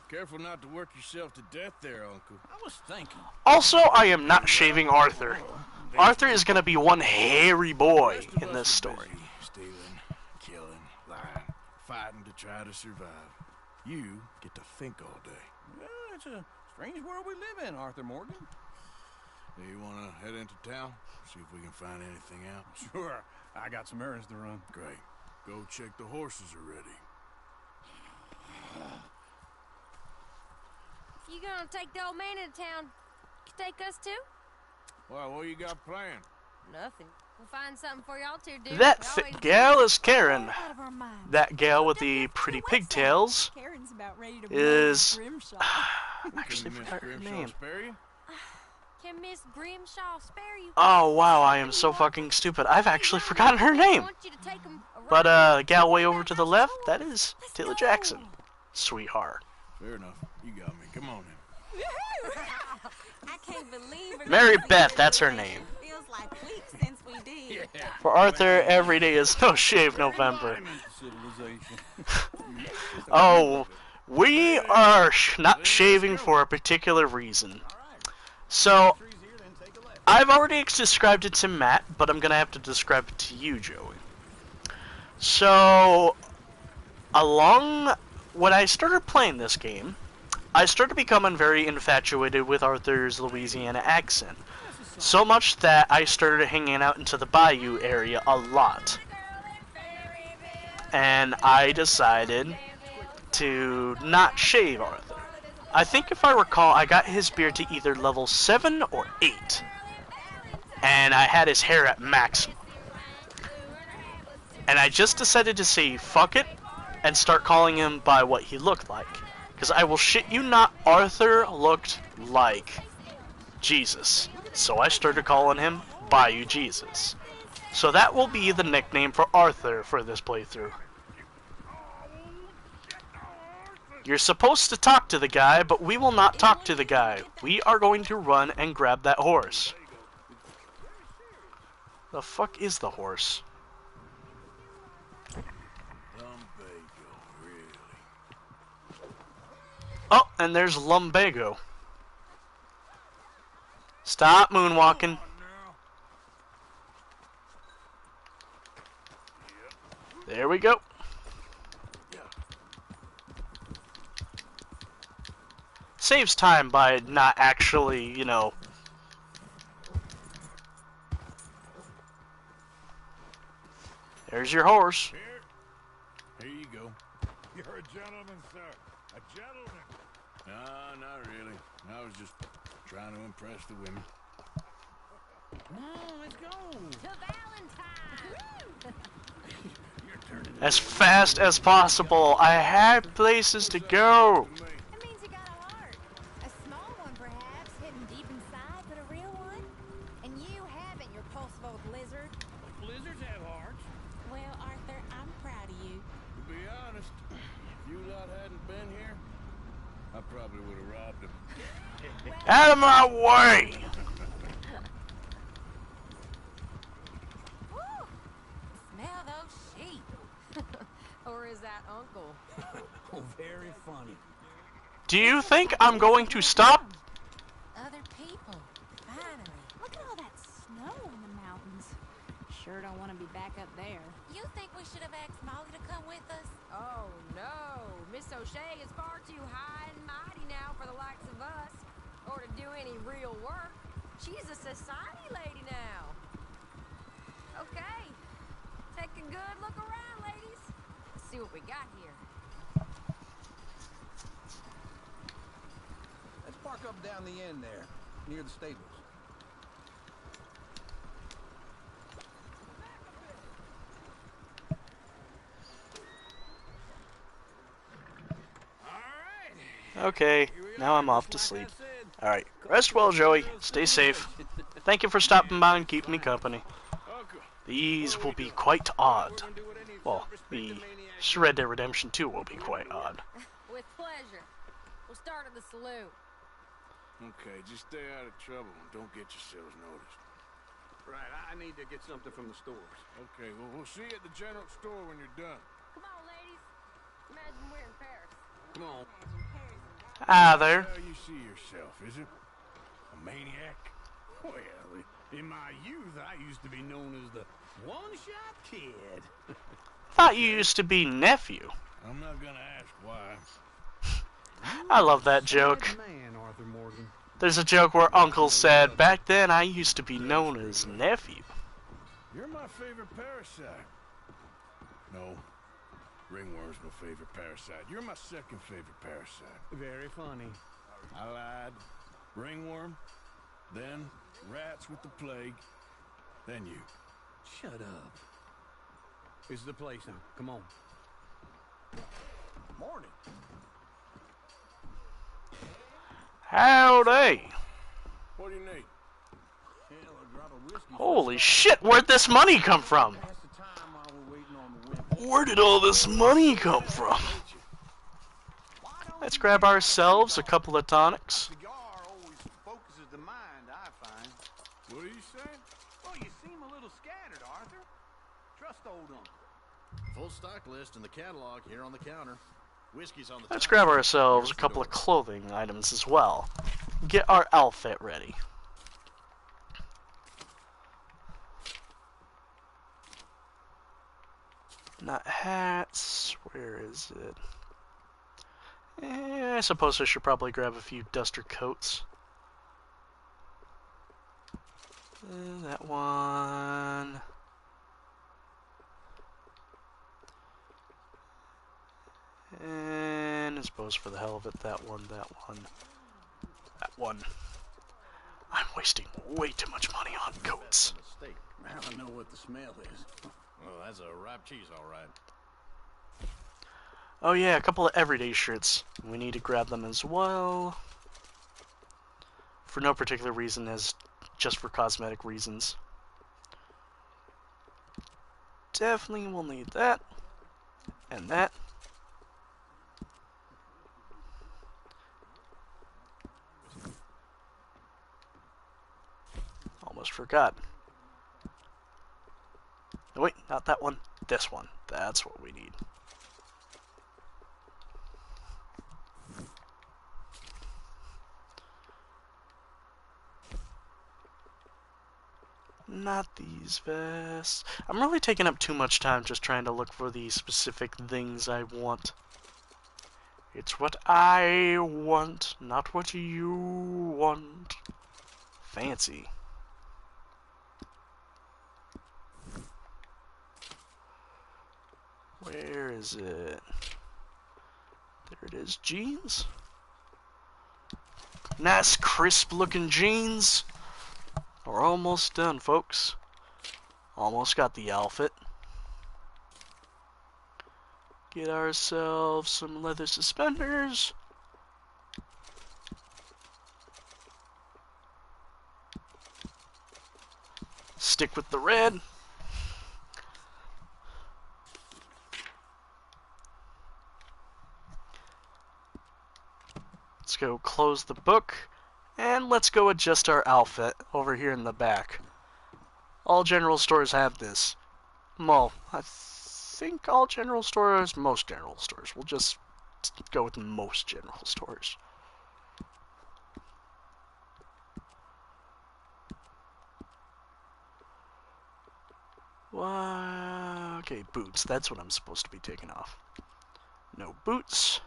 Careful not to work yourself to death there, Uncle. I was thinking. Also, I am not shaving Arthur. Arthur is going to be one hairy boy in this story. Stealing, killing, lying, fighting to try to survive. You get to think all day. Well, it's a strange world we live in, Arthur Morgan. Do you want to head into town? See if we can find anything out? Sure. I got some errands to run. Great. Go check the horses are ready. You gonna take the old man into town? You take us too? Well, what you got planned? Nothing. We'll find something for y'all two to do. That thick gal is Karen. That gal with the pretty pigtails is... actually forgot her name. Can Miss Grimshaw spare you? Oh wow, I am so fucking stupid. I've actually forgotten her name. But gal way over to the left, that is Taylor Jackson. Sweetheart. Fair enough. You got me. Come on in. I can't believe it. Mary Beth, that's her name. Feels like weeks since we did. For Arthur, every day is No Shave November. Oh, we are not shaving for a particular reason. So, I've already described it to Matt, but I'm going to have to describe it to you, Joey. So, when I started playing this game, I started becoming very infatuated with Arthur's Louisiana accent. So much that I started hanging out into the bayou area a lot. And I decided to not shave Arthur. I think if I recall, I got his beard to either level 7 or 8. And I had his hair at maximum. And I just decided to say, fuck it, and start calling him by what he looked like. Because I will shit you not, Arthur looked like Jesus. So I started calling him Bayou Jesus. So that will be the nickname for Arthur for this playthrough. You're supposed to talk to the guy, but we will not talk to the guy. We are going to run and grab that horse. The fuck is the horse? Oh, and there's Lumbago. Stop moonwalking. There we go. Saves time by not actually, you know... There's your horse. Here you go. You're a gentleman, sir. A gentleman. No, not really. I was just trying to impress the women. No, let's go. To Valentine. As fast as possible. I have places to go. That means you got a heart. A small one, perhaps, hidden deep inside, but a real one. And you haven't, your pulse-vote lizard. Lizards have hearts. Well, Arthur, I'm proud of you. To be honest, if you lot hadn't been here, I probably would have robbed him. Out of my way! Woo! Smell those sheep. Or is that Uncle? Oh, very funny. Do you think I'm going to stop? Other people. Finally. Look at all that snow in the mountains. Sure don't want to be back up there. You think we should have asked Molly to come with us? Oh, no. Miss O'Shea is far too high and mighty now for the likes of us. Or to do any real work. She's a society lady now. Okay. Take a good look around, ladies. Let's see what we got here. Park up down the end there, near the stables. Okay, now I'm off to sleep. Alright, rest well, Joey. Stay safe. Thank you for stopping by and keeping me company. These will be quite odd. Well, the Red Dead Redemption 2 will be quite odd. With pleasure. We'll start at the saloon. Okay, just stay out of trouble and don't get yourselves noticed. Right, I need to get something from the stores. Okay, well, we'll see you at the general store when you're done. Come on, ladies. Imagine we're in Paris. Come on. Ah, there. How you see yourself, is it? A maniac? Well, in my youth, I used to be known as the one-shot kid. Thought you used to be nephew. I'm not gonna ask why. I love that joke. Man, Arthur Morgan. There's a joke where Uncle said, back then I used to be known as nephew. You're my favorite parasite. No, ringworm's my favorite parasite. You're my second favorite parasite. Very funny. I lied. Ringworm, then rats with the plague, then you. Shut up. This is the place now. Come on. Morning. Howdy. What do you need? Hell, a drop of whiskey. Holy shit, where'd this money come from? Pass the time while we're waiting on the wind. Where did all this money come from? Let's grab ourselves a couple of tonics. Cigar always focuses the mind, I find. What are you saying? Well, you seem a little scattered, Arthur. Trust old uncle. Full stock list in the catalog here on the counter. Whiskey's on the Let's top. grab ourselves a couple of clothing items as well. Get our outfit ready. Not hats. Where is it? I suppose I should probably grab a few duster coats. That one. And I suppose for the hell of it, that one, that one, that one. I'm wasting way too much money on coats. I don't know what the smell is. Well, that's a ripe cheese, all right. Oh yeah, a couple of everyday shirts. We need to grab them as well. For no particular reason, as just for cosmetic reasons. Definitely will need that. And that. Almost forgot. No, wait, not that one. This one. That's what we need. Not these vests. I'm really taking up too much time just trying to look for the specific things I want. It's what I want, not what you want. Fancy. Where is it? There it is. Jeans. Nice crisp looking jeans. We're almost done, folks. Almost got the outfit. Get ourselves some leather suspenders. Stick with the red. Let's go close the book. And let's go adjust our outfit over here in the back. All general stores have this. Well, I think all general stores, most general stores. We'll just go with most general stores. Okay, boots. That's what I'm supposed to be taking off. No boots.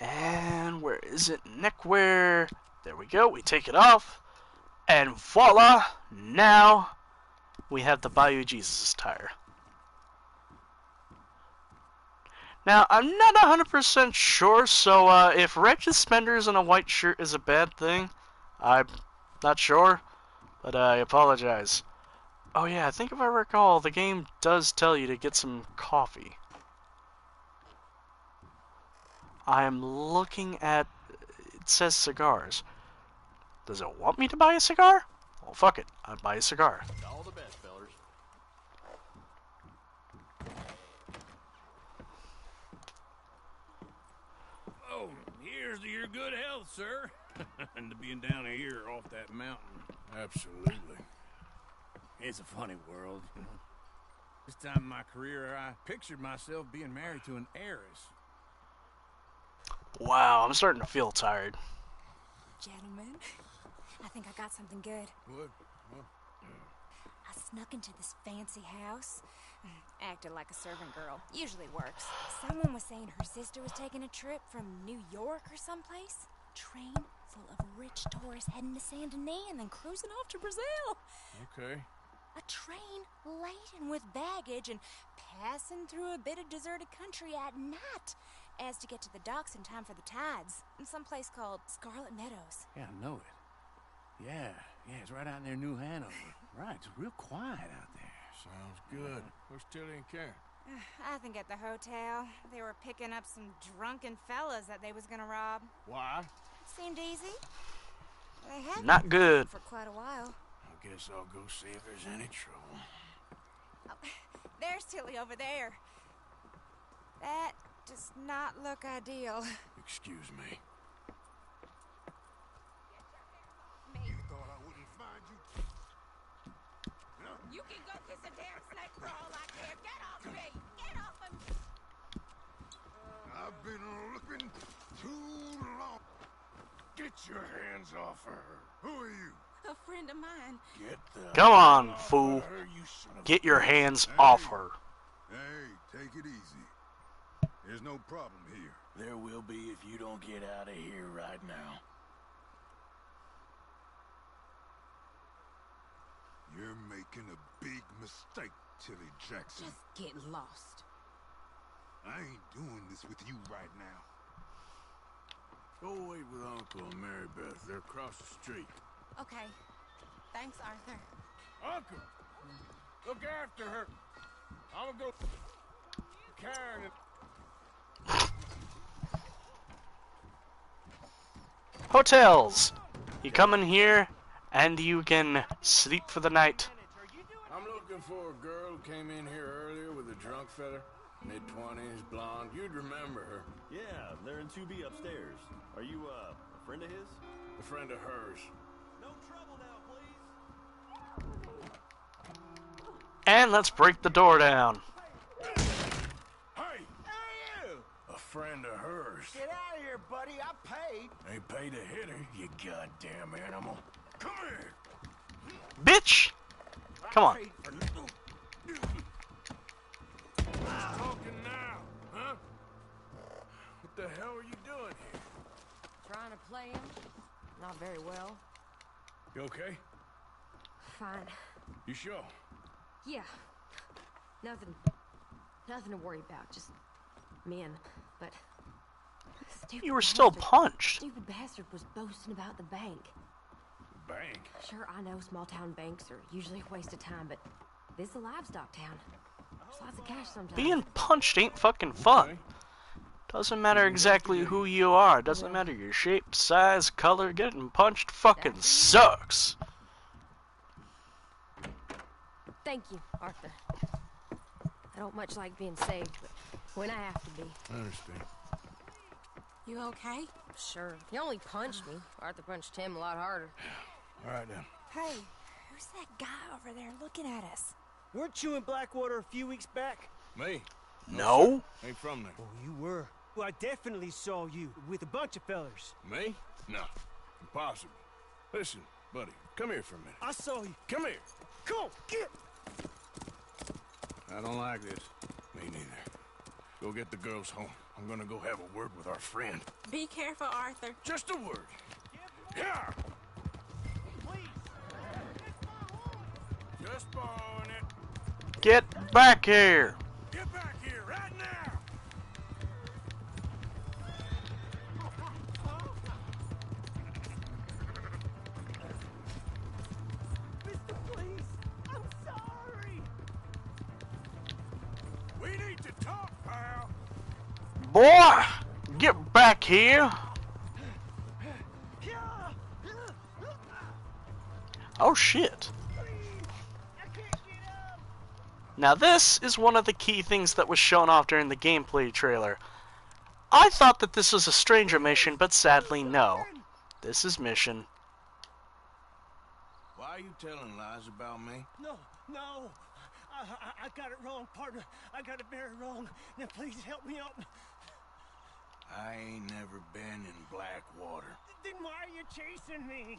And where is it? Neckwear. There we go. We take it off. And voila! Now we have the Bayou Jesus attire. Now, I'm not 100% sure, so if red suspenders and a white shirt is a bad thing, I'm not sure, but I apologize. Oh yeah, I think if I recall, the game does tell you to get some coffee. I am looking at... it says cigars. Does it want me to buy a cigar? Well, fuck it. I'll buy a cigar. All the best, fellers. Oh, here's to your good health, sir. And to being down here off that mountain. Absolutely. It's a funny world, you know. This time in my career, I pictured myself being married to an heiress. Wow, I'm starting to feel tired. Gentlemen, I think I got something good. What? What? I snuck into this fancy house. Acted like a servant girl. Usually works. Someone was saying her sister was taking a trip from New York or someplace. Train full of rich tourists heading to Saint Denis and then cruising off to Brazil. Okay. A train laden with baggage and passing through a bit of deserted country at night as to get to the docks in time for the tides in some place called Scarlet Meadows. Yeah, I know it. Yeah, it's right out near New Hanover. Right, it's real quiet out there. Sounds good. Where's Tilly and Karen? I think at the hotel. They were picking up some drunken fellas that they was gonna rob. Why? Seemed easy. They haven't Not good. for quite a while. I guess I'll go see if there's any trouble. Oh, there's Tilly over there. That does not look ideal. Excuse me. You thought I wouldn't find you? You can go kiss a damn snake for all I care. Get off me! Get off of me! I've been looking too long. Get your hands off her. Who are you? A friend of mine. Get the Come on, off fool. of her, you son of Get a your bitch. hands off her. Hey, take it easy. There's no problem here. There will be if you don't get out of here right now. You're making a big mistake, Tilly Jackson. Just get lost. I ain't doing this with you right now. Go wait with Uncle and Mary Beth. They're across the street. Okay. Thanks, Arthur. Uncle! Look after her. I'm gonna go... Karen and... Hotels. You come in here and you can sleep for the night. I'm looking for a girl who came in here earlier with a drunk fella. Mid-20s, blonde. You'd remember her. Yeah, they're in 2B upstairs. Are you, a friend of his? A friend of hers. No trouble now, please. And let's break the door down. Hey! Hey, you! A friend of hers. Get out of here, buddy. I paid. They paid to hit her, you goddamn animal. Come here! Bitch! Come on. Talking now, huh? What the hell are you doing here? Trying to play him. Not very well. You okay? Fine. You sure? Yeah. Nothing to worry about. Just men. But stupid You were still bastard- punched. Stupid bastard was boasting about the bank. Bank? Sure, I know small town banks are usually a waste of time, but this is a livestock town. There's lots of cash sometimes. Being punched ain't fucking fun. Doesn't matter exactly who you are. Doesn't matter your shape, size, color. Getting punched fucking sucks. Thank you, Arthur. I don't much like being saved, but when I have to be. I understand. You okay? Sure. He only punched me. Arthur punched him a lot harder. All right, then. Hey, who's that guy over there looking at us? Weren't you in Blackwater a few weeks back? Me? No. Sir. Ain't from there. Oh, you were. Well, I definitely saw you with a bunch of fellers. Me? No. Impossible. Listen, buddy, come here for a minute. I saw you. Come here. Come on, get! I don't like this. Me neither. Go get the girls home. I'm gonna go have a word with our friend. Be careful, Arthur. Just a word. Yeah! Just borrowing it. Get back here. Get back here right now! Boy, get back here. Oh shit. Now this is one of the key things that was shown off during the gameplay trailer. I thought that this was a stranger mission, but sadly no. This is mission. Why are you telling lies about me? No, no. I got it wrong, partner. I got it very wrong. Now please help me out. I ain't never been in Blackwater. Then why are you chasing me?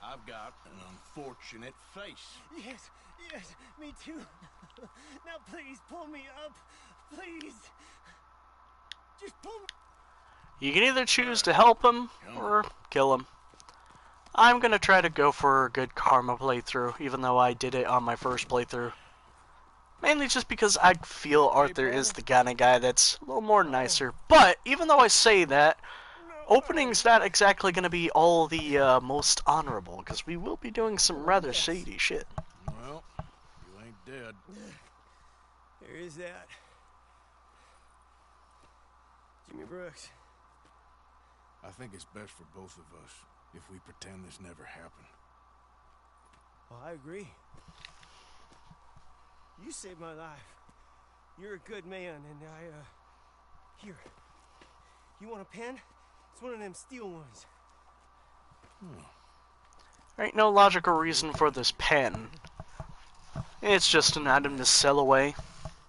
I've got an unfortunate face. Yes, yes, me too. Now please pull me up. Please. Just pull me. You can either choose to help him or kill him. I'm gonna try to go for a good karma playthrough, even though I did it on my first playthrough. Mainly just because I feel Arthur is the kind of guy that's a little more nicer. But, even though I say that, opening's not exactly gonna be all the most honorable, because we will be doing some rather shady shit. Well, you ain't dead. There is that. Jimmy Brooks. I think it's best for both of us if we pretend this never happened. Oh, I agree. You saved my life. You're a good man, and here. You want a pen? It's one of them steel ones. There ain't no logical reason for this pen. It's just an item to sell away.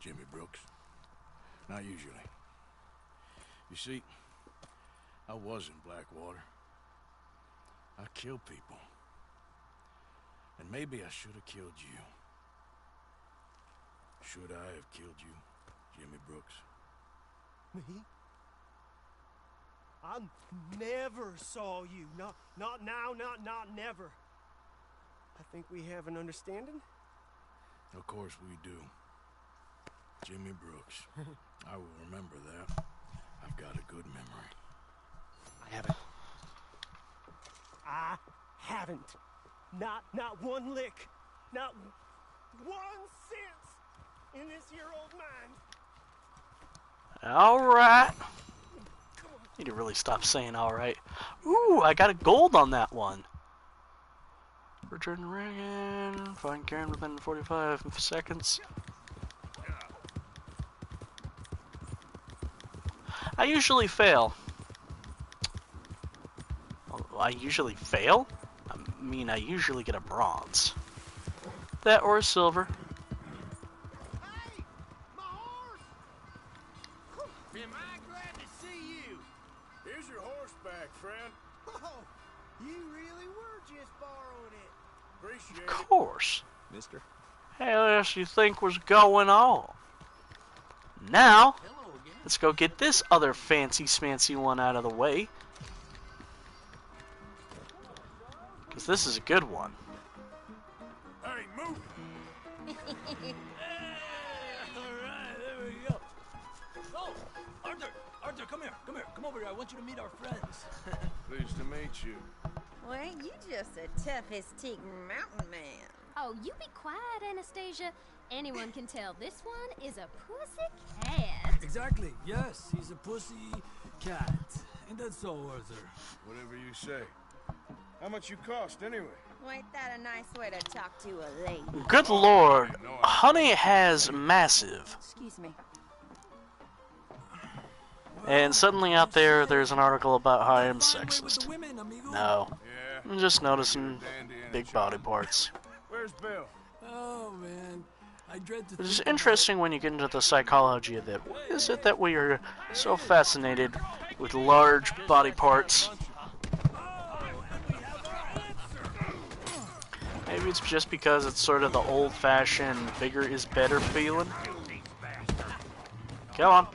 Jimmy Brooks. Not usually. You see, I was in Blackwater. I killed people. And maybe I should have killed you. Should I have killed you, Jimmy Brooks? Me? I never saw you. Not now, not never. I think we have an understanding? Of course we do. Jimmy Brooks. I will remember that. I've got a good memory. I haven't. Not one lick. Not 1 cent in this year old mind. Alright. Need to really stop saying alright. Ooh, I got a gold on that one. Return to Reagan. Find Karen within 45 seconds. I usually fail. I usually fail? I mean, I usually get a bronze. That or a silver. Hey! My horse! Am I glad to see you? Here's your horse back, friend. Oh, you really were just borrowing it. Appreciate Of course. Mister. Hell else you think was going on? Now, let's go get this other fancy smancy one out of the way. Because this is a good one. Hey, move it! Alright, there we go. Oh, Arthur, come here. Come over here. I want you to meet our friends. Pleased to meet you. Well, ain't you just a toughest-teak mountain man? Oh, you be quiet, Anastasia. Anyone can tell this one is a pussy cat. Exactly. Yes, he's a pussy cat. Ain't that so, Arthur? Whatever you say. How much you cost, anyway? Well, ain't that a nice way to talk to a lady? Good lord. Honey has massive. Excuse me. And suddenly out there's an article about how I am sexist. No. I'm just noticing big body parts. Where's Bill? Oh, man. I dread to Which is think interesting when you get into the psychology of it. Why is it that we are so fascinated with large body parts? Maybe it's just because it's sort of the old-fashioned bigger is better feeling. Come on.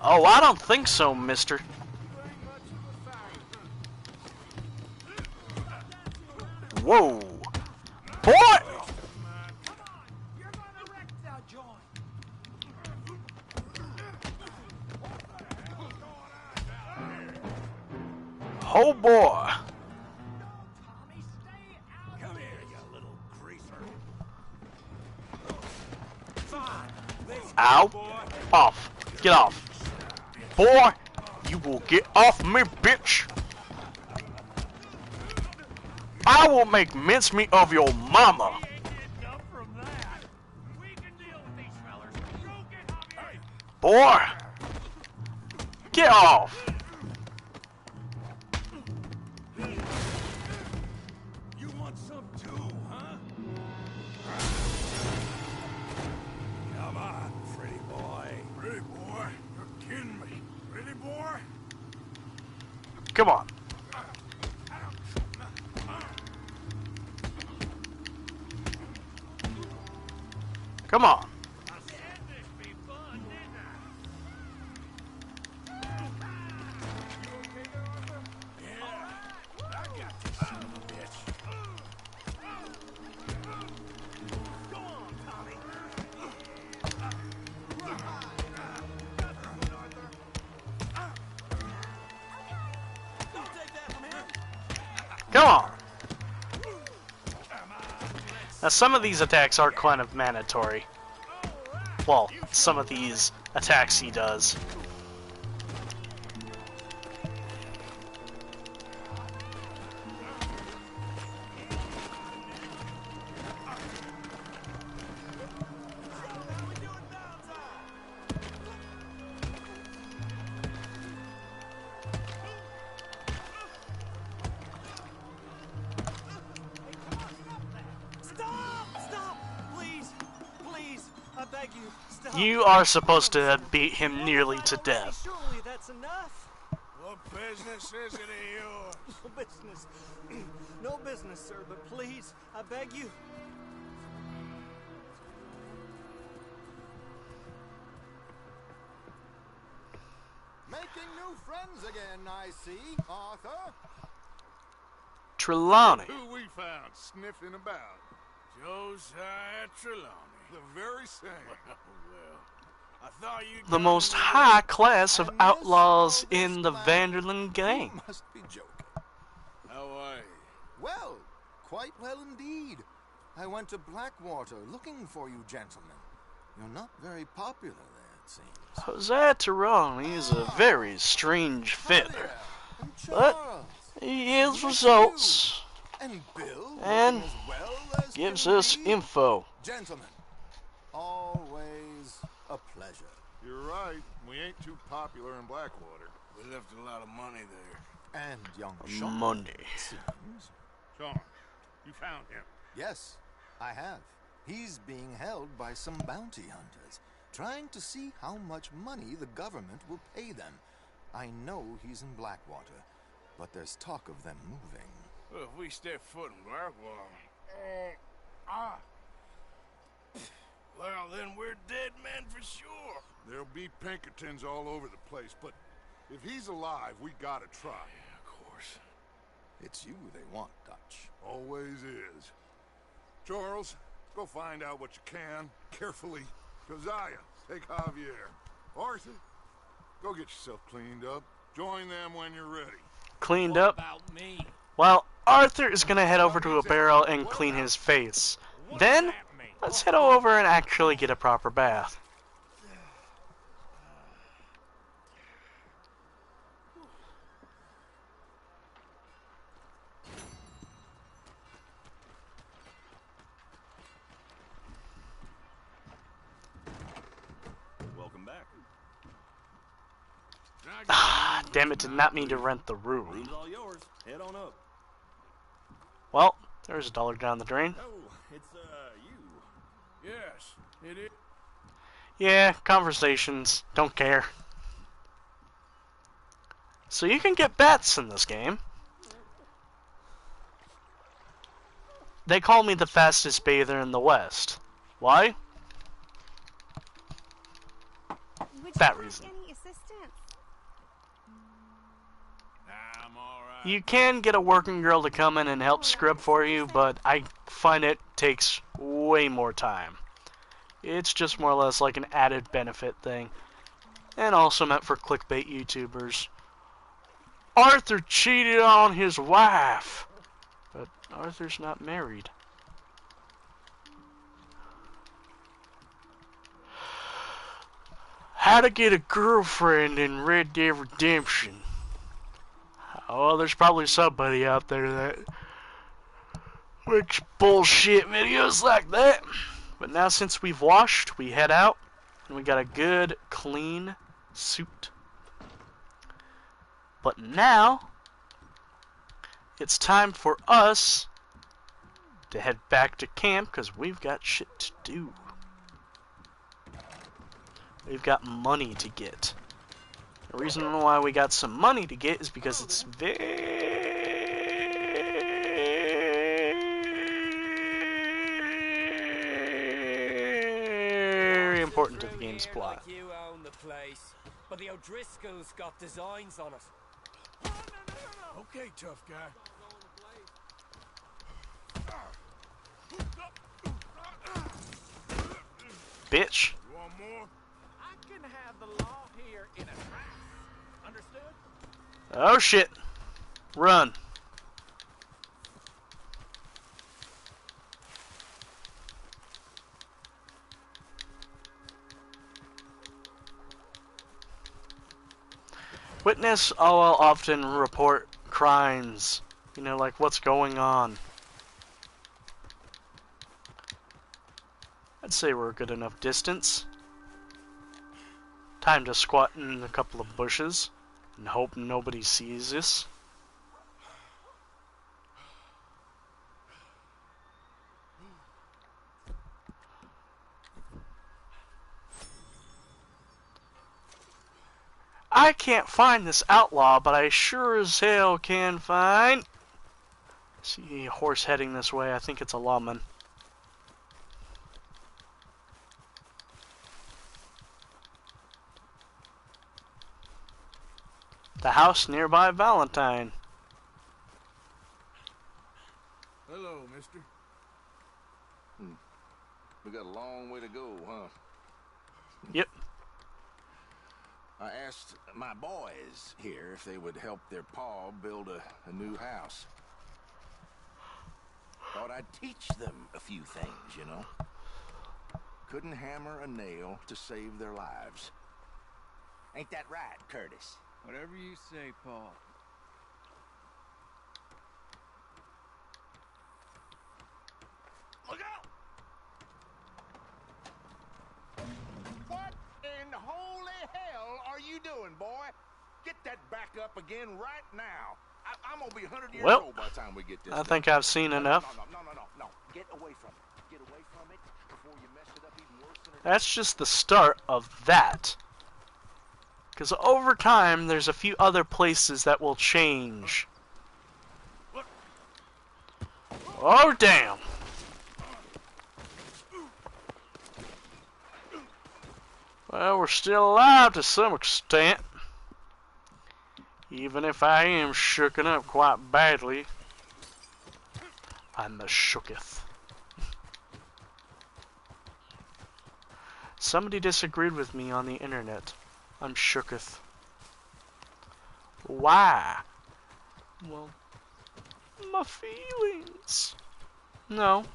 Oh, I don't think so, mister. Whoa. Boy! Oh boy. Come here, you little Ow. Off. Get off. Boy, you will get off me, bitch. I will make mincemeat of your mama. Boy, get off. You want some too, huh? Come on, pretty boy. Pretty boy? You're kidding me. Pretty boy? Come on. Come on. Come on. Now some of these attacks are kind of mandatory. Well, some of these attacks he does. You are supposed to beat him nearly to death. Surely that's enough. What business is it of yours? No business. No business, sir, but please, I beg you. Making new friends again, I see, Arthur. Trelawney. Who we found sniffing about? Josiah Trelawney. The very same. Well, I thought you'd The most high class of outlaws in the Vanderlyn gang. You must be joking. How are you? Well, quite well indeed. I went to Blackwater looking for you gentlemen. You're not very popular there, it seems. Josiah Trelawney is a very strange feather, but he gives results And Bill, and as well as gives can us be. info. Gentlemen, always a pleasure. You're right. We ain't too popular in Blackwater. We left a lot of money there. And young Sean. Money. it seems. Sean, you found him. Yes, I have. He's being held by some bounty hunters, trying to see how much money the government will pay them. I know he's in Blackwater, but there's talk of them moving. Well, if we step foot in Blackwater... Well, then we're dead men for sure. There'll be Pinkertons all over the place, but if he's alive, we gotta try. Yeah, of course. It's you they want, Dutch. Always is. Charles, go find out what you can, carefully. Josiah, take Javier. Arthur, go get yourself cleaned up. Join them when you're ready. Cleaned up? Well, Arthur is gonna head over to a barrel and clean his face. Then, let's head over and actually get a proper bath. Welcome back. Ah, damn it, did not mean to rent the room. Room's all yours. Head on up. Well, there's $1 down the drain. Oh, it's, you. Yes, it is. Yeah, conversations. Don't care. So you can get bets in this game. They call me the fastest bather in the West. Why? That reason. Any assistance? I'm all right. You can get a working girl to come in and help scrub for you, but I find it takes way more time. It's just more or less like an added benefit thing. And also meant for clickbait YouTubers. Arthur cheated on his wife. But Arthur's not married. How to get a girlfriend in Red Dead Redemption. Oh, there's probably somebody out there that makes bullshit videos like that. But now since we've washed, we head out, and we got a good, clean suit. But now, it's time for us to head back to camp, because we've got shit to do. We've got money to get. The reason why we got some money to get is because it's very important to the game's plot. Like you own the place, but the O'Driscolls got designs on it. Okay, tough guy. Bitch. You want more? I can have the law here in a trice. Understood? Oh shit. Run. Witness, I will often report crimes. You know, like what's going on. I'd say we're a good enough distance. Time to squat in a couple of bushes and hope nobody sees us. I can't find this outlaw, but I sure as hell can find... See a horse heading this way. I think it's a lawman. The house nearby Valentine. Hello, mister. We got a long way to go, huh? Yep. I asked my boys here if they would help their pa build a new house. Thought I'd teach them a few things, you know. Couldn't hammer a nail to save their lives. Ain't that right, Curtis? Whatever you say, Paul. Look out! What in holy hell are you doing, boy? Get that back up again right now. I'm gonna be 100 years old by the time we get this. I think I've seen enough. No. Get away from it. Get away from it before you mess it up even worse than it is. That's just the start of that. Because over time, there's a few other places that will change. Oh, damn. Well, we're still alive to some extent. Even if I am shooken up quite badly. I'm the shooketh. Somebody disagreed with me on the internet. I'm shooketh. Why? Well, my feelings. No.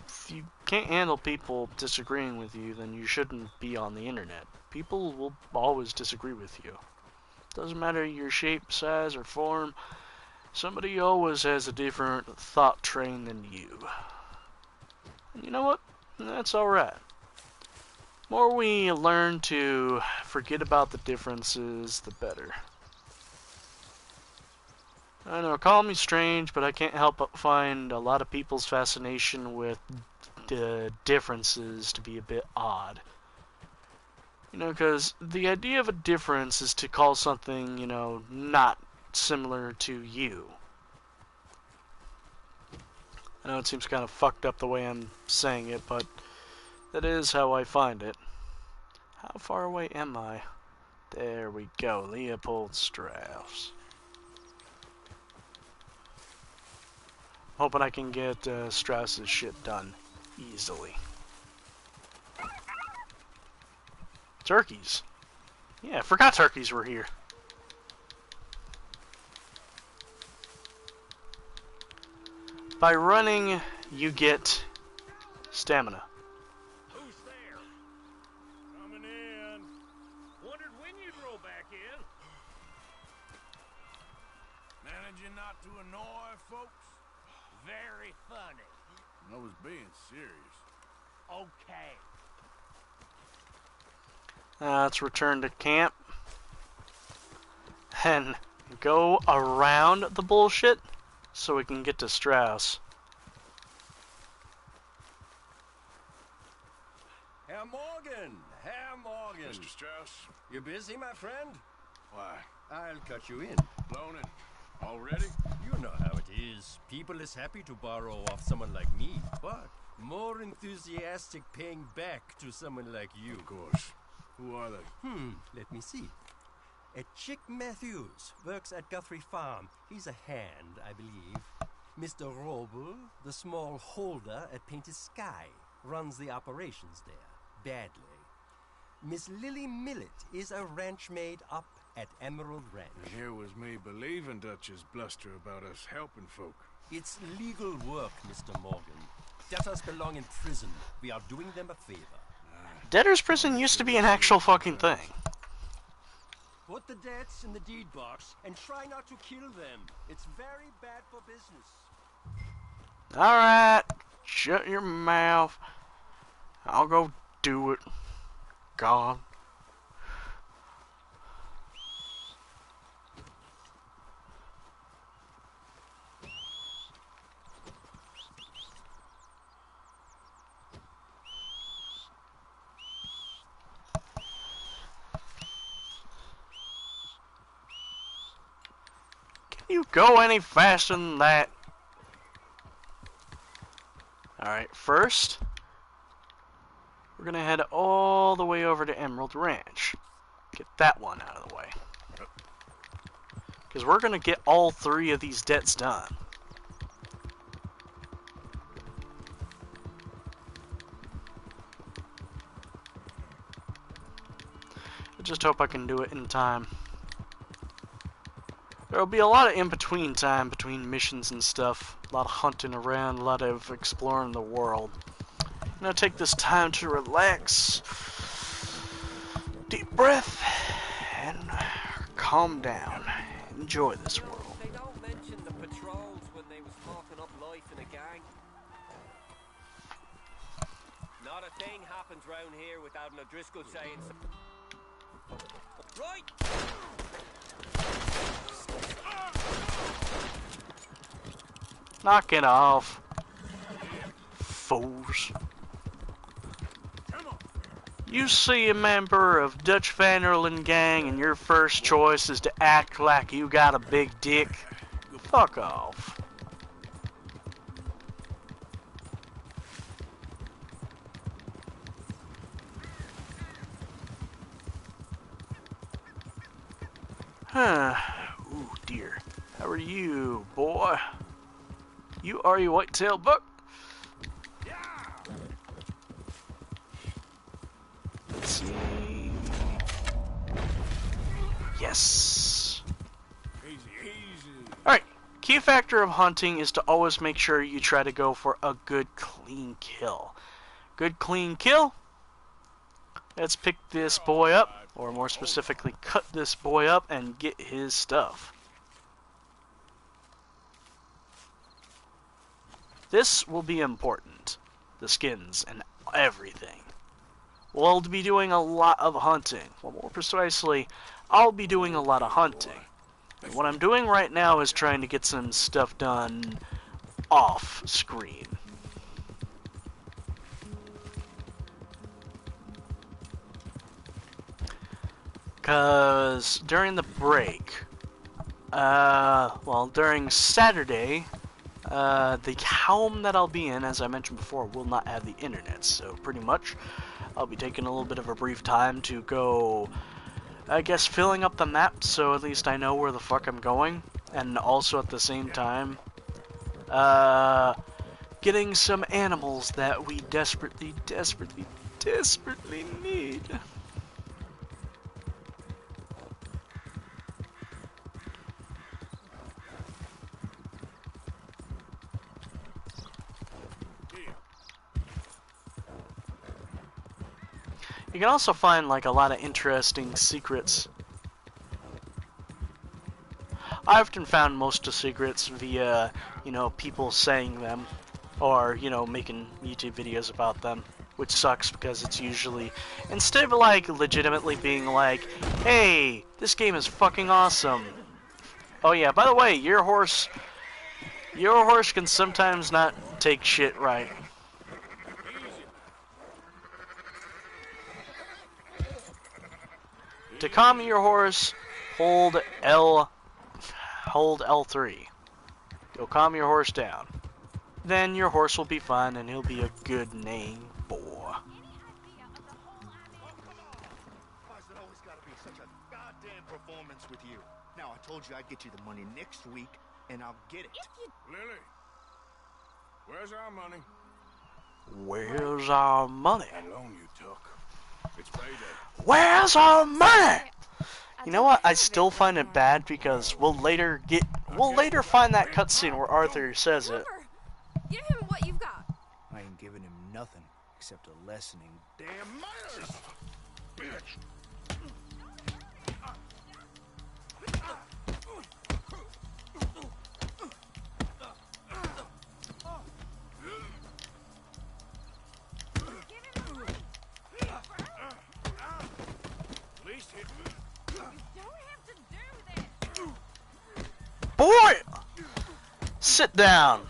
If you can't handle people disagreeing with you, then you shouldn't be on the internet. People will always disagree with you. Doesn't matter your shape, size, or form. Somebody always has a different thought train than you. And you know what? That's alright. More we learn to forget about the differences, the better. I know, call me strange, but I can't help but find a lot of people's fascination with the differences to be a bit odd. You know, because the idea of a difference is to call something, you know, not similar to you. I know it seems kind of fucked up the way I'm saying it, but that is how I find it. How far away am I? There we go, Leopold Strauss. Hoping I can get Strauss's shit done easily. Turkeys. Yeah, I forgot turkeys were here. By running, you get stamina. Who's there? Coming in. you not to annoy folks? Very funny. I was being serious. Okay. Let's return to camp. And go around the bullshit so we can get to Strauss. Herr Morgan! Herr Morgan! Mr. Strauss? You busy, my friend? Why? I'll cut you in. Loaning? Already? You know how it is. People is happy to borrow off someone like me, but more enthusiastic paying back to someone like you. Of course. Who are they? Let me see. Chick Matthews works at Guthrie Farm. He's a hand, I believe. Mr. Roble, the small holder at Painted Sky, runs the operations there, badly. Miss Lily Millet is a ranch maid up at Emerald Ranch. And here was me believing Dutch's bluster about us helping folk. It's legal work, Mr. Morgan. Debtors belong in prison. We are doing them a favor. Debtor's prison used to be an actual fucking thing. Put the debts in the deed box and try not to kill them. It's very bad for business. Alright, shut your mouth. I'll go do it. God. Can you go any faster than that? Alright, first, we're gonna head all the way over to Emerald Ranch. Get that one out of the way. Because we're gonna get all 3 of these debts done. I just hope I can do it in time. There'll be a lot of in-between time between missions and stuff. A lot of hunting around, a lot of exploring the world. I'm gonna take this time to relax. Deep breath. And calm down. Enjoy this world. They don't mention the patrols when they was talking up life in a gang. Not a thing happens round here without an O'Driscoll saying so. Right! Knock it off. Fools. You see a member of Dutch Vanderlyn gang and your first choice is to act like you got a big dick? Fuck off. Huh. Ooh, dear. How are you, boy? You are a white-tailed buck? Let's see. Yes. Easy, easy. Alright. Key factor of hunting is to always make sure you try to go for a good, clean kill. Good, clean kill. Let's pick this boy up, or more specifically, cut this boy up and get his stuff. This will be important. The skins and everything. We'll be doing a lot of hunting. Well, more precisely, I'll be doing a lot of hunting. And what I'm doing right now is trying to get some stuff done off screen. Because during the break, during Saturday, the home that I'll be in, as I mentioned before, will not have the internet. So pretty much, I'll be taking a little bit of a brief time to go, I guess, filling up the map so at least I know where the fuck I'm going. And also at the same time, getting some animals that we desperately need. You can also find like a lot of interesting secrets. I often found most of the secrets via, you know, people saying them, or, you know, making YouTube videos about them, which sucks because it's usually, instead of like legitimately being like, hey, this game is fucking awesome. Oh yeah, by the way, your horse can sometimes not take shit right. To calm your horse, hold L3. It'll calm your horse down. Then your horse will be fine and he'll be a good name boy. Why's it always gotta be such a goddamn performance with you? Now, I told you I'd get you the money next week, and I'll get it. Lily, where's our money? Where's our money? That loan you took. It's payday. Where's our money? You know what? I still find it bad because we'll later find that cutscene where Arthur says it. Give him what you've got. I ain't giving him nothing except a lessening. Damn manners! Bitch! Please hit me. Boy! Sit down.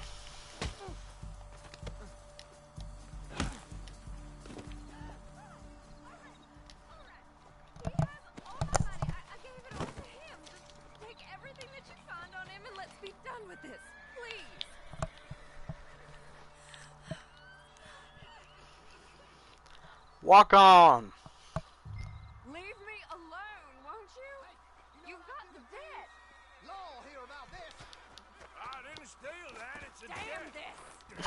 Walk on. Leave me alone, won't you? You've got the debt. Law hear about this. I didn't steal that. It's a Damn debt. this.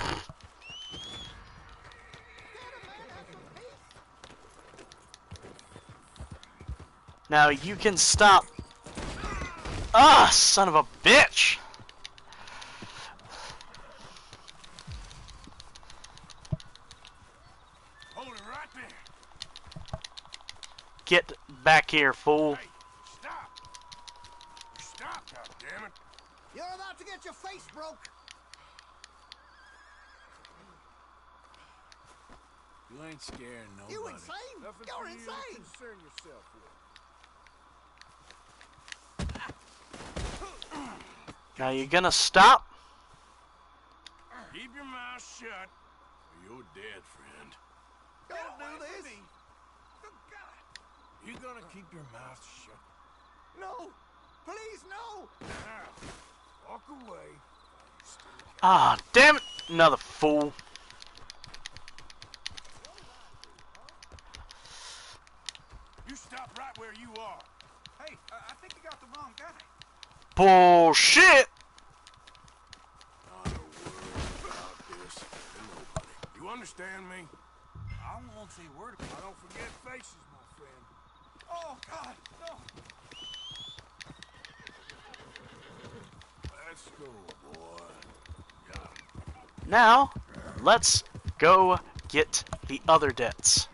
Now you can stop. Ah, son of a bitch! Hold it right there. Get back here, fool. Hey, stop. Stop, goddammit. You're about to get your face broke. You ain't scaring nobody. You insane? Nothing You're for you to insane. concern yourself with. Now you gonna stop? Keep your mouth shut, or you're dead, friend. Don't do this. You gonna keep your mouth shut? No. Please, no. Now, walk away. Ah, damn it! Another fool. You stop right where you are. Hey, I think you got the wrong guy. Bullshit! Not a word about this to nobody. You understand me? I won't say a word about I don't forget faces, my friend. Oh, God, no. Let's go, boy. Yeah. Now, let's go get the other debts.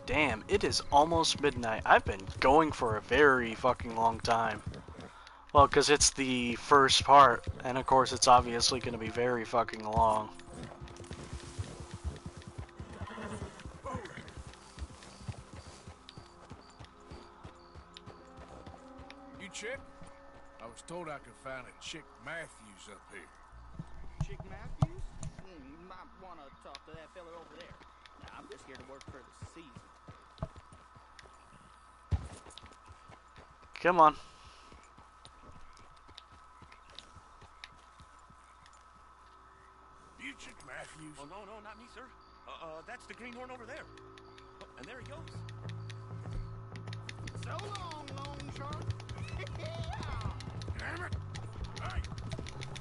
Damn, it is almost midnight. I've been going for a very fucking long time. Well, because it's the first part, and of course it's obviously going to be very fucking long. You chick? I was told I could find a Chick Matthews up here. Chick Matthews? You might want to talk to that fella over there. Nah, I'm just here to work for the season. Come on. You Chick Matthews? Oh, no, not me, sir. That's the greenhorn over there. Oh, and there he goes. So long, Lone Shark. Damn it! Hey!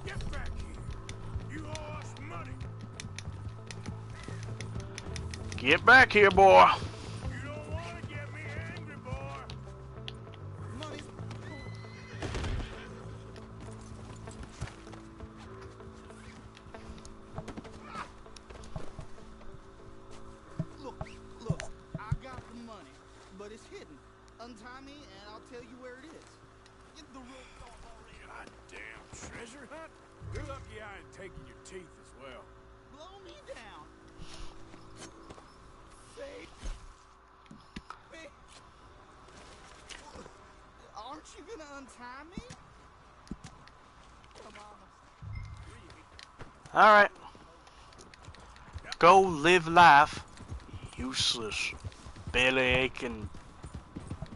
Get back here! You owe us money! Get back here, boy. You don't want to get me angry, boy! Money's... tell you where it is. Get the rope off already. Goddamn treasure hunt? You're lucky I ain't taking your teeth as well. Blow me down. Say, aren't you gonna untie me? Come on. Alright. Go live life. Useless, belly aching,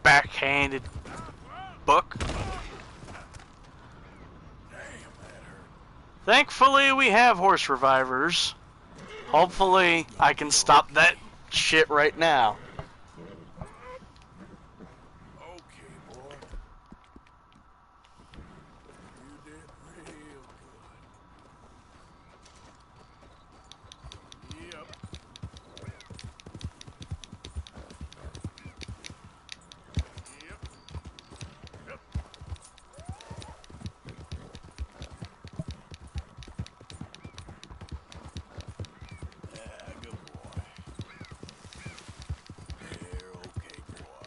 backhanded book. Thankfully, we have horse revivers. Hopefully, I can stop that shit right now. Okay, boy. You did real good. Yep. Yep. Yeah, good boy. You're okay, boy.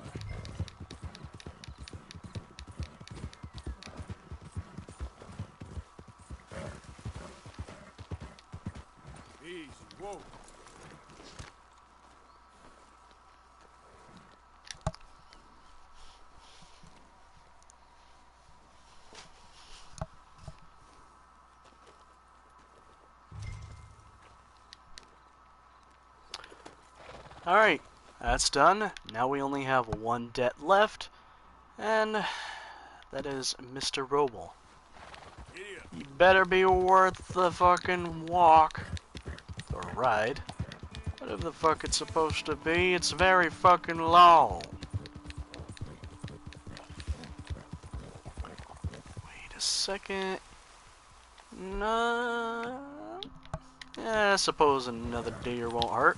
Easy, whoa. Alright, that's done. Now we only have one debt left, and that is Mr. Roble. You better be worth the fucking walk. Or ride. Whatever the fuck it's supposed to be, it's very fucking long. Wait a second. No. Yeah, I suppose another deer won't hurt.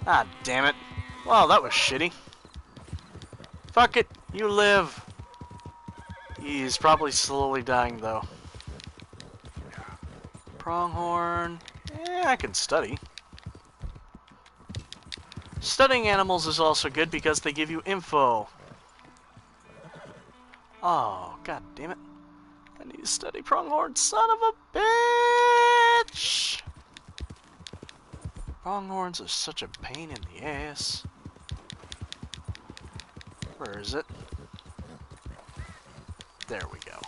Ah, damn it. Wow, that was shitty. Fuck it, you live. He's probably slowly dying, though. Pronghorn. I can study. Studying animals is also good because they give you info. Oh, god damn it. I need to study Pronghorn, son of a bitch! Pronghorns are such a pain in the ass. Where is it? There we go.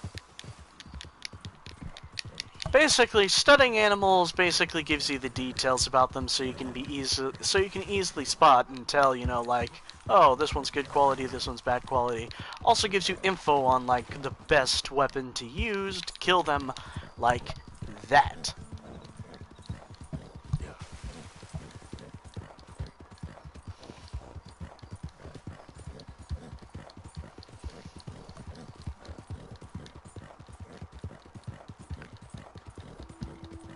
Basically, studying animals basically gives you the details about them, so you can easily spot and tell, you know, like, oh, this one's good quality, this one's bad quality. Also gives you info on like the best weapon to use to kill them, like that.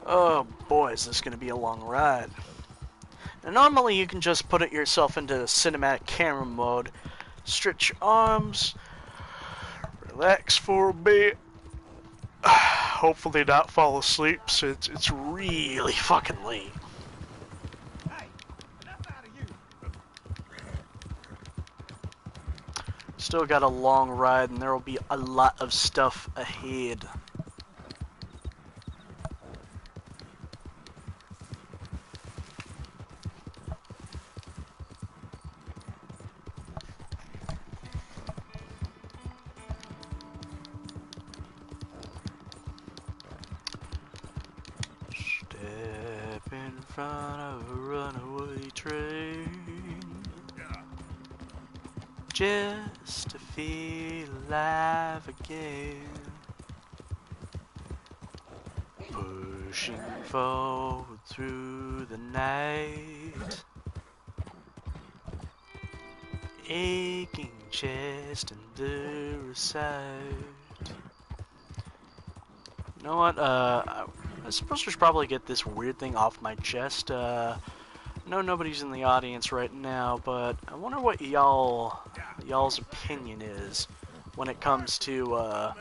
Oh boy, is this going to be a long ride. Now, normally you can just put it yourself into cinematic camera mode, stretch your arms, relax for a bit, hopefully not fall asleep since it's really fucking late. Still got a long ride and there will be a lot of stuff ahead. Step in front of a runaway train, just to feel alive again. Pushing forward through the night, aching chest and the side. You know what, I suppose I should probably get this weird thing off my chest. I know nobody's in the audience right now, but I wonder what y'all's opinion is when it comes to,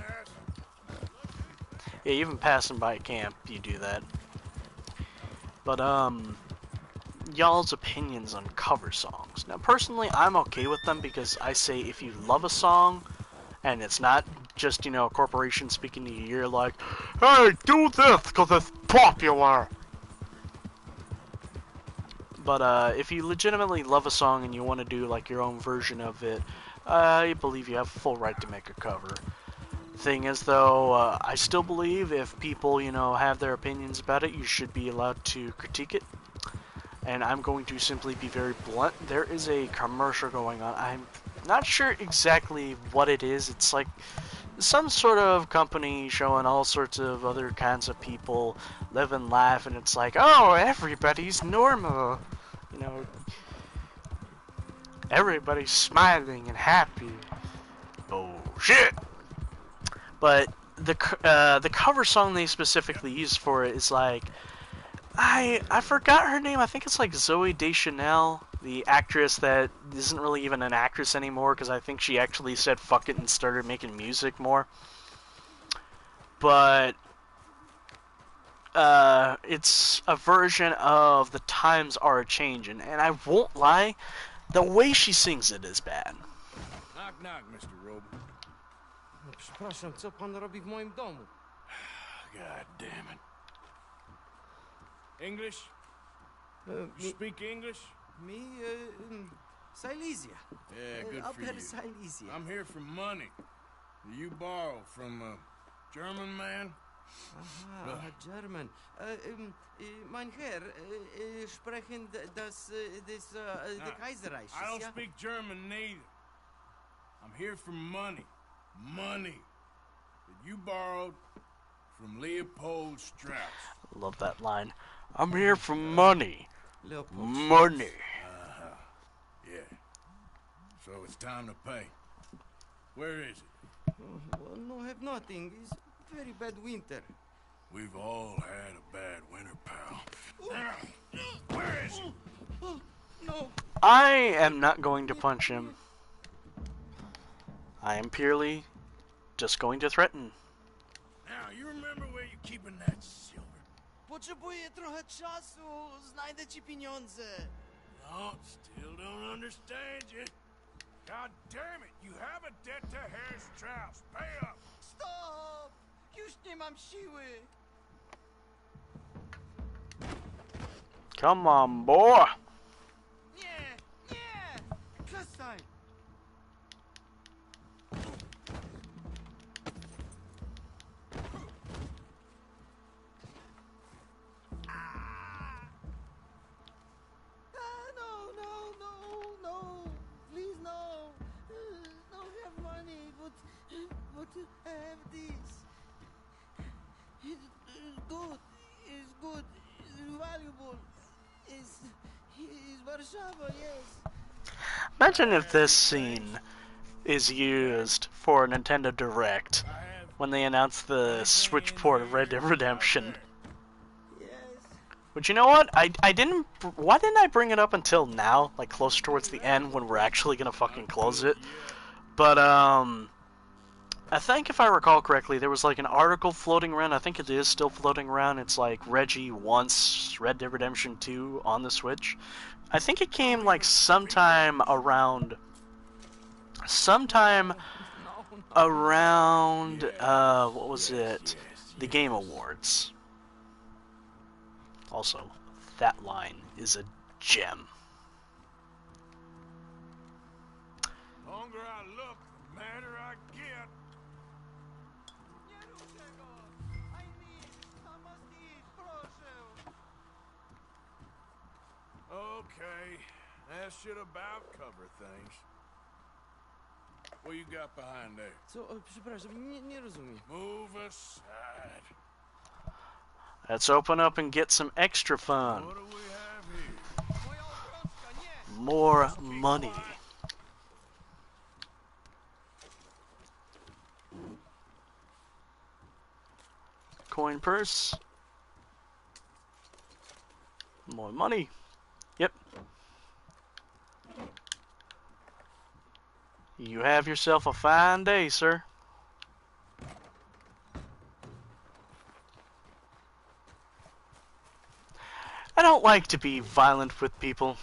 yeah, even passing by camp, you do that. But, y'all's opinions on cover songs. Now, personally, I'm okay with them because I say if you love a song and it's not just, you know, a corporation speaking to you, you're like, hey, do this because it's popular. But if you legitimately love a song and you want to do like your own version of it, I believe you have full right to make a cover. Thing is, though, I still believe if people, you know, have their opinions about it, you should be allowed to critique it. And I'm going to simply be very blunt. There is a commercial going on. I'm not sure exactly what it is. It's like some sort of company showing all sorts of other kinds of people live and laugh, and it's like, oh, everybody's normal. You know, everybody's smiling and happy. Bullshit! But the cover song they specifically used for it is like, I forgot her name. I think it's like Zoe Deschanel, the actress that isn't really even an actress anymore because I think she actually said fuck it and started making music more. But it's a version of The Times Are A-Changin', and I won't lie, the way she sings it is bad. Knock, knock, Mr. Robe. Przepraszam, co pan robi w moim domu? God damn it. English? Speak English? Me, Silesia. Yeah, good for Upper you. Silesia. I'm here for money. You borrow from a German man? Aha, German. Mein Herr, sprechen the Kaiserreich. I don't speak German neither. I'm here for money. Money that you borrowed from Leopold Strauss. Love that line. I'm here for money. Money. Yeah. So it's time to pay. Where is it? Well, no, have nothing. It's very bad winter. We've all had a bad winter, pal. Where is it? No. I am not going to punch him. I am purely just going to threaten. Now, you remember where you're keeping that silver? Potrzebuję trochę czasu. Znajdę ci pieniądze. No, still don't understand you. God damn it, you have a debt to Herr Strauss. Pay up. Stop! Już nie mam siły. Come on, boy. Nie, nie! Przestań! No. Please, no. Don't have money, but I have this. It's good. It's good. It's valuable. It's Warszawa, yes. Imagine if this scene is used for a Nintendo Direct when they announce the Switch port of Red Dead Redemption. But you know what? I didn't. Why didn't I bring it up until now? Like closer towards the end when we're actually gonna fucking close it. But I think if I recall correctly, there was like an article floating around. I think it is still floating around. It's like Reggie wants Red Dead Redemption 2 on the Switch. I think it came like sometime around what was it? The Game Awards. Also, that line is a gem. The longer I look, the madder I get. Okay, that should about cover things. What you got behind there? Co? Przepraszam, nie rozumiem. Move aside. Let's open up and get some extra fun. What do we have here? More money. Coin purse. More money. Yep. You have yourself a fine day, sir. I don't like to be violent with people.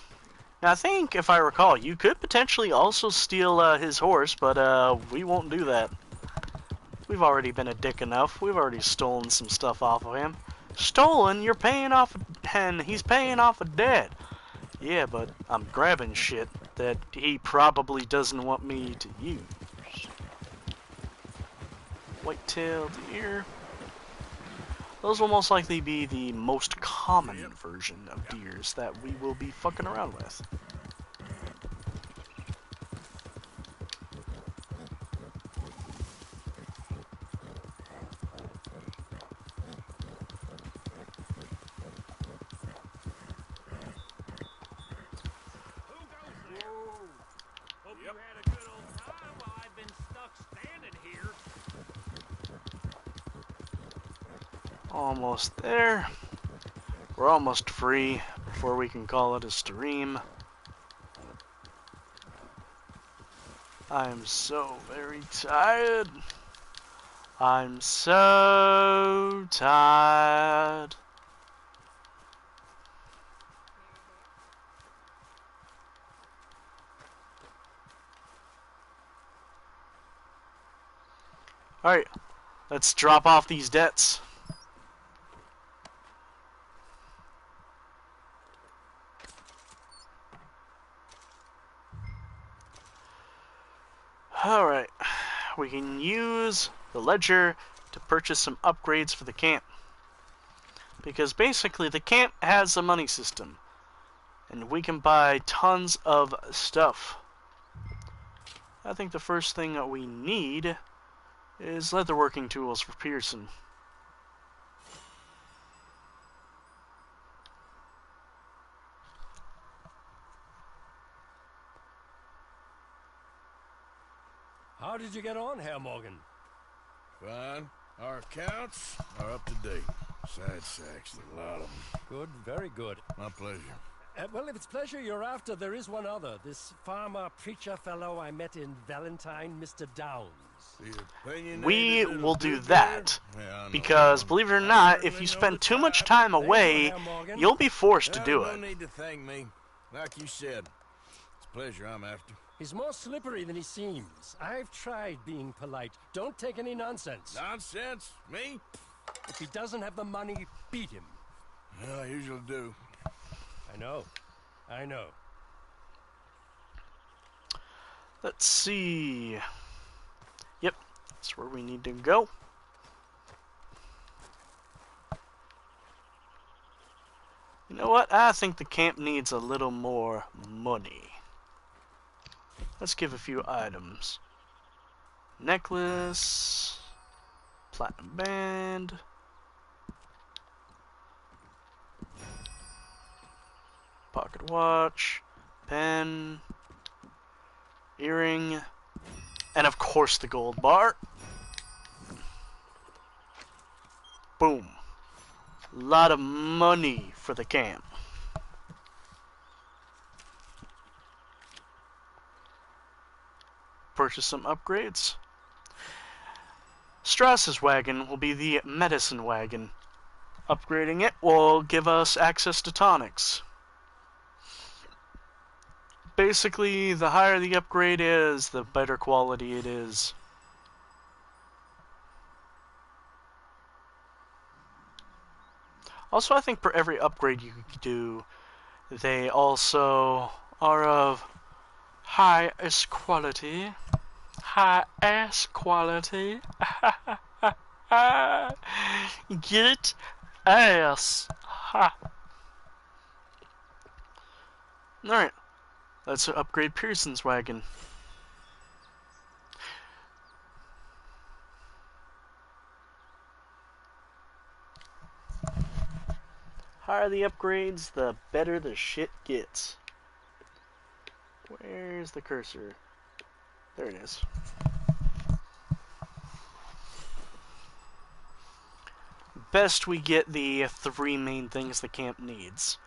Now, I think, if I recall, you could potentially also steal his horse, but we won't do that. We've already been a dick enough. We've already stolen some stuff off of him. Stolen? You're paying off, and he's paying off a debt. Yeah, but I'm grabbing shit that he probably doesn't want me to use. White-tailed deer. Those will most likely be the most common version of deers that we will be fucking around with. Hope you had a good old time while I've been stuck standing here. Almost there. We're almost free before we can call it a stream. I am so very tired. I'm so tired. Alright, let's drop off these debts. Alright, we can use the ledger to purchase some upgrades for the camp. Because basically the camp has a money system. And we can buy tons of stuff. I think the first thing that we need is leatherworking tools for Pearson. How did you get on, Herr Morgan? Fine. Our accounts are up to date. Sad sacks, a lot of them. Good, very good. My pleasure. Well, if it's pleasure you're after, there is one other. This farmer preacher fellow I met in Valentine, Mr. Downs. We will do that. Because, believe it or not, if you spend too much time away, you'll be forced to do No it. need to thank me. Like you said, it's pleasure I'm after. He's more slippery than he seems. I've tried being polite. Don't take any nonsense. Nonsense? Me? If he doesn't have the money, beat him. Well, I usually do. I know. I know. Let's see. Yep, that's where we need to go. You know what? I think the camp needs a little more money. Let's give a few items. Necklace. Platinum band. Pocket watch. Pen. Earring. And of course the gold bar. Boom. Lot of money for the camp. Purchase some upgrades. Strauss's wagon will be the medicine wagon. Upgrading it will give us access to tonics. Basically, the higher the upgrade is, the better quality it is. Also, I think for every upgrade you do, they also are of high-ass quality. High-ass quality. Get it? Ass. Ha. Alright. Let's upgrade Pearson's wagon. Higher the upgrades, the better the shit gets. Where's the cursor? There it is. Best we get the three main things the camp needs,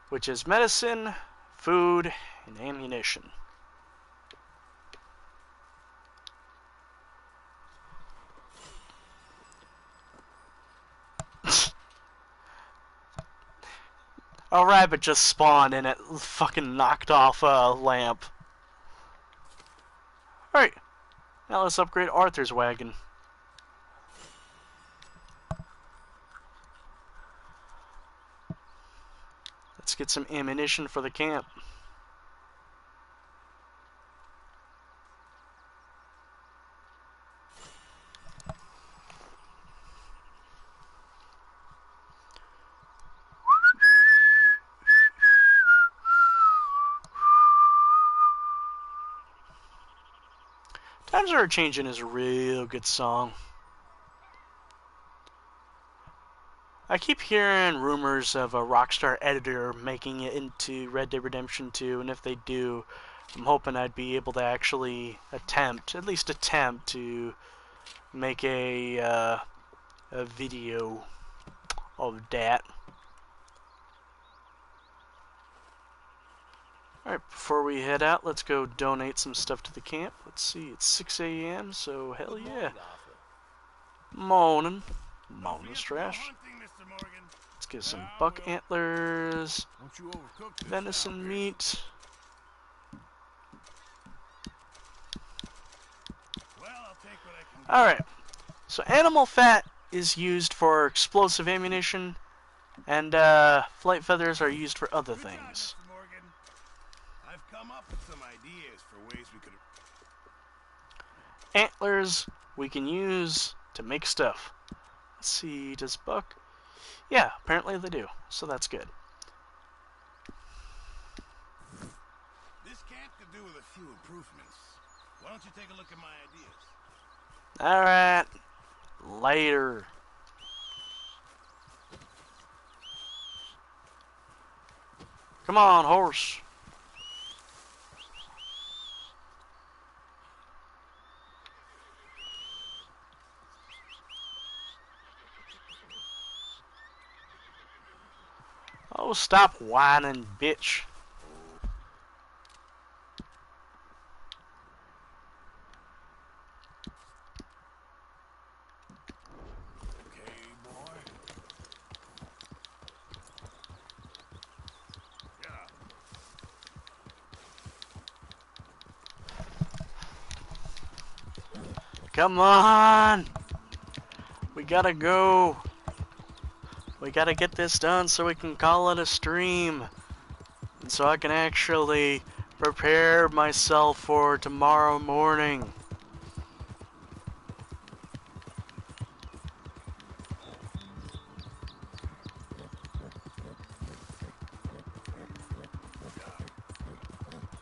which is medicine, food, and ammunition. A rabbit just spawned and it fucking knocked off a lamp. Alright, now let's upgrade Arthur's wagon. Let's get some ammunition for the camp. Times Are Changing is a real good song. I keep hearing rumors of a Rockstar editor making it into Red Dead Redemption 2, and if they do, I'm hoping I'd be able to actually at least attempt to make a video of that. Alright, before we head out, let's go donate some stuff to the camp. Let's see, it's 6 a.m., so hell yeah. Morning. Morning, Trash. Let's get some buck antlers, venison meat. Alright, so animal fat is used for explosive ammunition, and flight feathers are used for other things. Come up with some ideas for ways we could. Antlers we can use to make stuff. Let's see, does buck? Yeah, apparently they do, so that's good. This camp could do with a few improvements. Why don't you take a look at my ideas? Alright, later. Come on, horse. Oh, stop whining, bitch. Okay, boy. Yeah. Come on. We gotta go. We gotta get this done so we can call it a stream. And so I can actually prepare myself for tomorrow morning.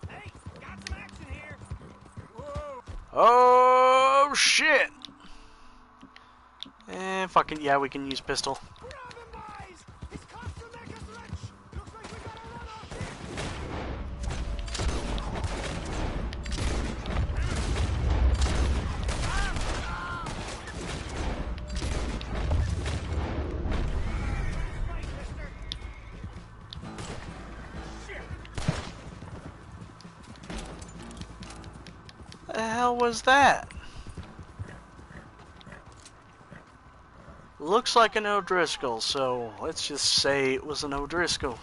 Hey, got some action here. Oh, shit. And fucking, yeah, we can use pistol. The hell was that? Looks like an O'Driscoll, so let's just say it was an O'Driscoll.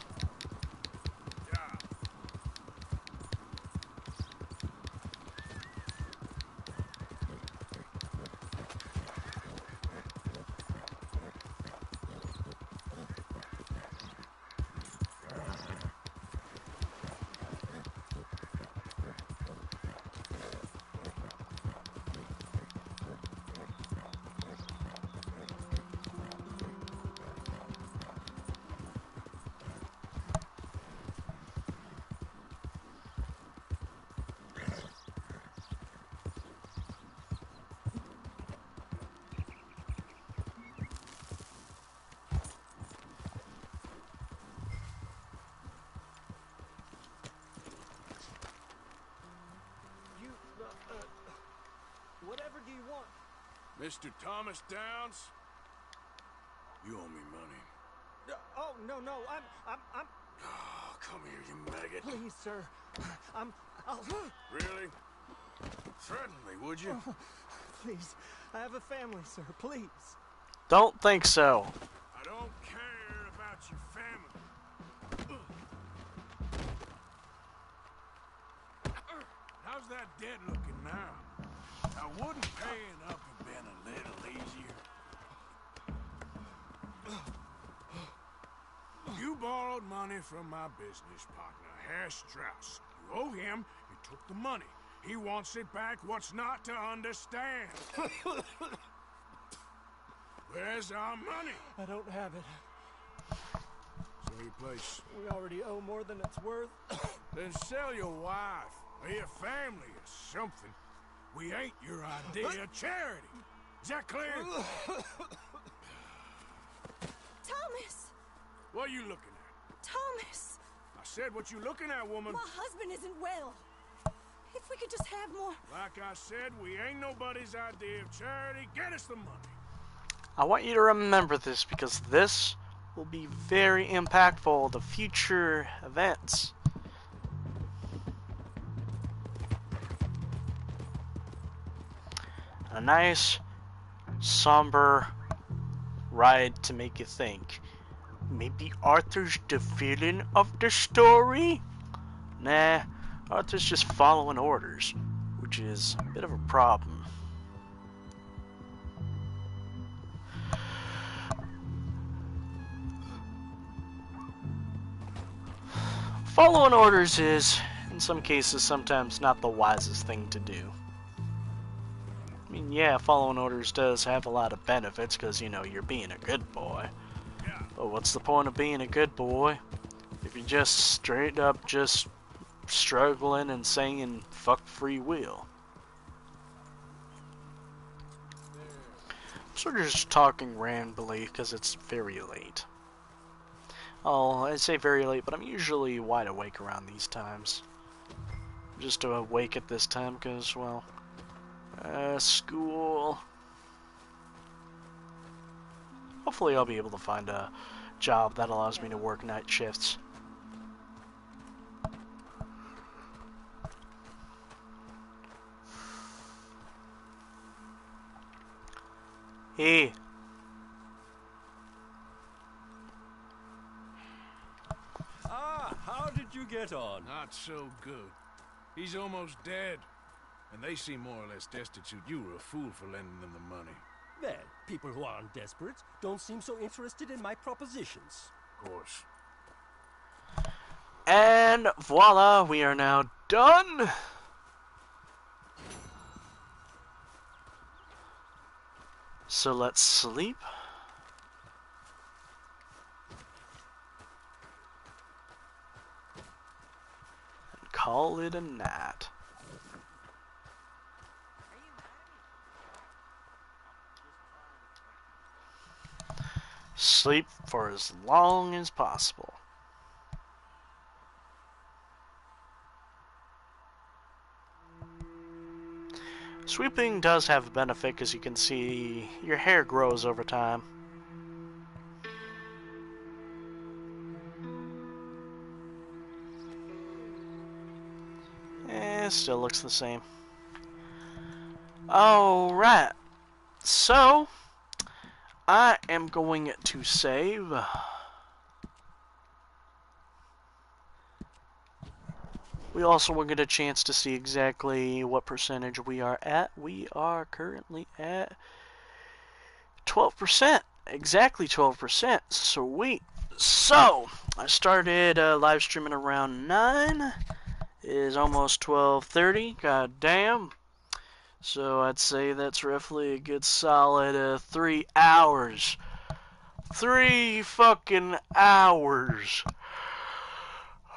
Whatever do you want? Mr. Thomas Downs, you owe me money. Oh, no, I'm... Oh, come here, you maggot. Please, sir. I'll... Really? Threaten me, would you? Oh, please. I have a family, sir. Please. Don't think so. I don't care about your family. that dead looking now? Now, wouldn't paying up have been a little easier? You borrowed money from my business partner, Herr Strauss. You owe him, you took the money. He wants it back. What's not to understand? Where's our money? I don't have it. Sell your place. We already owe more than it's worth. Then sell your wife, or your family, or something. We ain't your idea of charity. Is that clear? Thomas! What are you looking at? Thomas! I said what you looking at, woman. My husband isn't well. If we could just have more... Like I said, we ain't nobody's idea of charity. Get us the money. I want you to remember this because this will be very impactful to future events. A nice, somber ride to make you think. Maybe Arthur's the villain of the story? Nah, Arthur's just following orders, which is a bit of a problem. Following orders is, in some cases, sometimes not the wisest thing to do. I mean, yeah, following orders does have a lot of benefits because, you know, you're being a good boy. But what's the point of being a good boy if you're just straight up just struggling and saying fuck free will? I'm sort of just talking randomly because it's very late. Oh, I say very late, but I'm usually wide awake around these times. I'm just awake at this time because, well, school. Hopefully I'll be able to find a job that allows me to work night shifts. Hey. Ah, how did you get on? Not so good. He's almost dead. And they seem more or less destitute. You were a fool for lending them the money. Well, people who aren't desperate don't seem so interested in my propositions. Of course. And voila, we are now done. So let's sleep. And call it a night. Sleep for as long as possible. Sweeping does have a benefit because you can see your hair grows over time. Still looks the same. Alright, so I am going to save. We also will get a chance to see exactly what percentage we are at. We are currently at 12%. Exactly 12%. Sweet. So, I started live streaming around 9. It is almost 12:30. God damn. So I'd say that's roughly a good solid 3 hours. 3 fucking hours.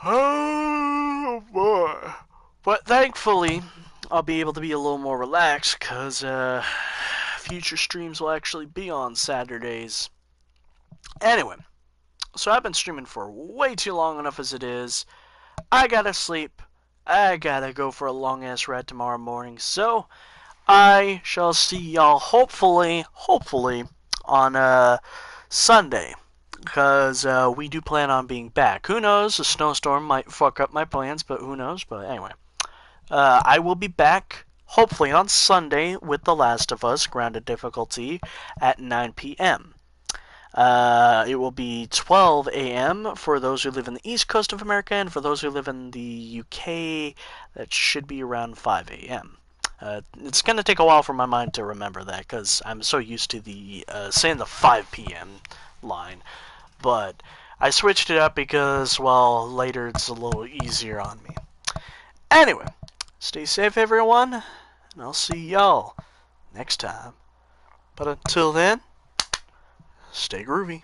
Oh boy. But thankfully, I'll be able to be a little more relaxed because future streams will actually be on Saturdays. Anyway, so I've been streaming for way too long enough as it is. I gotta sleep. I gotta go for a long ass ride tomorrow morning. So I shall see y'all hopefully on Sunday. Because we do plan on being back. Who knows? A snowstorm might fuck up my plans, but who knows? But anyway. I will be back, hopefully on Sunday, with The Last of Us, Grounded Difficulty, at 9 p.m. It will be 12 a.m. for those who live in the east coast of America, and for those who live in the UK, that should be around 5 a.m. It's going to take a while for my mind to remember that, because I'm so used to the saying the 5 p.m. line. But I switched it up because, well, later it's a little easier on me. Anyway, stay safe, everyone, and I'll see y'all next time. But until then, stay groovy.